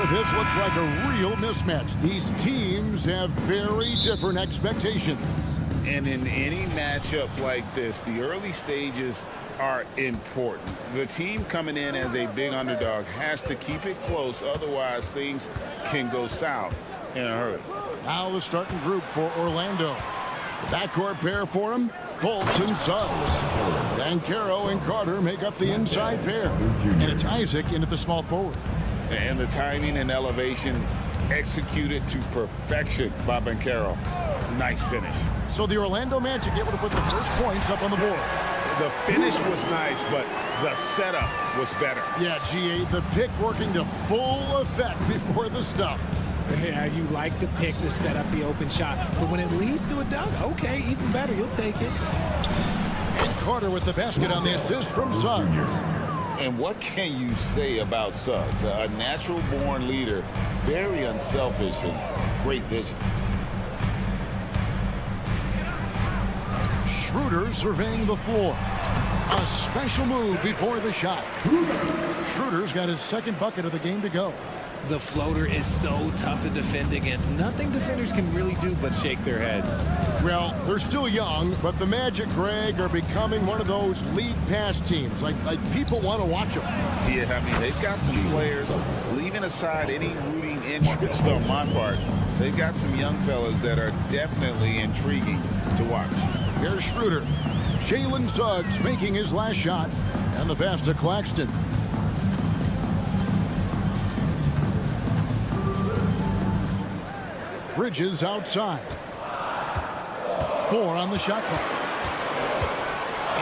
This looks like a real mismatch. These teams have very different expectations. And in any matchup like this, the early stages are important. The team coming in as a big underdog has to keep it close, otherwise things can go south in a hurry. Now the starting group for Orlando. The backcourt pair for him, Fultz and Suggs. Banchero and Carter make up the inside pair. And it's Isaac into the small forward. And the timing and elevation executed to perfection by Banchero. Nice finish. So the Orlando Magic able to put the first points up on the board. The finish was nice, but the setup was better. Yeah, GA, the pick working to full effect before the stuff. Yeah, you like the pick to set up the open shot. But when it leads to a dunk, okay, even better. You'll take it. And Carter with the basket on the assist from Suggs. And what can you say about Suggs? A natural-born leader, very unselfish and great vision. Schroeder surveying the floor. A special move before the shot. Schroeder's got his second bucket of the game to go. The floater is so tough to defend against. Nothing defenders can really do but shake their heads. Well, they're still young, but the Magic, Greg, are becoming one of those league pass teams. Like people want to watch them. Yeah, I mean, they've got some players, leaving aside any rooting interest on my part, they've got some young fellas that are definitely intriguing to watch. Here's Schroeder. Jalen Suggs making his last shot. And the pass to Claxton. Bridges outside. 4 on the shot clock.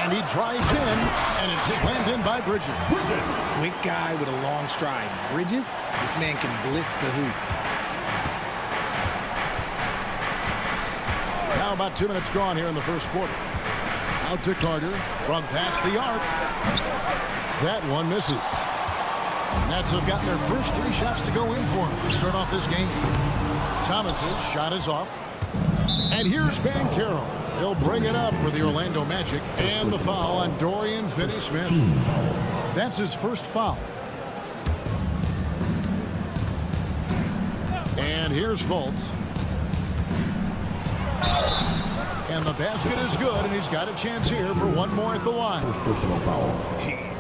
And he drives in, and it's slammed in by Bridges. Quick guy with a long stride. Bridges, this man can blitz the hoop. Now about 2 minutes gone here in the first quarter. Out to Carter from past the arc. That one misses. Nets have gotten their first 3 shots to go in for them to start off this game. Thomas's shot is off. And here's Banchero. He'll bring it up for the Orlando Magic. And the foul on Dorian Finney-Smith. That's his first foul. And here's Fultz. And the basket is good, and he's got a chance here for one more at the line.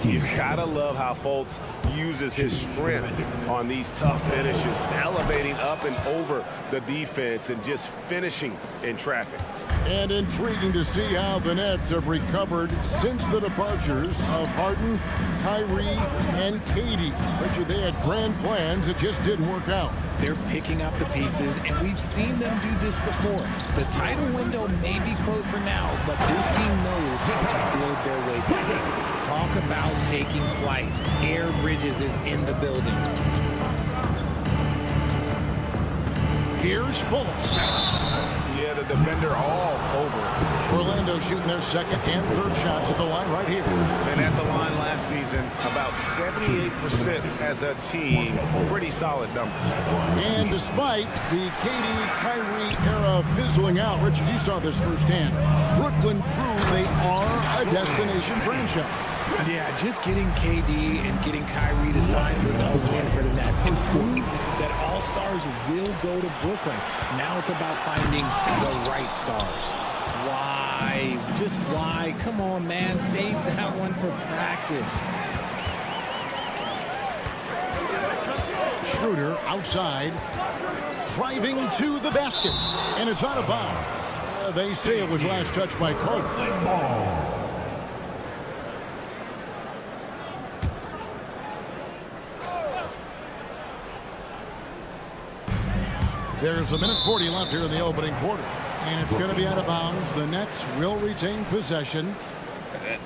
You gotta love how Fultz uses his strength on these tough finishes, elevating up and over the defense and just finishing in traffic. And intriguing to see how the Nets have recovered since the departures of Harden, Kyrie, and KD. Richard, they had grand plans. It just didn't work out. They're picking up the pieces, and we've seen them do this before. The title window may be closed for now, but this team knows how to build their way back. Talk about taking flight. Air Bridges is in the building. Here's Fultz. Yeah, the defender all over. Orlando shooting their second and third shots at the line right here. And at the line last season, about 78% as a team. Pretty solid numbers. And despite the KD, Kyrie era fizzling out, Richard, you saw this firsthand. Brooklyn proved they are a destination franchise. Yeah, just getting KD and getting Kyrie to sign was a win for the Nets. And prove that all stars will go to Brooklyn. Now it's about finding the right stars. Why? Just why? Come on, man. Save that one for practice. Schroeder outside. driving to the basket, and it's out of bounds. They say it was last touched by Carter. There's a minute 40 left here in the opening quarter, and it's going to be out of bounds. The Nets will retain possession.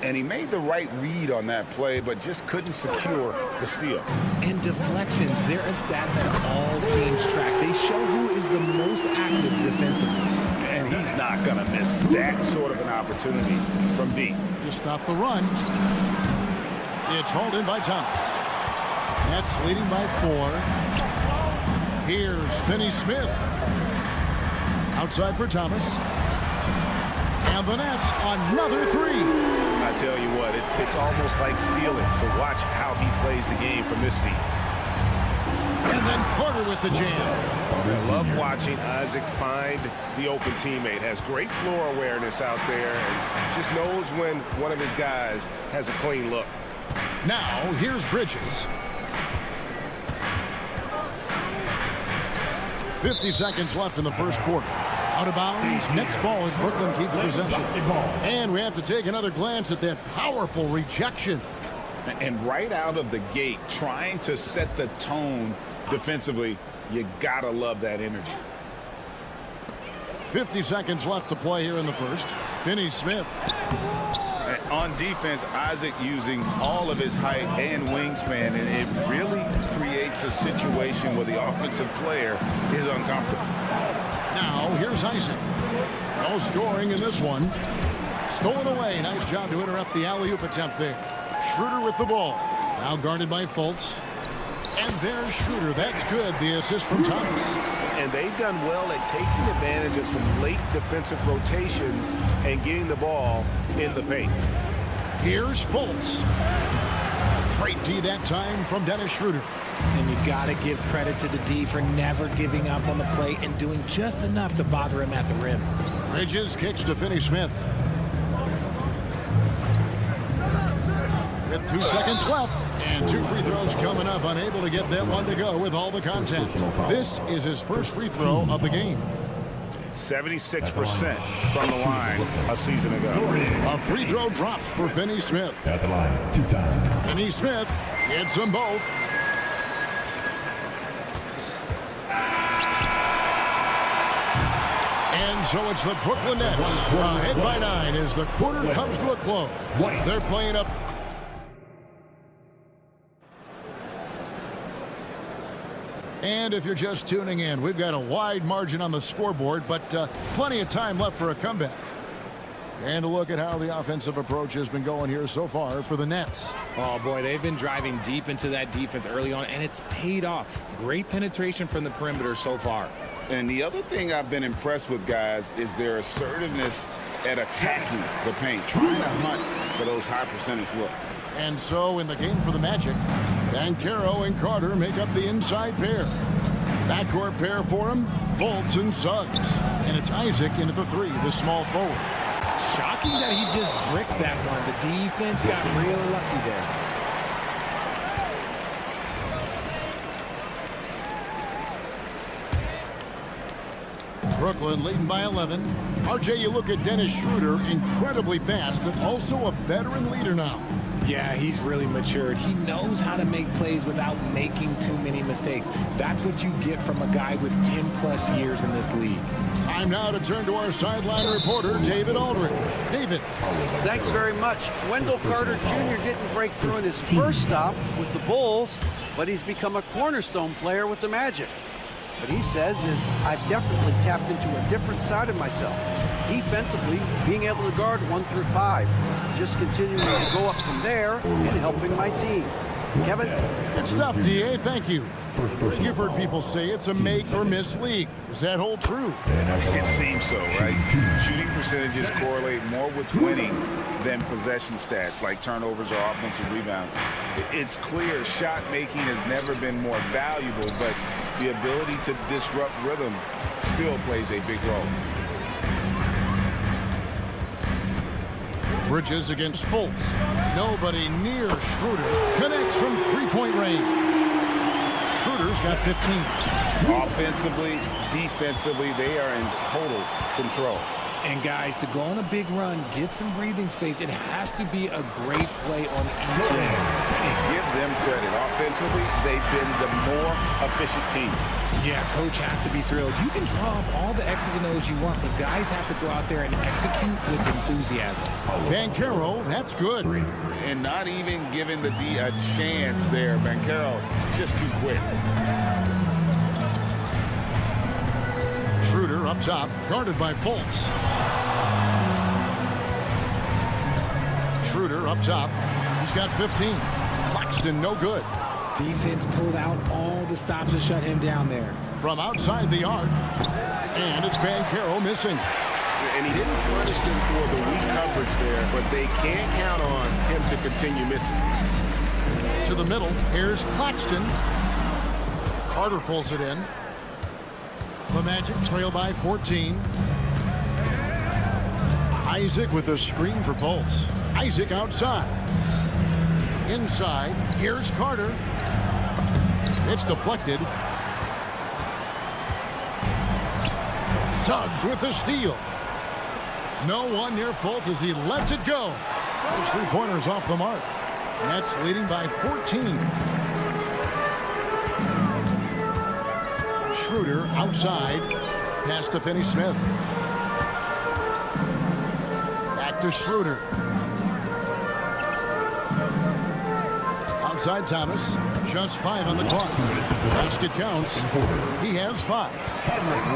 And he made the right read on that play, but just couldn't secure the steal. And deflections, they're a stat that all teams track. They show who is the most active defensively. And he's not going to miss that sort of an opportunity from deep. To stop the run. It's hauled in by Thomas. Nets leading by 4. Here's Finney-Smith. Outside for Thomas. And the Nets, another 3. I tell you what, it's almost like stealing to watch how he plays the game from this seat. And then Carter with the jam. I love watching Isaac find the open teammate. Has great floor awareness out there and just knows when one of his guys has a clean look. Now, here's Bridges. 50 seconds left in the first quarter. Out of bounds. Next ball as Brooklyn keeps possession. And we have to take another glance at that powerful rejection. And right out of the gate, trying to set the tone defensively, you gotta love that energy. 50 seconds left to play here in the first. Finney-Smith. On defense, Isaac using all of his height and wingspan, and it really creates a situation where the offensive player is uncomfortable. Now, here's Isaac. No scoring in this one. Stolen away. Nice job to interrupt the alley-oop attempt there. Schroeder with the ball. Now guarded by Fultz. And there's Schroeder. That's good. The assist from Thomas. And they've done well at taking advantage of some late defensive rotations and getting the ball in the paint. Here's Fultz. Straight D that time from Dennis Schroeder. And you got to give credit to the D for never giving up on the play and doing just enough to bother him at the rim. Bridges kicks to Finney-Smith. With 2 seconds left and 2 free throws coming up. Unable to get that one to go with all the contact. This is his first free throw of the game. 76% from the line a season ago. A free throw dropped for Finney-Smith. At the line, 2 times. Finney-Smith hits them both. And so it's the Brooklyn Nets ahead by 9 as the quarter comes to a close. They're playing up. And if you're just tuning in, we've got a wide margin on the scoreboard, but plenty of time left for a comeback. And a look at how the offensive approach has been going here so far for the Nets. Oh, boy, they've been driving deep into that defense early on, and it's paid off. Great penetration from the perimeter so far. And the other thing I've been impressed with, guys, is their assertiveness at attacking the paint, trying to hunt for those high percentage looks. And so in the game for the Magic, Banchero and Carter make up the inside pair. Backcourt pair for him, Fultz and Suggs. And it's Isaac in at the 3, the small forward. Shocking that he just bricked that one. The defense got real lucky there. Brooklyn leading by 11. RJ, you look at Dennis Schroeder, incredibly fast, but also a veteran leader now. Yeah, he's really matured. He knows how to make plays without making too many mistakes. That's what you get from a guy with 10-plus years in this league. Time now to turn to our sideline reporter, David Aldridge. David. Thanks very much. Wendell Carter Jr. didn't break through in his first stop with the Bulls, but he's become a cornerstone player with the Magic. What he says is, I've definitely tapped into a different side of myself. Defensively, being able to guard 1 through 5. Just continuing to go up from there and helping my team. Kevin? Good stuff, DA. Thank you. You've heard people say it's a make or miss league. Does that hold true? It seems so, right? Shooting percentages correlate more with winning than possession stats like turnovers or offensive rebounds. It's clear shot making has never been more valuable, but the ability to disrupt rhythm still plays a big role. Bridges against Fultz. Nobody near Schroeder. Connects from three-point range. Schroeder's got 15. Offensively, defensively, they are in total control. And guys, to go on a big run, get some breathing space, it has to be a great play on each end. Give them credit. Offensively, they've been the more efficient team. Yeah, coach has to be thrilled. You can draw up all the X's and O's you want, but guys have to go out there and execute with enthusiasm. Banchero, that's good. And not even giving the D a chance there. Banchero just too quick. Schroeder up top, guarded by Fultz. Schroeder up top. He's got 15. Claxton, no good. Defense pulled out all the stops to shut him down there. From outside the arc. And it's Banchero missing. And he didn't punish them for the weak coverage there, but they can't count on him to continue missing. To the middle. Here's Claxton. Carter pulls it in. The Magic trail by 14. Isaac with a screen for Fultz. Isaac outside. Inside. Here's Carter. It's deflected. Suggs with the steal. No one near Fultz as he lets it go. Those three-pointers off the mark. Nets leading by 14. Schroeder outside. Pass to Finney-Smith. Back to Schroeder. Outside Thomas. Just 5 on the clock. Basket counts. He has 5.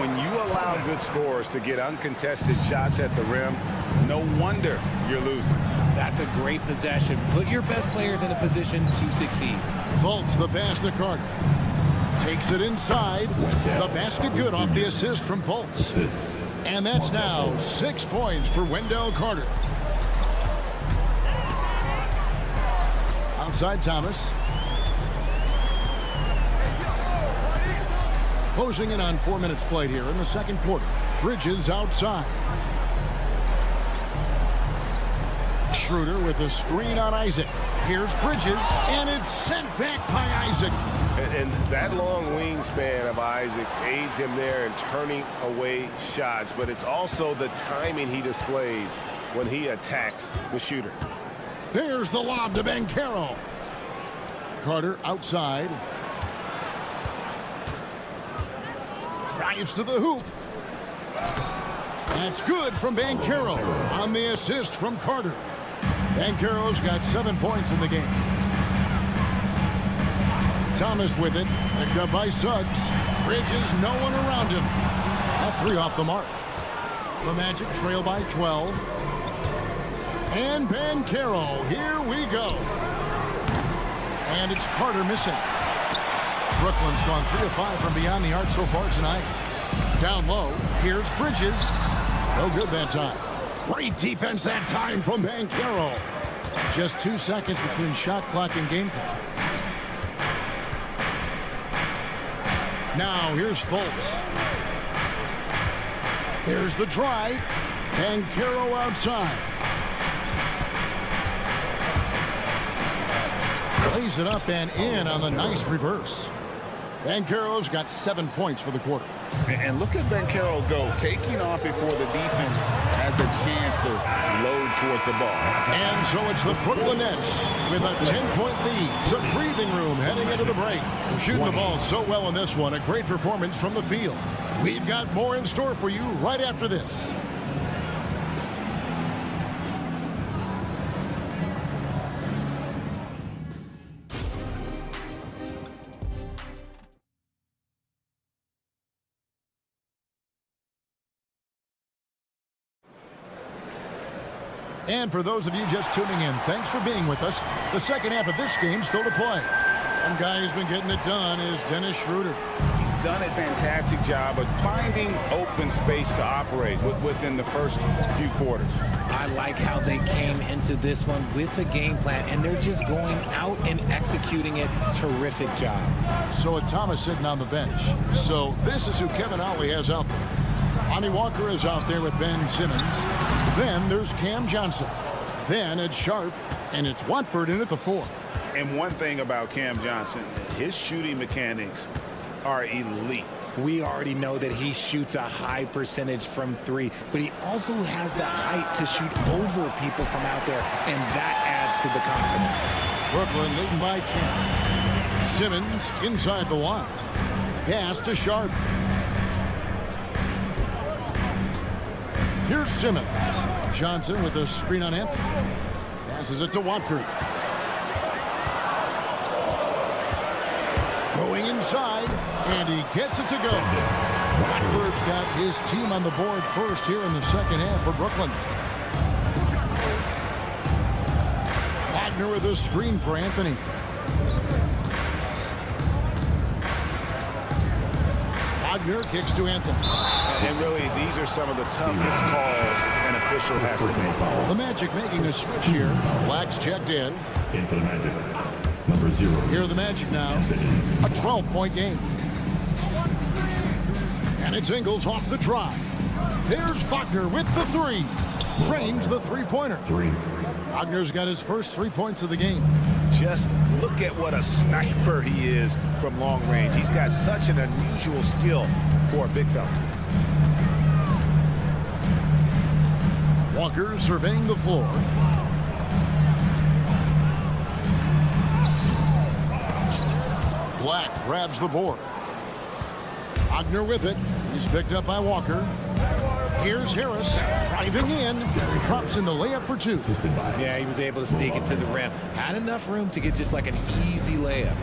When you allow good scorers to get uncontested shots at the rim, no wonder you're losing. That's a great possession. Put your best players in a position to succeed. Fultz the pass to Carter. Takes it inside. The basket good off the assist from Fultz. And that's now 6 points for Wendell Carter. Outside Thomas. Closing in on 4 minutes played here in the second quarter. Bridges outside. Schroeder with a screen on Isaac. Here's Bridges, and it's sent back by Isaac. And that long wingspan of Isaac aids him there in turning away shots, but it's also the timing he displays when he attacks the shooter. There's the lob to Banchero. Carter outside. Drives to the hoop. That's good from Banchero on the assist from Carter. Banchero's got 7 points in the game. Thomas with it. Picked up by Suggs. Bridges, no one around him. That 3 off the mark. The Magic trail by 12. And Banchero, here we go. And it's Carter missing. Brooklyn's gone 3 of 5 from beyond the arc so far tonight. Down low, here's Bridges. No good that time. Great defense that time from Banchero. Just 2 seconds between shot clock and game clock. Now here's Fultz. There's the drive. Banchero outside. Lays it up and in on the nice reverse. Banchero's got 7 points for the quarter. And look at Banchero go, taking off before the defense has a chance to load towards the ball. And so it's the Brooklyn Nets with a 10-point lead. Some breathing room heading into the break. They're shooting the ball so well in this one. A great performance from the field. We've got more in store for you right after this. And for those of you just tuning in, thanks for being with us. The second half of this game still to play. One guy who's been getting it done is Dennis Schroeder. He's done a fantastic job of finding open space to operate within the first few quarters. I like how they came into this one with a game plan, and they're just going out and executing it. Terrific job. So with Thomas sitting on the bench. So this is who Kevin Ollie has out there. Lonnie Walker is out there with Ben Simmons. Then there's Cam Johnson. Then it's Sharp, and it's Watford in at the 4. And one thing about Cam Johnson, his shooting mechanics are elite. We already know that he shoots a high percentage from 3, but he also has the height to shoot over people from out there, and that adds to the confidence. Brooklyn leading by 10. Simmons inside the line. Pass to Sharp. Here's Simmons. Johnson with a screen on Anthony. Passes it to Watford. Going inside, and he gets it to go. Watford's got his team on the board first here in the second half for Brooklyn. Wagner with a screen for Anthony. Wagner kicks to Anthony. And really, these are some of the toughest calls an official has to make. The Magic making a switch here. Black's checked in. In for the Magic. Number 0. Here are the Magic now. A 12-point game. And it's Ingles off the drive. There's Wagner with the 3. Drains the three-pointer. 3. Wagner's got his first 3 points of the game. Just look at what a sniper he is from long range. He's got such an unusual skill for a big fella. Walker surveying the floor. Black grabs the board. Wagner with it. He's picked up by Walker. Here's Harris driving in. Drops in the layup for 2. Yeah, he was able to sneak it to the rim. Had enough room to get just like an easy layup.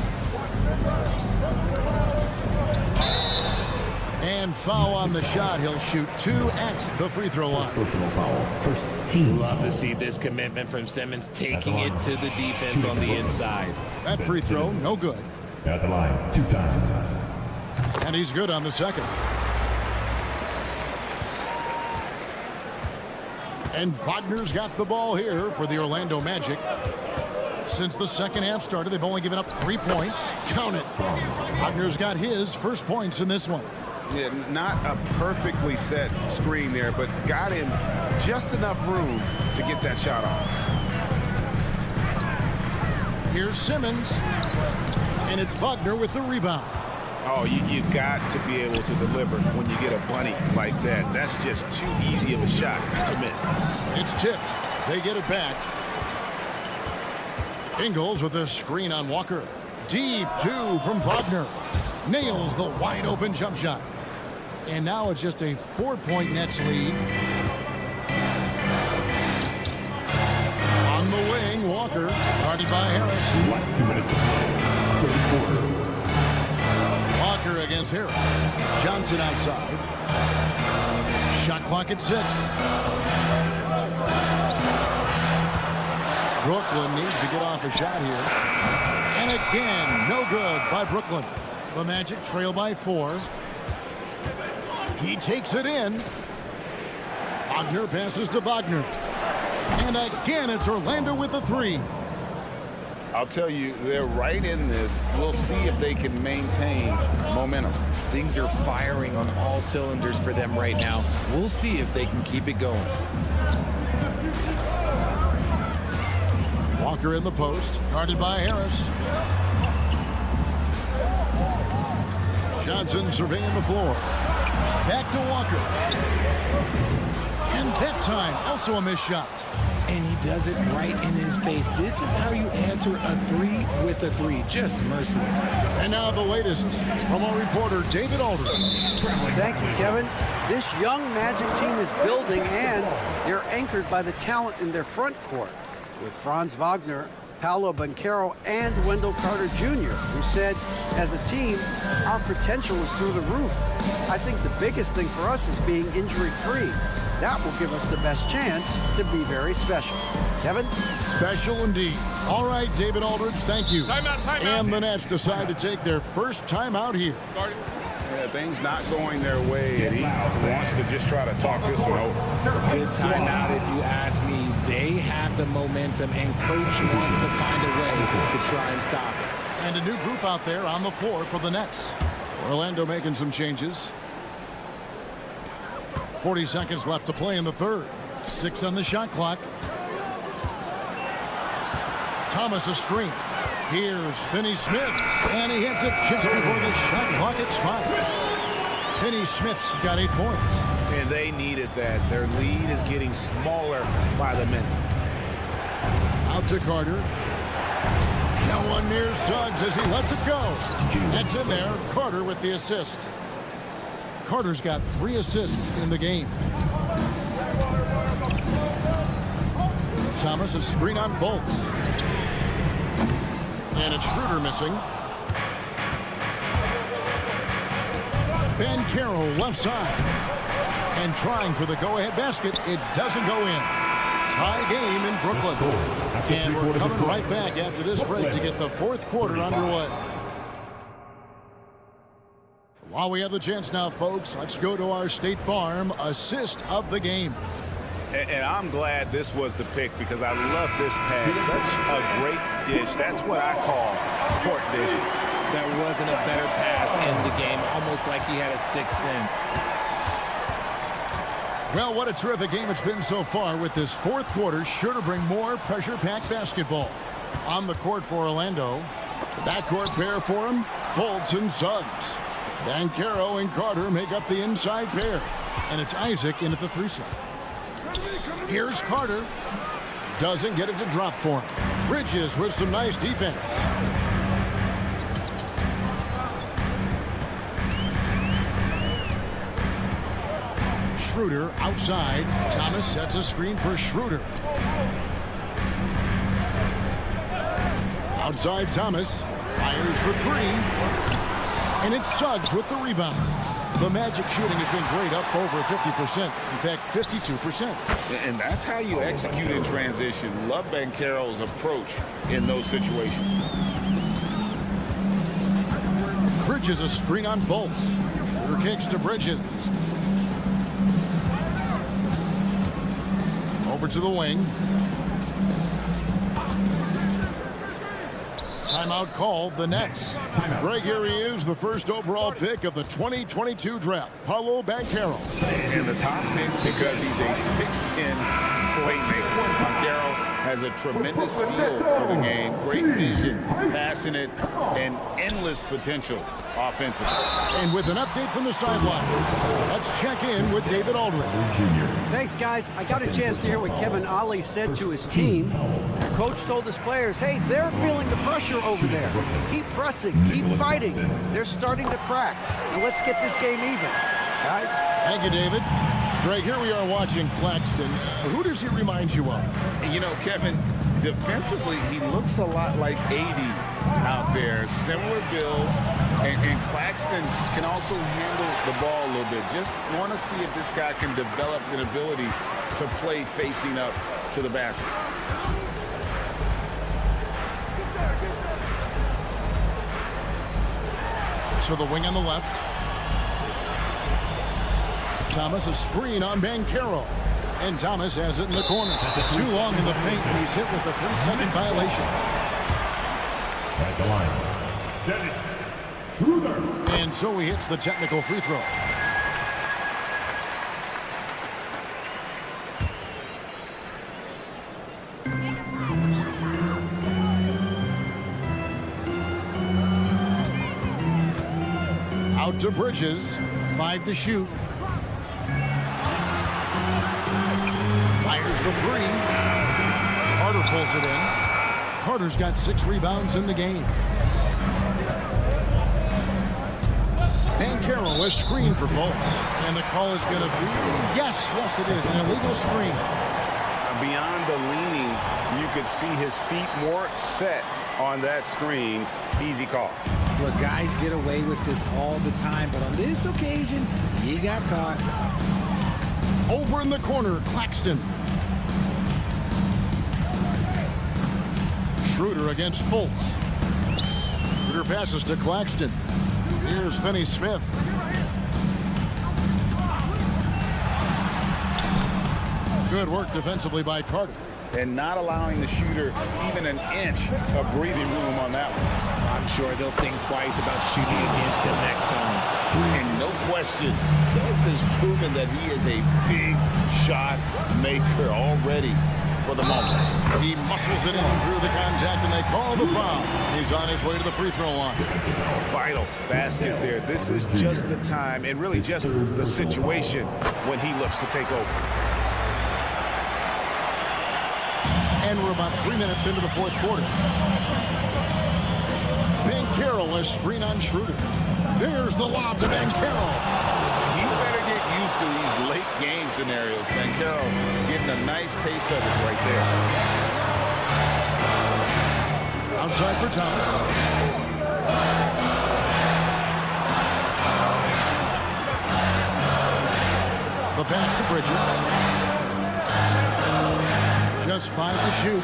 And foul on the shot. He'll shoot 2 at the free throw line. Personal foul. First team. Love to see this commitment from Simmons, taking it to the defense on the inside. That free throw, no good. At the line, 2 times. And he's good on the second. And Wagner's got the ball here for the Orlando Magic. Since the second half started, they've only given up 3 points. Count it. Wagner's got his first points in this one. Yeah, not a perfectly set screen there, but got him just enough room to get that shot off. Here's Simmons. And it's Wagner with the rebound. Oh, you've got to be able to deliver when you get a bunny like that. That's just too easy of a shot to miss. It's tipped. They get it back. Ingles with a screen on Walker. Deep 2 from Wagner. Nails the wide open jump shot. And now it's just a 4-point Nets lead. On the wing, Walker. Guarded by Harris. Last 2 minutes to play. 3rd quarter. Walker against Harris. Johnson outside. Shot clock at 6. Brooklyn needs to get off a shot here. And again, no good by Brooklyn. The Magic trail by 4. He takes it in. Wagner passes to Wagner. And again, it's Orlando with the 3. I'll tell you, they're right in this. We'll see if they can maintain momentum. Things are firing on all cylinders for them right now. We'll see if they can keep it going. Walker in the post, guarded by Harris. Johnson surveying the floor. Back to Walker. And that time, also a missed shot. And he does it right in his face. This is how you answer a 3 with a 3. Just merciless. And now the latest from our reporter, David Aldridge. Thank you, Kevin. This young Magic team is building, and they're anchored by the talent in their front court with Franz Wagner, Paolo Banchero, and Wendell Carter Jr., who said, as a team, our potential is through the roof. I think the biggest thing for us is being injury-free. That will give us the best chance to be very special. Kevin? Special indeed. All right, David Aldridge, thank you. Timeout. And the Nets decide to take their first timeout here. Yeah, things not going their way, and he wants to just try to talk this one over. Good timeout if you ask me. They have the momentum, and Coach wants to find a way to try and stop it. And a new group out there on the floor for the Nets. Orlando making some changes. 40 seconds left to play in the third. 6 on the shot clock. Thomas a screen. Here's Finney-Smith, and he hits it just before the shot clock expires. Finney Smith's got 8 points. And they needed that. Their lead is getting smaller by the minute. Out to Carter. No one near Suggs as he lets it go. That's in there. Carter with the assist. Carter's got 3 assists in the game. Thomas, a screen on Fultz. And it's Schroeder missing. Ben Carroll left side. And trying for the go-ahead basket. It doesn't go in. Tie game in Brooklyn. And we're coming right back after this break to get the 4th quarter underway. While we have the chance now, folks, let's go to our State Farm assist of the game. And I'm glad this was the pick because I love this pass. Such a great dish. That's what I call court vision. There wasn't a better pass in the game, almost like he had a 6th sense. Well, what a terrific game it's been so far, with this 4th quarter sure to bring more pressure-packed basketball. On the court for Orlando, the backcourt pair for him, Fultz and Suggs. Banchero and Carter make up the inside pair. And it's Isaac in at the 3 slot. Here's Carter. Doesn't get it to drop for him. Bridges with some nice defense. Schroeder outside. Thomas sets a screen for Schroeder. Outside Thomas. Fires for 3. And it's Suggs with the rebound. The Magic shooting has been great, up over 50%. In fact, 52%. And that's how you execute in transition. Love Banchero's approach in those situations. Bridges a screen on Fultz. Schroeder kicks to Bridges. Over to the wing. Timeout called, the Nets. Greg, here he is, the first overall pick of the 2022 draft, Paolo Banchero. And the top pick because he's a 6'10" playmaker. Banchero has a tremendous feel for the game, great vision, passing it, and endless potential offensively. And with an update from the sideline, let's check in with David Aldridge. Thanks, guys. I got a chance to hear what Kevin Ollie said to his team. Coach told his players, hey, they're feeling the pressure over there. Keep pressing, keep fighting. They're starting to crack. Now let's get this game even, guys. Thank you, David. Greg, here we are watching Claxton. Who does he remind you of? You know, Kevin, defensively, he looks a lot like AD out there. Similar builds, and Claxton can also handle the ball a little bit. Just want to see if this guy can develop an ability to play facing up to the basket. So the wing on the left. Thomas, a screen on Banchero. And Thomas has it in the corner. Too long in the paint, and he's hit with the 3-second violation. At the line, Dennis Schroeder. And so he hits the technical free throw. Out to Bridges. 5 to shoot. Fires the 3. Carter pulls it in. Carter's got 6 rebounds in the game. Banchero is screened for Fultz. And the call is going to be, yes, it is, an illegal screen. Beyond the leaning, you could see his feet more set on that screen. Easy call. Look, guys get away with this all the time, but on this occasion, he got caught. Over in the corner, Claxton. Schroeder against Fultz. Schroeder passes to Claxton. Here's Finney Smith. Good work defensively by Carter. And not allowing the shooter even an inch of breathing room on that one. I'm sure they'll think twice about shooting against him next time. And no question, Suggs has proven that he is a big shot maker already for the moment. He muscles it in through the contact, and they call the foul. He's on his way to the free throw line. Vital basket there. This is just the time and really just the situation when he looks to take over. And we're about 3 minutes into the fourth quarter. Carroll is screen on Schroeder. There's the lob to Carroll. He better get used to these late game scenarios. Carroll getting a nice taste of it right there. Outside for Thomas. The pass to Bridges. Just 5 to shoot.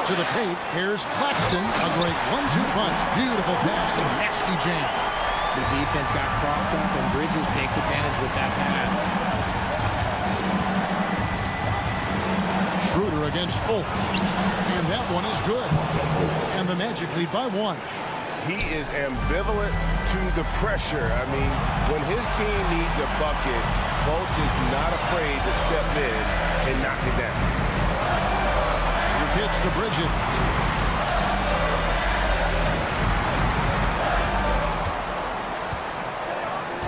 To the paint. Here's Claxton. A great 1-2 punch. Beautiful pass and nasty jam. The defense got crossed up, and Bridges takes advantage with that pass. Schroeder against Fultz. And that one is good. And the Magic lead by 1. He is ambivalent to the pressure. I mean, when his team needs a bucket, Fultz is not afraid to step in and knock it down. Pitch to Bridges.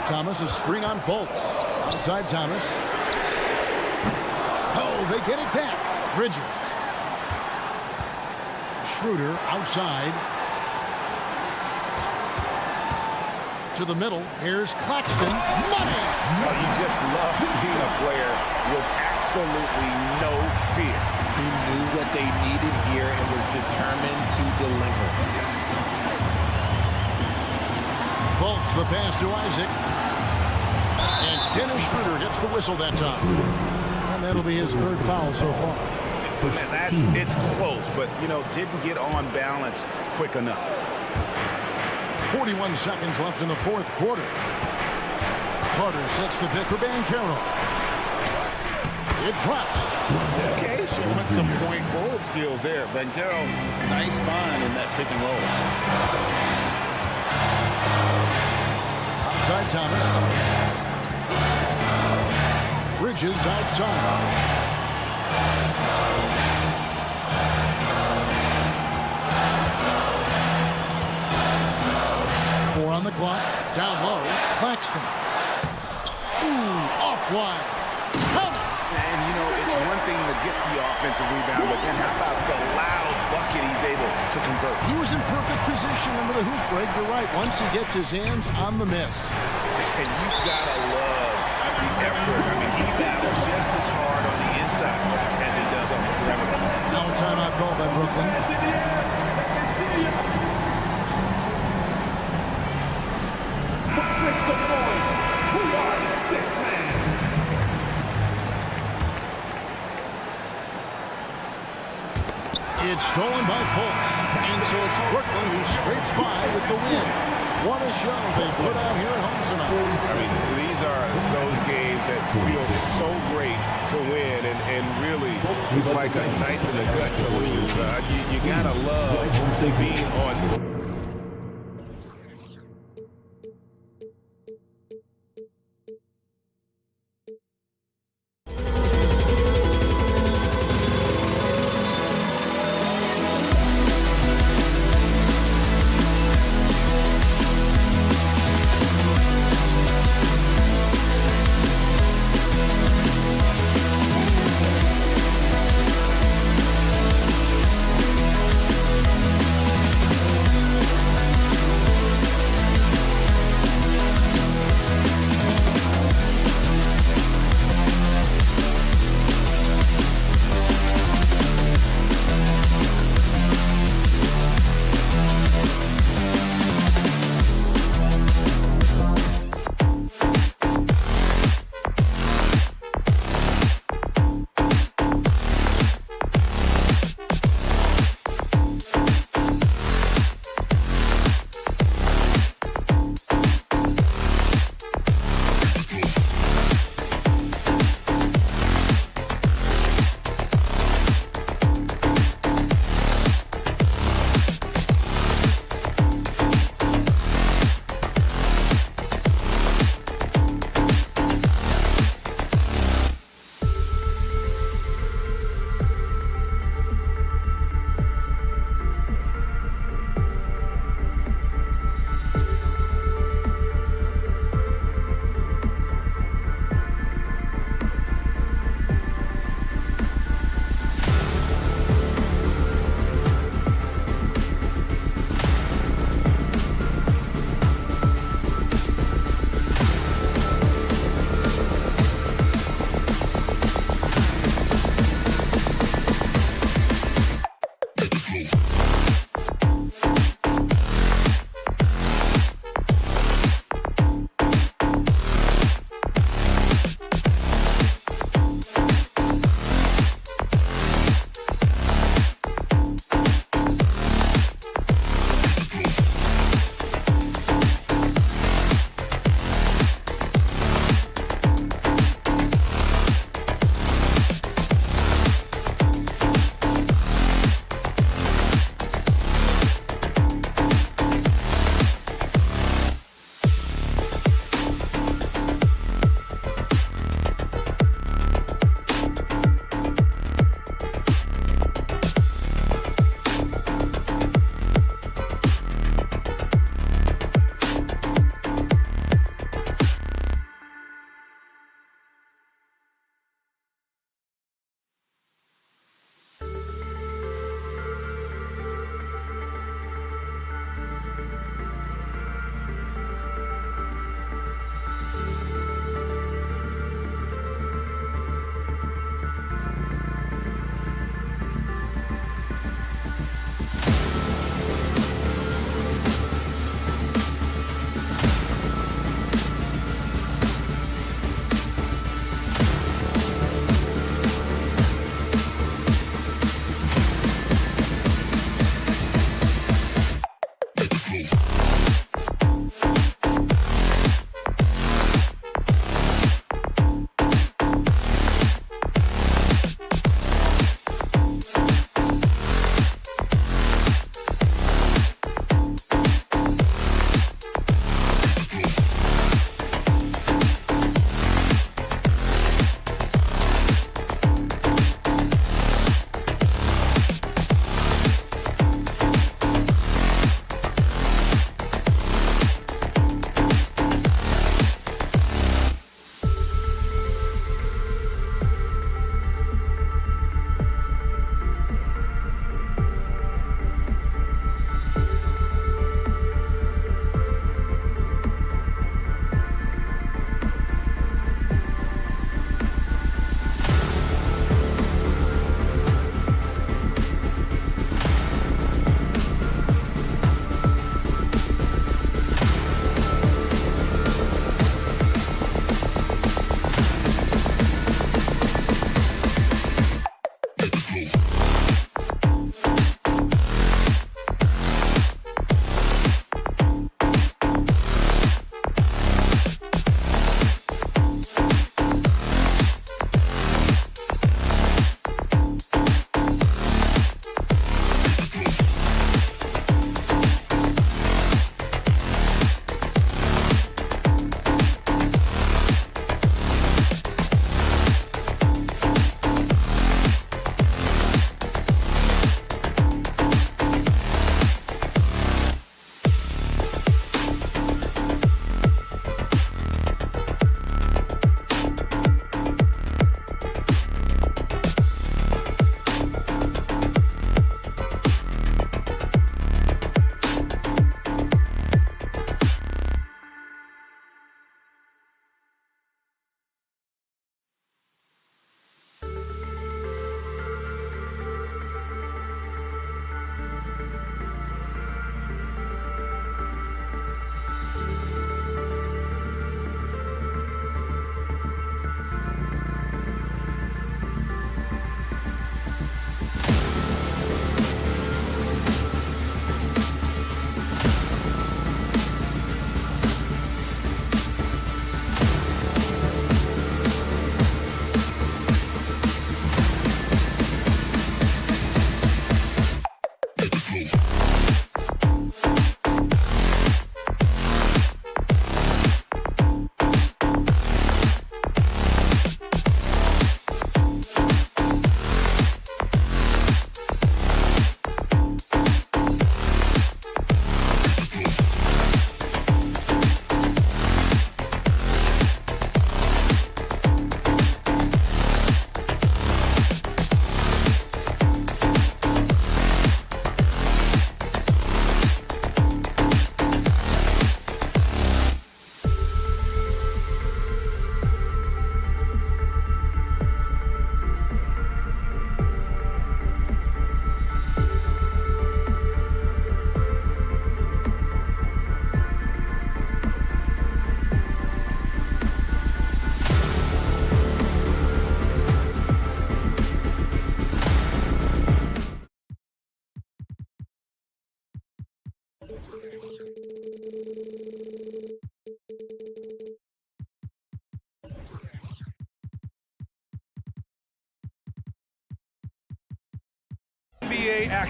Thomas is screen on Fultz. Outside Thomas. Oh, they get it back. Bridges. Schroeder outside. To the middle. Here's Claxton. Money! Oh, you just love seeing a player with absolutely no fear. He knew what they needed here and was determined to deliver. Fultz, the pass to Isaac. And Dennis Schroeder gets the whistle that time. And that'll be his 3rd foul so far. It's close, but, didn't get on balance quick enough. 41 seconds left in the fourth quarter. Carter sets the pick for Carroll. It drops. Okay, showing some point forward skills there. Carroll, nice find in that pick and roll. Outside Thomas. Bridges outside. 4 on the clock. Down low. Claxton. Ooh, off wide. And, it's one thing to get the offensive rebound, but then how about the loud bucket he's able to convert? He was in perfect position under the hoop, Greg. You're right. Once he gets his hands on the miss. And you've got to love the effort. I mean, he battles just as hard on the inside as he does on the perimeter. Now a timeout called by Brooklyn. It's stolen by Fultz. And so it's Brooklyn who scrapes by with the win. What a show they put out here at home tonight. I mean, these are those games that feel so great to win, and really, it's like a knife in the gut to lose. You gotta love being on.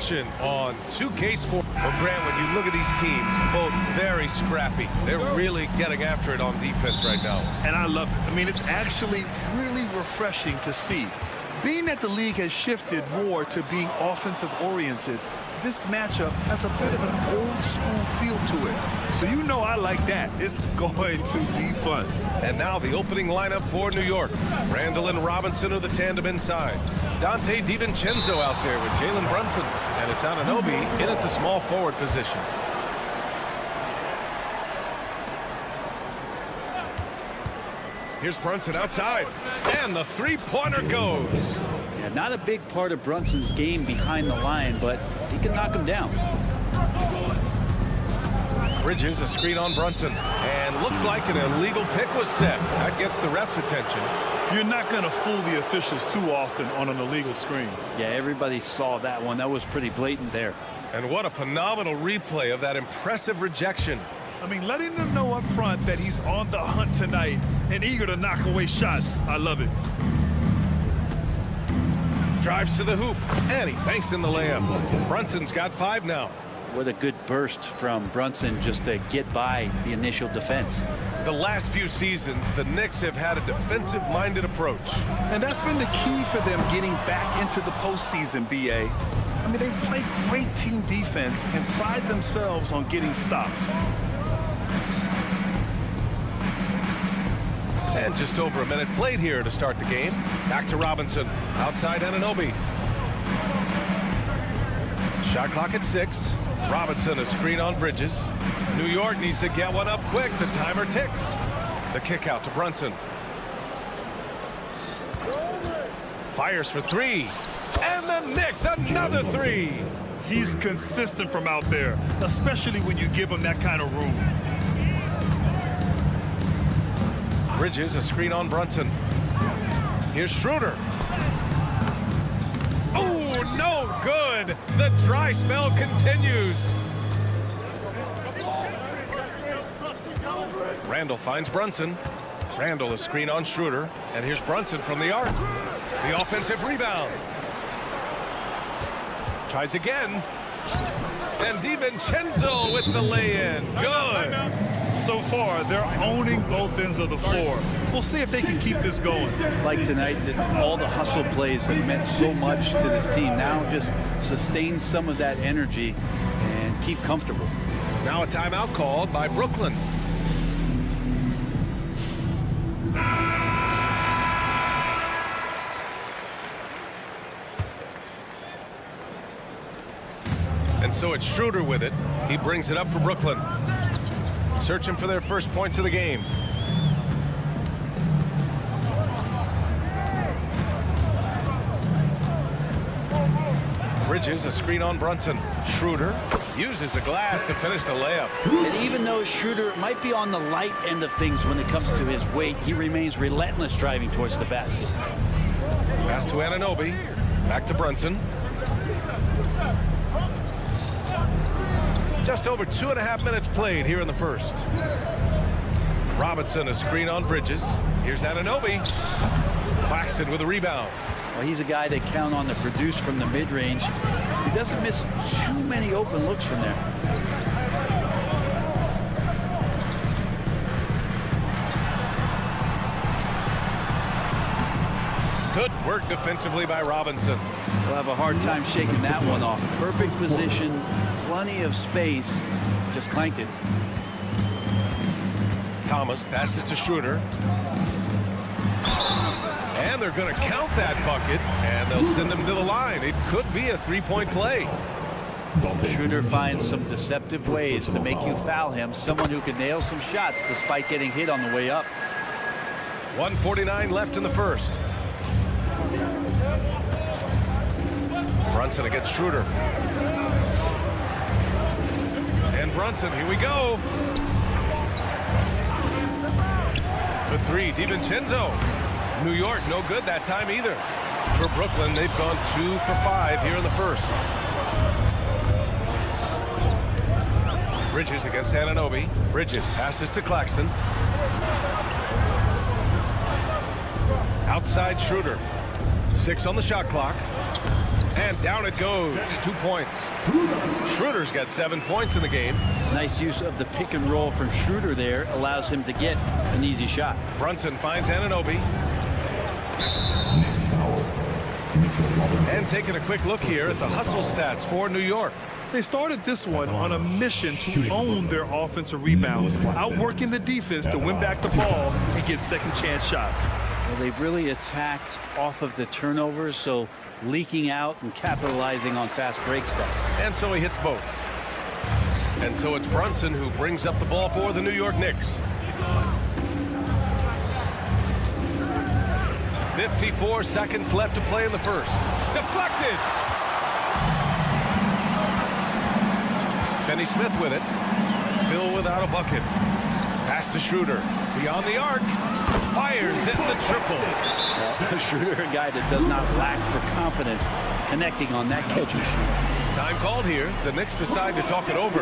action on 2K Sports. Well, Grant, when you look at these teams, both very scrappy. They're really getting after it on defense right now. And I love it. I mean, it's actually really refreshing to see. Being that the league has shifted more to being offensive-oriented, this matchup has a bit of an old-school feel to it. So you know I like that. It's going to be fun. And now the opening lineup for New York. Randall and Robinson are the tandem inside. Dante DiVincenzo out there with Jalen Brunson. And it's Anunoby in at the small forward position. Here's Brunson outside. And the three-pointer goes. Yeah, not a big part of Brunson's game behind the line, but he can knock him down. Bridges, a screen on Brunson. And looks like an illegal pick was set. That gets the ref's attention. You're not going to fool the officials too often on an illegal screen. Yeah, everybody saw that one. That was pretty blatant there. And what a phenomenal replay of that impressive rejection. I mean, letting them know up front that he's on the hunt tonight and eager to knock away shots. I love it. Drives to the hoop, and he banks in the layup. Brunson's got 5 now. What a good burst from Brunson just to get by the initial defense. The last few seasons, the Knicks have had a defensive-minded approach. And that's been the key for them getting back into the postseason, B.A. I mean, they play great team defense and pride themselves on getting stops. And just over a minute played here to start the game. Back to Robinson. Outside Anunoby. Shot clock at 6. Robinson, a screen on Bridges. New York needs to get one up quick. The timer ticks. The kick out to Brunson. Fires for 3. And the Knicks, another 3. He's consistent from out there, especially when you give him that kind of room. Bridges, a screen on Brunson. Here's Schroeder. Oh, no good. The dry spell continues. Randall finds Brunson. Randall, a screen on Schroeder. And here's Brunson from the arc. The offensive rebound. Tries again. And DiVincenzo with the lay-in. Good. So far, they're owning both ends of the floor. We'll see if they can keep this going. Like tonight, that all the hustle plays have meant so much to this team. Now just sustain some of that energy and keep comfortable. Now a timeout called by Brooklyn. And so it's Schroeder with it. He brings it up for Brooklyn. Searching for their first points of the game. Bridges, a screen on Brunson. Schroeder uses the glass to finish the layup. And even though Schroeder might be on the light end of things when it comes to his weight, he remains relentless driving towards the basket. Pass to Anunoby. Back to Brunson. Just over 2.5 minutes played here in the first. Robinson, a screen on Bridges. Here's Anunoby. Claxton with a rebound. Well, he's a guy they count on to produce from the mid-range. He doesn't miss too many open looks from there. Good work defensively by Robinson. We'll have a hard time shaking that one off. Perfect position, plenty of space, just clanked it. Thomas passes to Schroeder. And they're going to count that bucket, and they'll send him to the line. It could be a three-point play. Schroeder finds some deceptive ways to make you foul him. Someone who can nail some shots despite getting hit on the way up. 1:49 left in the first. Brunson against Schroeder. And Brunson, here we go. The 3, DiVincenzo. New York, no good that time either. For Brooklyn, they've gone 2 for 5 here in the first. Bridges against Anunoby. Bridges passes to Claxton. Outside Schroeder. 6 on the shot clock. And down it goes. 2 points. Schroeder's got 7 points in the game. Nice use of the pick and roll from Schroeder there. Allows him to get an easy shot. Brunson finds Anunoby. And taking a quick look here at the hustle stats for New York. They started this one on a mission to own their offensive rebounds, outworking the defense to win back the ball and get second chance shots. Well, they've really attacked off of the turnovers, so leaking out and capitalizing on fast break stuff. And so he hits both. And so it's Brunson who brings up the ball for the New York Knicks. 54 seconds left to play in the first. Deflected! Finney Smith with it. Still without a bucket. Pass to Schroeder. Beyond the arc. Fires in the triple. Well, Schroeder, a guy that does not lack for confidence, connecting on that catch and shoot. Time called here. The Knicks decide to talk it over.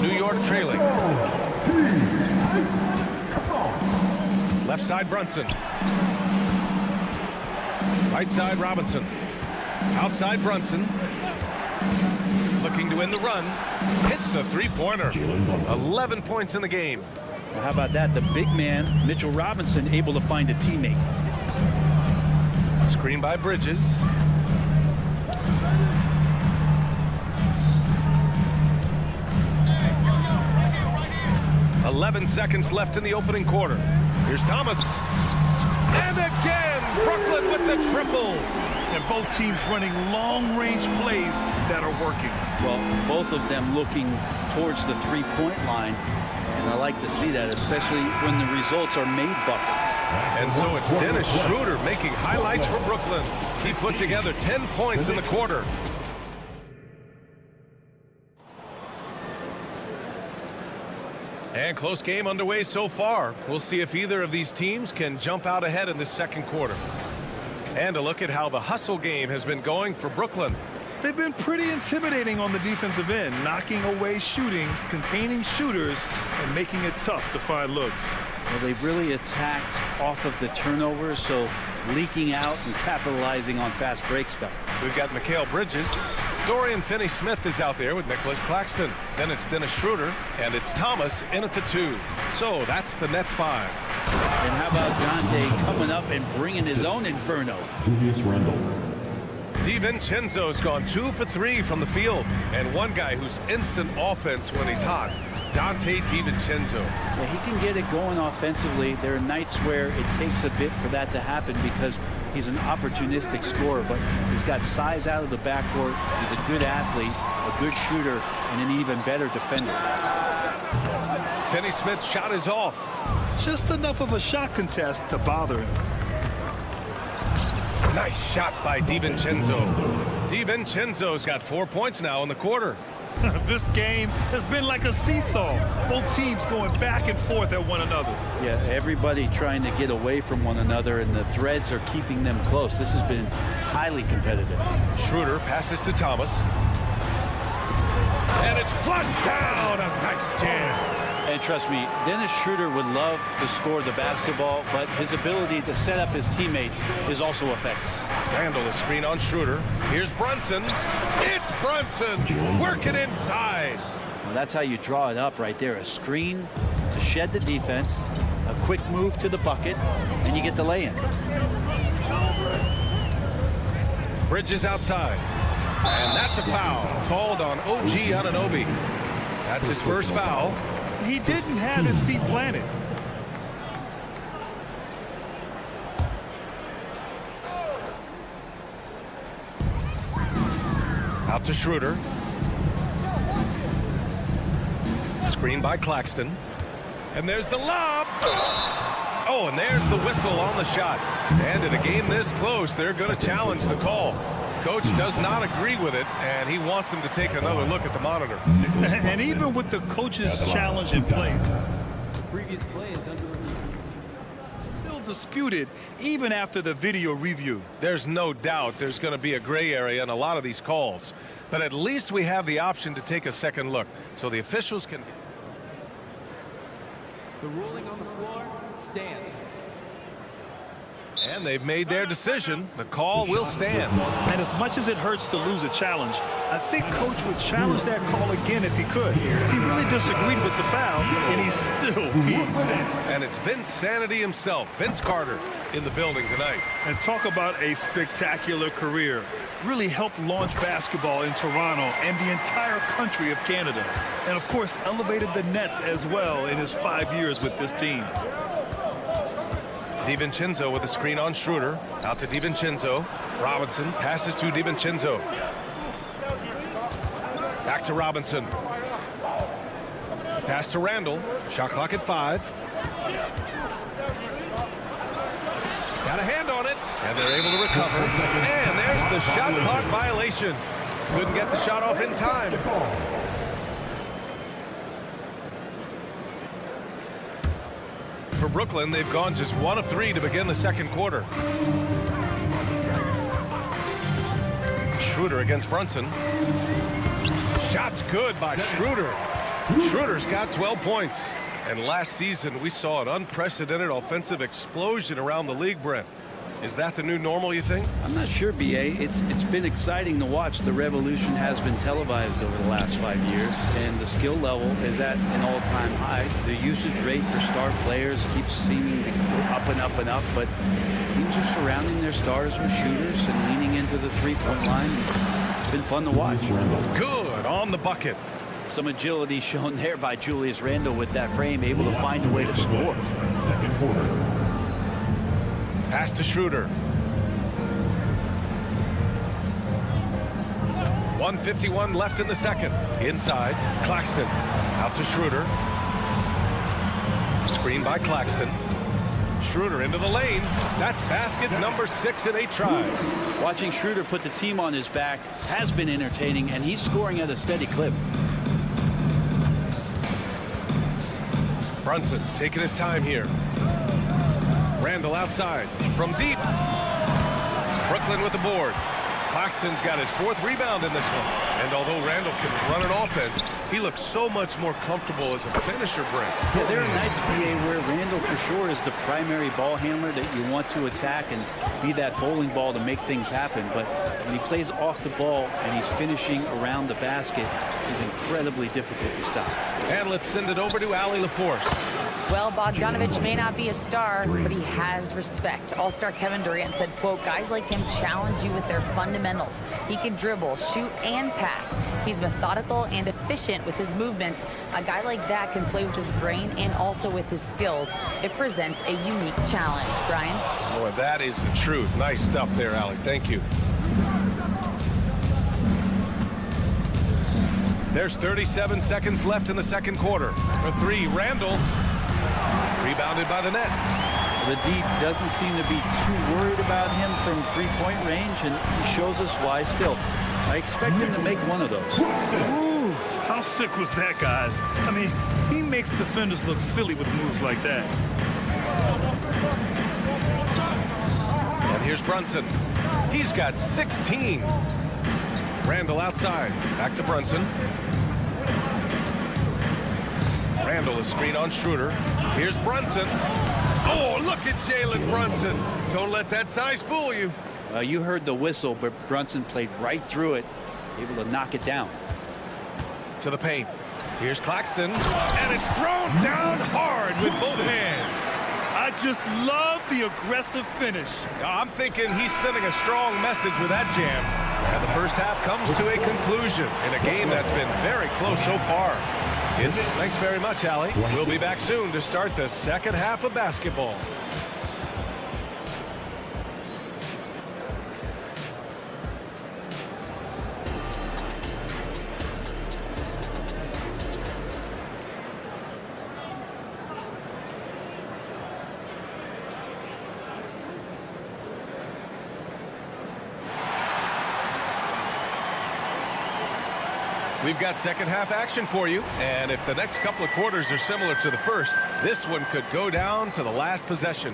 New York trailing. Left side Brunson. Right side Robinson. Outside Brunson. Looking to win the run. Hits the three-pointer. 11 points in the game. Well, how about that? The big man, Mitchell Robinson, able to find a teammate. Screen by Bridges. "11 seconds left in the opening quarter. Here's Thomas. And again, Brooklyn with the triple. And both teams running long-range plays that are working. Well, both of them looking towards the three-point line. And I like to see that, especially when the results are made buckets. And so it's Dennis Schroeder making highlights for Brooklyn. He put together 10 points in the quarter. And close game underway so far. We'll see if either of these teams can jump out ahead in the second quarter. And a look at how the hustle game has been going for Brooklyn. They've been pretty intimidating on the defensive end, knocking away shootings, containing shooters, and making it tough to find looks. Well, they've really attacked off of the turnovers, so leaking out and capitalizing on fast break stuff. We've got Mikal Bridges. Dorian Finney-Smith is out there with Nicholas Claxton. Then it's Dennis Schroeder, and it's Thomas in at the 2. So that's the Nets 5. And how about Dante coming up and bringing his own inferno? Julius Randle. DiVincenzo's gone 2 for 3 from the field. And one guy who's instant offense when he's hot, Dante DiVincenzo. Yeah, he can get it going offensively. There are nights where it takes a bit for that to happen because he's an opportunistic scorer, but he's got size out of the backcourt. He's a good athlete, a good shooter, and an even better defender. Finney-Smith's shot is off. Just enough of a shot contest to bother him. Nice shot by DiVincenzo. DiVincenzo's got 4 points now in the quarter. This game has been like a seesaw. Both teams going back and forth at one another. Yeah, everybody trying to get away from one another, and the threads are keeping them close. This has been highly competitive. Schroeder passes to Thomas. And it's flushed down. A nice jam. And trust me, Dennis Schroeder would love to score the basketball, but his ability to set up his teammates is also effective. Randle the screen on Schroeder. Here's Brunson. It's Brunson working inside. Well, that's how you draw it up right there. A screen to shed the defense, a quick move to the bucket, and you get the lay-in. Bridges outside. And that's a foul called on OG Anunoby. That's his first foul. He didn't have his feet planted. Out to Schroeder. Screen by Claxton. And there's the lob. Oh, and there's the whistle on the shot. And in a game this close, they're going to challenge the call. Coach does not agree with it, and he wants him to take another look at the monitor. And even with the coach's challenge in place, the previous play is under review. Still disputed even after the video review. There's no doubt there's going to be a gray area in a lot of these calls, but at least we have the option to take a second look, so the officials can. The ruling on the floor stands. And they've made their decision. The call will stand. And as much as it hurts to lose a challenge, I think Coach would challenge that call again if he could. He really disagreed with the foul, and he's still peeved. And it's Vince Sanity himself, Vince Carter, in the building tonight. And talk about a spectacular career. Really helped launch basketball in Toronto and the entire country of Canada. And, of course, elevated the Nets as well in his 5 years with this team. DiVincenzo with a screen on Schroeder. Out to DiVincenzo. Robinson passes to DiVincenzo. Back to Robinson. Pass to Randall. Shot clock at 5. Got a hand on it, and they're able to recover. And there's the shot clock violation. Couldn't get the shot off in time. For Brooklyn, they've gone just 1 of 3 to begin the second quarter. Schroeder against Brunson. Shot's good by Schroeder. Schroeder's got 12 points. And last season, we saw an unprecedented offensive explosion around the league, Brent. Is that the new normal, you think? I'm not sure, B.A. It's been exciting to watch. The revolution has been televised over the last 5 years, and the skill level is at an all-time high. The usage rate for star players keeps seeming to go up and up and up, but teams are surrounding their stars with shooters and leaning into the three-point line. It's been fun to watch. Good on the bucket. Some agility shown there by Julius Randle with that frame, able to find a way to score. Second quarter. Pass to Schroeder. 1:51 left in the second. Inside, Claxton. Out to Schroeder. Screen by Claxton. Schroeder into the lane. That's basket number 6 in 8 tries. Watching Schroeder put the team on his back has been entertaining, and he's scoring at a steady clip. Brunson taking his time here. Randall outside from deep. Brooklyn with the board. Claxton's got his 4th rebound in this one. And although Randall can run an offense, he looks so much more comfortable as a finisher, Brent. Yeah, there are nights, BA, where Randall for sure is the primary ball handler that you want to attack and be that bowling ball to make things happen. But when he plays off the ball and he's finishing around the basket, it's incredibly difficult to stop. And let's send it over to Allie LaForce. Well, Bogdanovic may not be a star, but he has respect. All-star Kevin Durant said, quote, guys like him challenge you with their fundamentals. He can dribble, shoot, and pass. He's methodical and efficient with his movements. A guy like that can play with his brain and also with his skills. It presents a unique challenge. Brian? Boy, that is the truth. Nice stuff there, Allie. Thank you. There's 37 seconds left in the second quarter. For 3, Randall. Rebounded by the Nets. The D doesn't seem to be too worried about him from three-point range, and he shows us why still. I expect him to make one of those. Ooh, how sick was that, guys? I mean, he makes defenders look silly with moves like that. And here's Brunson. He's got 16. Randall outside. Back to Brunson. Randall is screen on Schroeder. Here's Brunson. Oh, look at Jalen Brunson. Don't let that size fool you. You heard the whistle, but Brunson played right through it, able to knock it down. To the paint. Here's Claxton. And it's thrown down hard with both hands. I just love the aggressive finish. I'm thinking he's sending a strong message with that jam. And the first half comes to a conclusion in a game that's been very close so far. Thanks very much, Allie. We'll be back soon to start the second half of basketball. We've got second half action for you, and if the next couple of quarters are similar to the first, this one could go down to the last possession.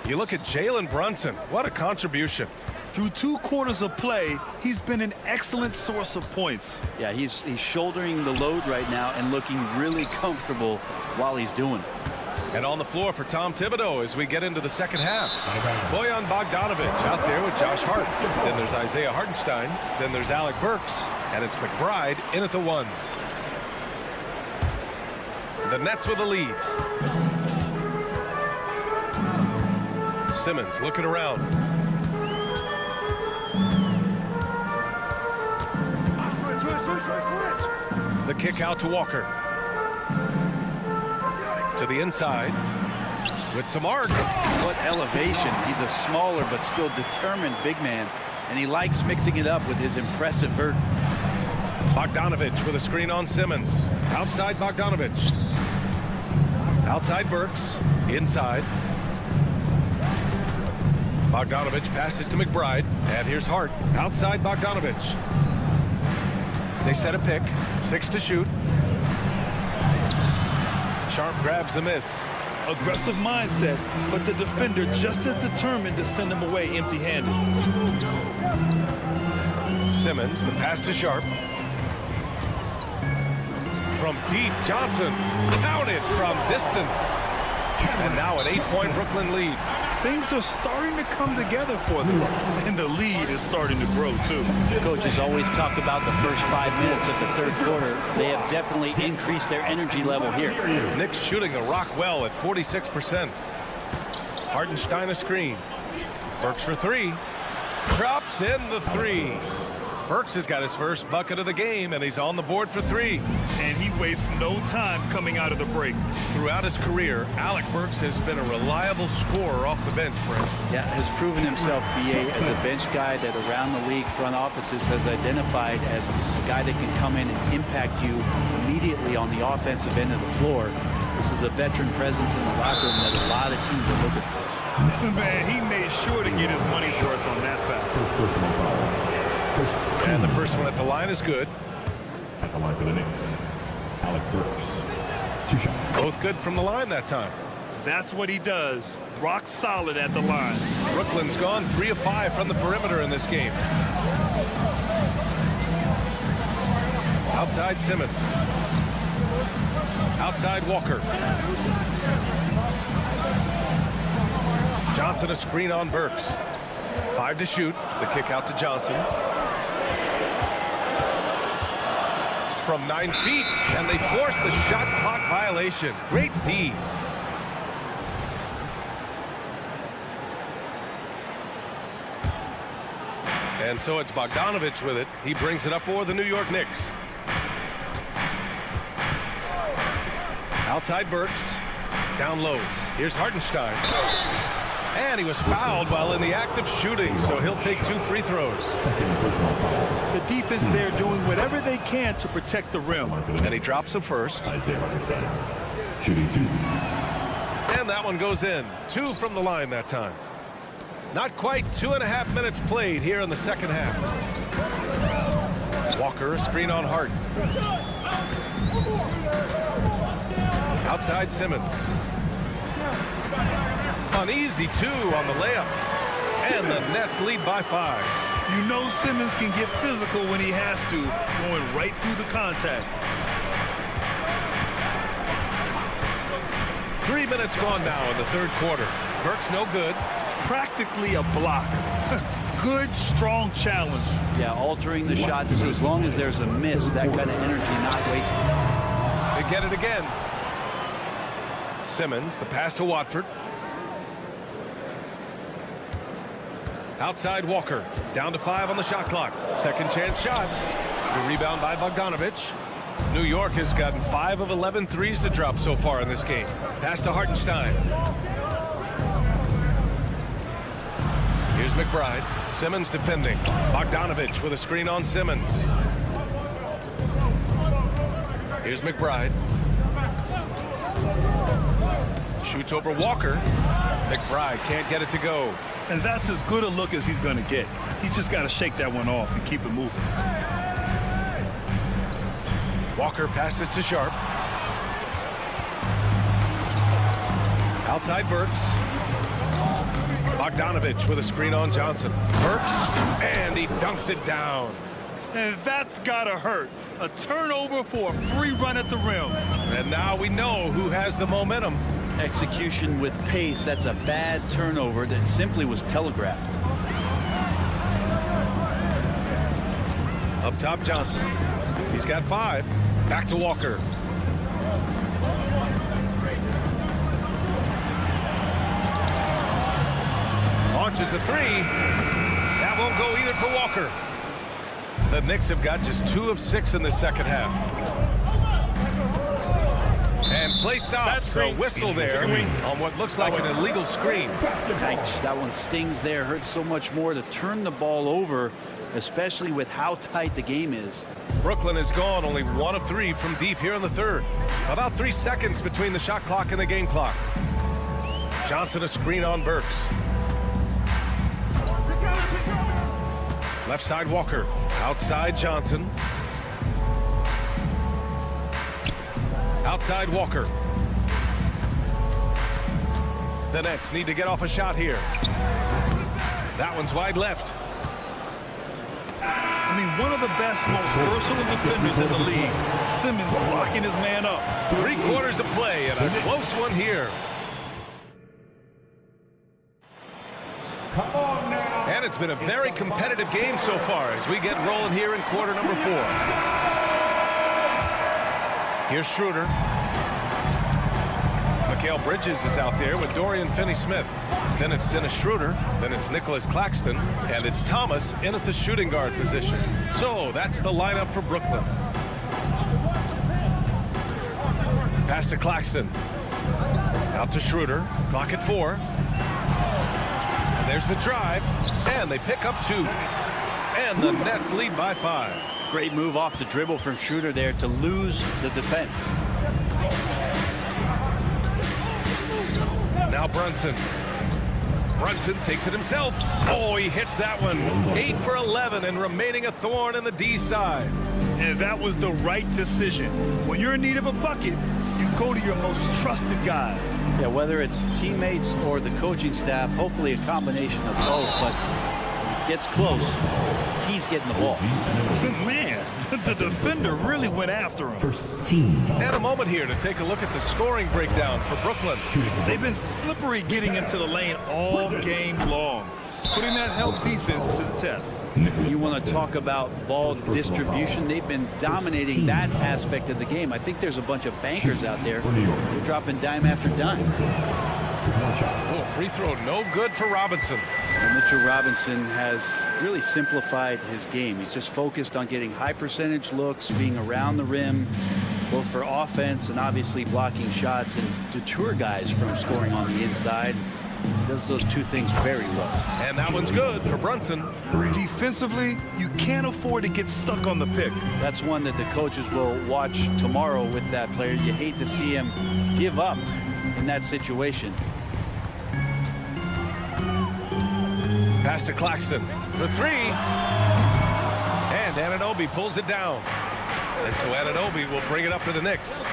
You look at Jalen Brunson, what a contribution. Through 2 quarters of play, he's been an excellent source of points. Yeah, he's shouldering the load right now and looking really comfortable while he's doing it. And on the floor for Tom Thibodeau as we get into the second half. Bojan Bogdanovic out there with Josh Hart. Then there's Isaiah Hartenstein. Then there's Alec Burks. And it's McBride in at the 1. The Nets with a lead. Simmons looking around. The kick out to Walker. To the inside with some arc. What elevation. He's a smaller but still determined big man, and he likes mixing it up with his impressive vert. Bogdanovic with a screen on Simmons. Outside Bogdanovic. Outside Burks. Inside. Bogdanovic passes to McBride. And here's Hart. Outside Bogdanovic. They set a pick. 6 to shoot. Sharp grabs the miss. Aggressive mindset, but the defender just as determined to send him away empty-handed. Simmons, the pass to Sharp. From deep, Johnson counted from distance. And now an 8-point Brooklyn lead. Things are starting to come together for them, and the lead is starting to grow too. Coaches always talk about the first 5 minutes of the third quarter. They have definitely increased their energy level here. Knicks shooting the rock well at 46%. Hartenstein a screen. Burks for 3. Drops in the 3. Burks has got his first bucket of the game, and he's on the board for 3. And he wastes no time coming out of the break. Throughout his career, Alec Burks has been a reliable scorer off the bench, Brent. Yeah, has proven himself, BA, as a bench guy that around the league front offices has identified as a guy that can come in and impact you immediately on the offensive end of the floor. This is a veteran presence in the locker room that a lot of teams are looking for. Man, he made sure to get his money's worth on that foul. And the first one at the line is good. At the line for the Knicks, Alec Burks. 2 shots. Both good from the line that time. That's what he does. Rock solid at the line. Brooklyn's gone 3 of 5 from the perimeter in this game. Outside Simmons. Outside Walker. Johnson a screen on Burks. 5 to shoot. The kick out to Johnson. From 9 feet, and they forced the shot clock violation. Great D. And so it's Bogdanovic with it. He brings it up for the New York Knicks. Outside Burks. Down low. Here's Hartenstein. And he was fouled while in the act of shooting, so he'll take 2 free throws. The defense there doing whatever they can to protect the rim. And he drops him first. Shooting 2. And that one goes in. 2 from the line that time. Not quite 2.5 minutes played here in the second half. Walker, a screen on Hart. Outside Simmons. An easy 2 on the layup. And the Nets lead by 5. You know Simmons can get physical when he has to, going right through the contact. 3 minutes gone now in the third quarter. Burks no good. Practically a block. Good, strong challenge. Yeah, altering the shot just as long as there's a miss, that kind of energy not wasted. They get it again. Simmons, the pass to Watford. Outside Walker, down to 5 on the shot clock. Second chance shot. The rebound by Bogdanovic. New York has gotten 5 of 11 threes to drop so far in this game. Pass to Hartenstein. Here's McBride. Simmons defending. Bogdanovic with a screen on Simmons. Here's McBride. Shoots over Walker. McBride can't get it to go. And that's as good a look as he's going to get. He's just got to shake that one off and keep it moving. Walker passes to Sharp. Outside Burks. Bogdanovic with a screen on Johnson. Burks, and he dunks it down. And that's got to hurt. A turnover for a free run at the rim. And now we know who has the momentum. execution with pace. That's a bad turnover that simply was telegraphed. Up top, Johnson. He's got 5. Back to Walker. Launches a 3. That won't go either for Walker. The Knicks have got just 2 of 6 in the second half. And play stops. A whistle there on what looks like an illegal screen. Yikes, that one stings there. Hurts so much more to turn the ball over, especially with how tight the game is. Brooklyn is gone, only 1 of 3 from deep here in the third. About 3 seconds between the shot clock and the game clock. Johnson a screen on Burks. Left side Walker. Outside Johnson. Outside Walker. The Nets need to get off a shot here. That one's wide left. I mean, one of the best, most versatile defenders in the league. Simmons locking his man up. 3 quarters of play and a close one here. Come on now. And it's been a very competitive game so far as we get rolling here in quarter number 4. Here's Schroeder. Mikal Bridges is out there with Dorian Finney-Smith. Then it's Dennis Schroeder. Then it's Nicholas Claxton. And it's Thomas in at the shooting guard position. So that's the lineup for Brooklyn. Pass to Claxton. Out to Schroeder. Clock at 4. And there's the drive. And they pick up 2. And the Nets lead by 5. Great move off the dribble from Schroeder there to lose the defense. Now Brunson. Brunson takes it himself. Oh, he hits that one. 8 for 11 and remaining a thorn in the D side. And that was the right decision. When you're in need of a bucket, you go to your most trusted guys. Yeah, whether it's teammates or the coaching staff, hopefully a combination of both, but when it gets close, he's getting the ball. Man, the defender really went after him. First team. And a moment here to take a look at the scoring breakdown for Brooklyn. They've been slippery getting into the lane all game long, putting that help defense to the test. You want to talk about ball distribution? They've been dominating that aspect of the game. I think there's a bunch of bankers out there. They're dropping dime after dime. Oh, free throw no good for Robinson. And Mitchell Robinson has really simplified his game. He's just focused on getting high percentage looks, being around the rim, both for offense and obviously blocking shots, and deter guys from scoring on the inside. He does those 2 things very well. And that one's good for Brunson. Defensively, you can't afford to get stuck on the pick. That's one that the coaches will watch tomorrow with that player. You hate to see him give up in that situation. Pass to Claxton for 3. And Anunoby pulls it down. And so Anunoby will bring it up for the Knicks.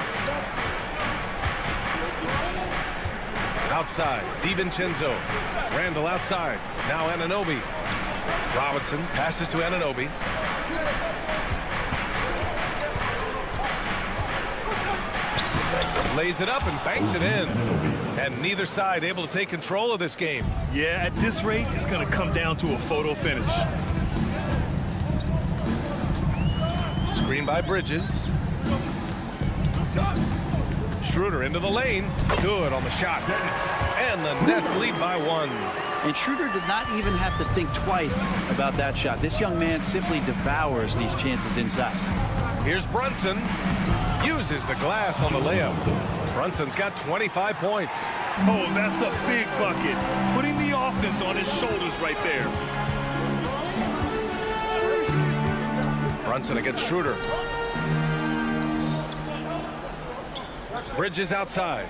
Outside, DiVincenzo. Randall outside. Now Anunoby. Robinson passes to Anunoby. Lays it up and banks it in. And neither side able to take control of this game. Yeah, at this rate, it's going to come down to a photo finish. Screen by Bridges. Schroeder into the lane. Good on the shot. And the Nets lead by 1. And Schroeder did not even have to think twice about that shot. This young man simply devours these chances inside. Here's Brunson. Uses the glass on the layup. Brunson's got 25 points. Oh, that's a big bucket. Putting the offense on his shoulders right there. Brunson against Schroeder. Bridges outside.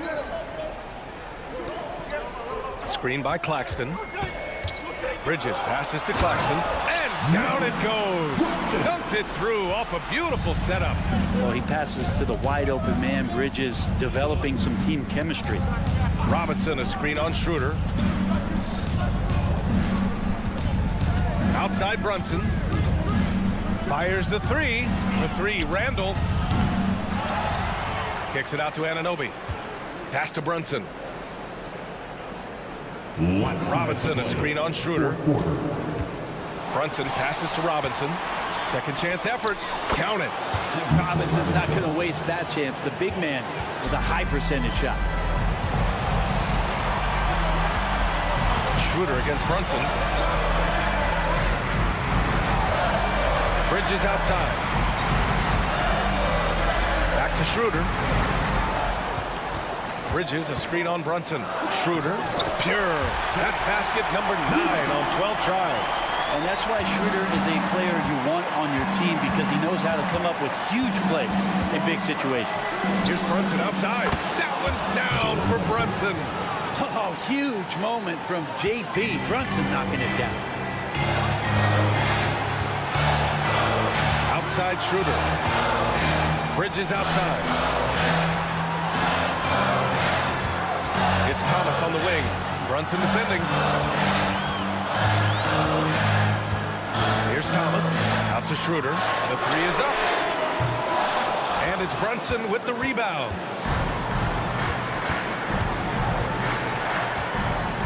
Screen by Claxton. Bridges passes to Claxton. And down it goes. Dunked it through off a beautiful setup. Well, he passes to the wide open man. Bridges developing some team chemistry. Robinson a screen on Schroeder. Outside Brunson. Fires the 3. For 3, Randall. Kicks it out to Anunoby. Pass to Brunson. Robinson, a screen on Schroeder. Brunson passes to Robinson. Second chance effort. Count it. Robinson's not going to waste that chance. The big man with a high percentage shot. Schroeder against Brunson. Bridges outside. Back to Schroeder. Bridges, a screen on Brunson. Schroeder, pure. That's basket number 9 on 12 tries. And that's why Schroeder is a player you want on your team, because he knows how to come up with huge plays in big situations. Here's Brunson outside. That one's down for Brunson. Oh, huge moment from JB. Brunson knocking it down. Outside Schroeder. Bridges outside. It's Thomas on the wing. Brunson defending. Here's Thomas. Out to Schroeder. The 3 is up. And it's Brunson with the rebound.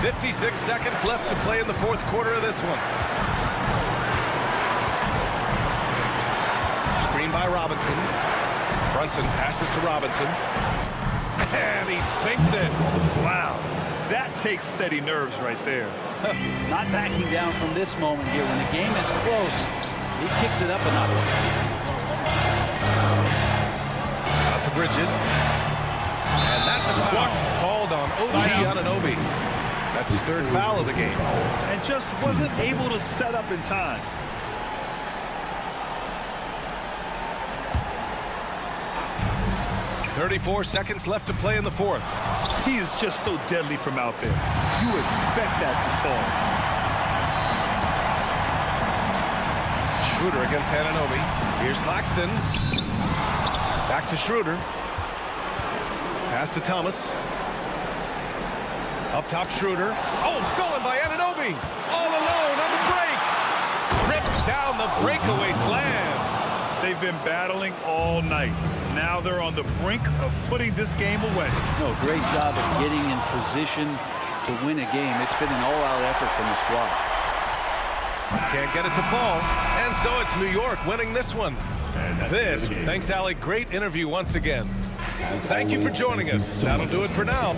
56 seconds left to play in the fourth quarter of this one. Screen by Robinson. Brunson passes to Robinson. And he sinks it. Wow. That takes steady nerves right there. Not backing down from this moment here. When the game is close, he kicks it up a notch. Out to Bridges. And that's a foul called on OG Anunoby. That's his 3rd foul of the game. And just wasn't able to set up in time. .34 seconds left to play in the fourth. He is just so deadly from out there. You expect that to fall. Schroeder against Anunoby. Here's Claxton. Back to Schroeder. Pass to Thomas. Up top Schroeder. Oh, stolen by Anunoby. All alone on the break. Rips down the breakaway slam. They've been battling all night. Now they're on the brink of putting this game away. No, great job of getting in position to win a game. It's been an all-out effort from the squad. Can't get it to fall. And so it's New York winning this one. Thanks, Allie. Great interview once again. Thank you for joining us. That'll do it for now.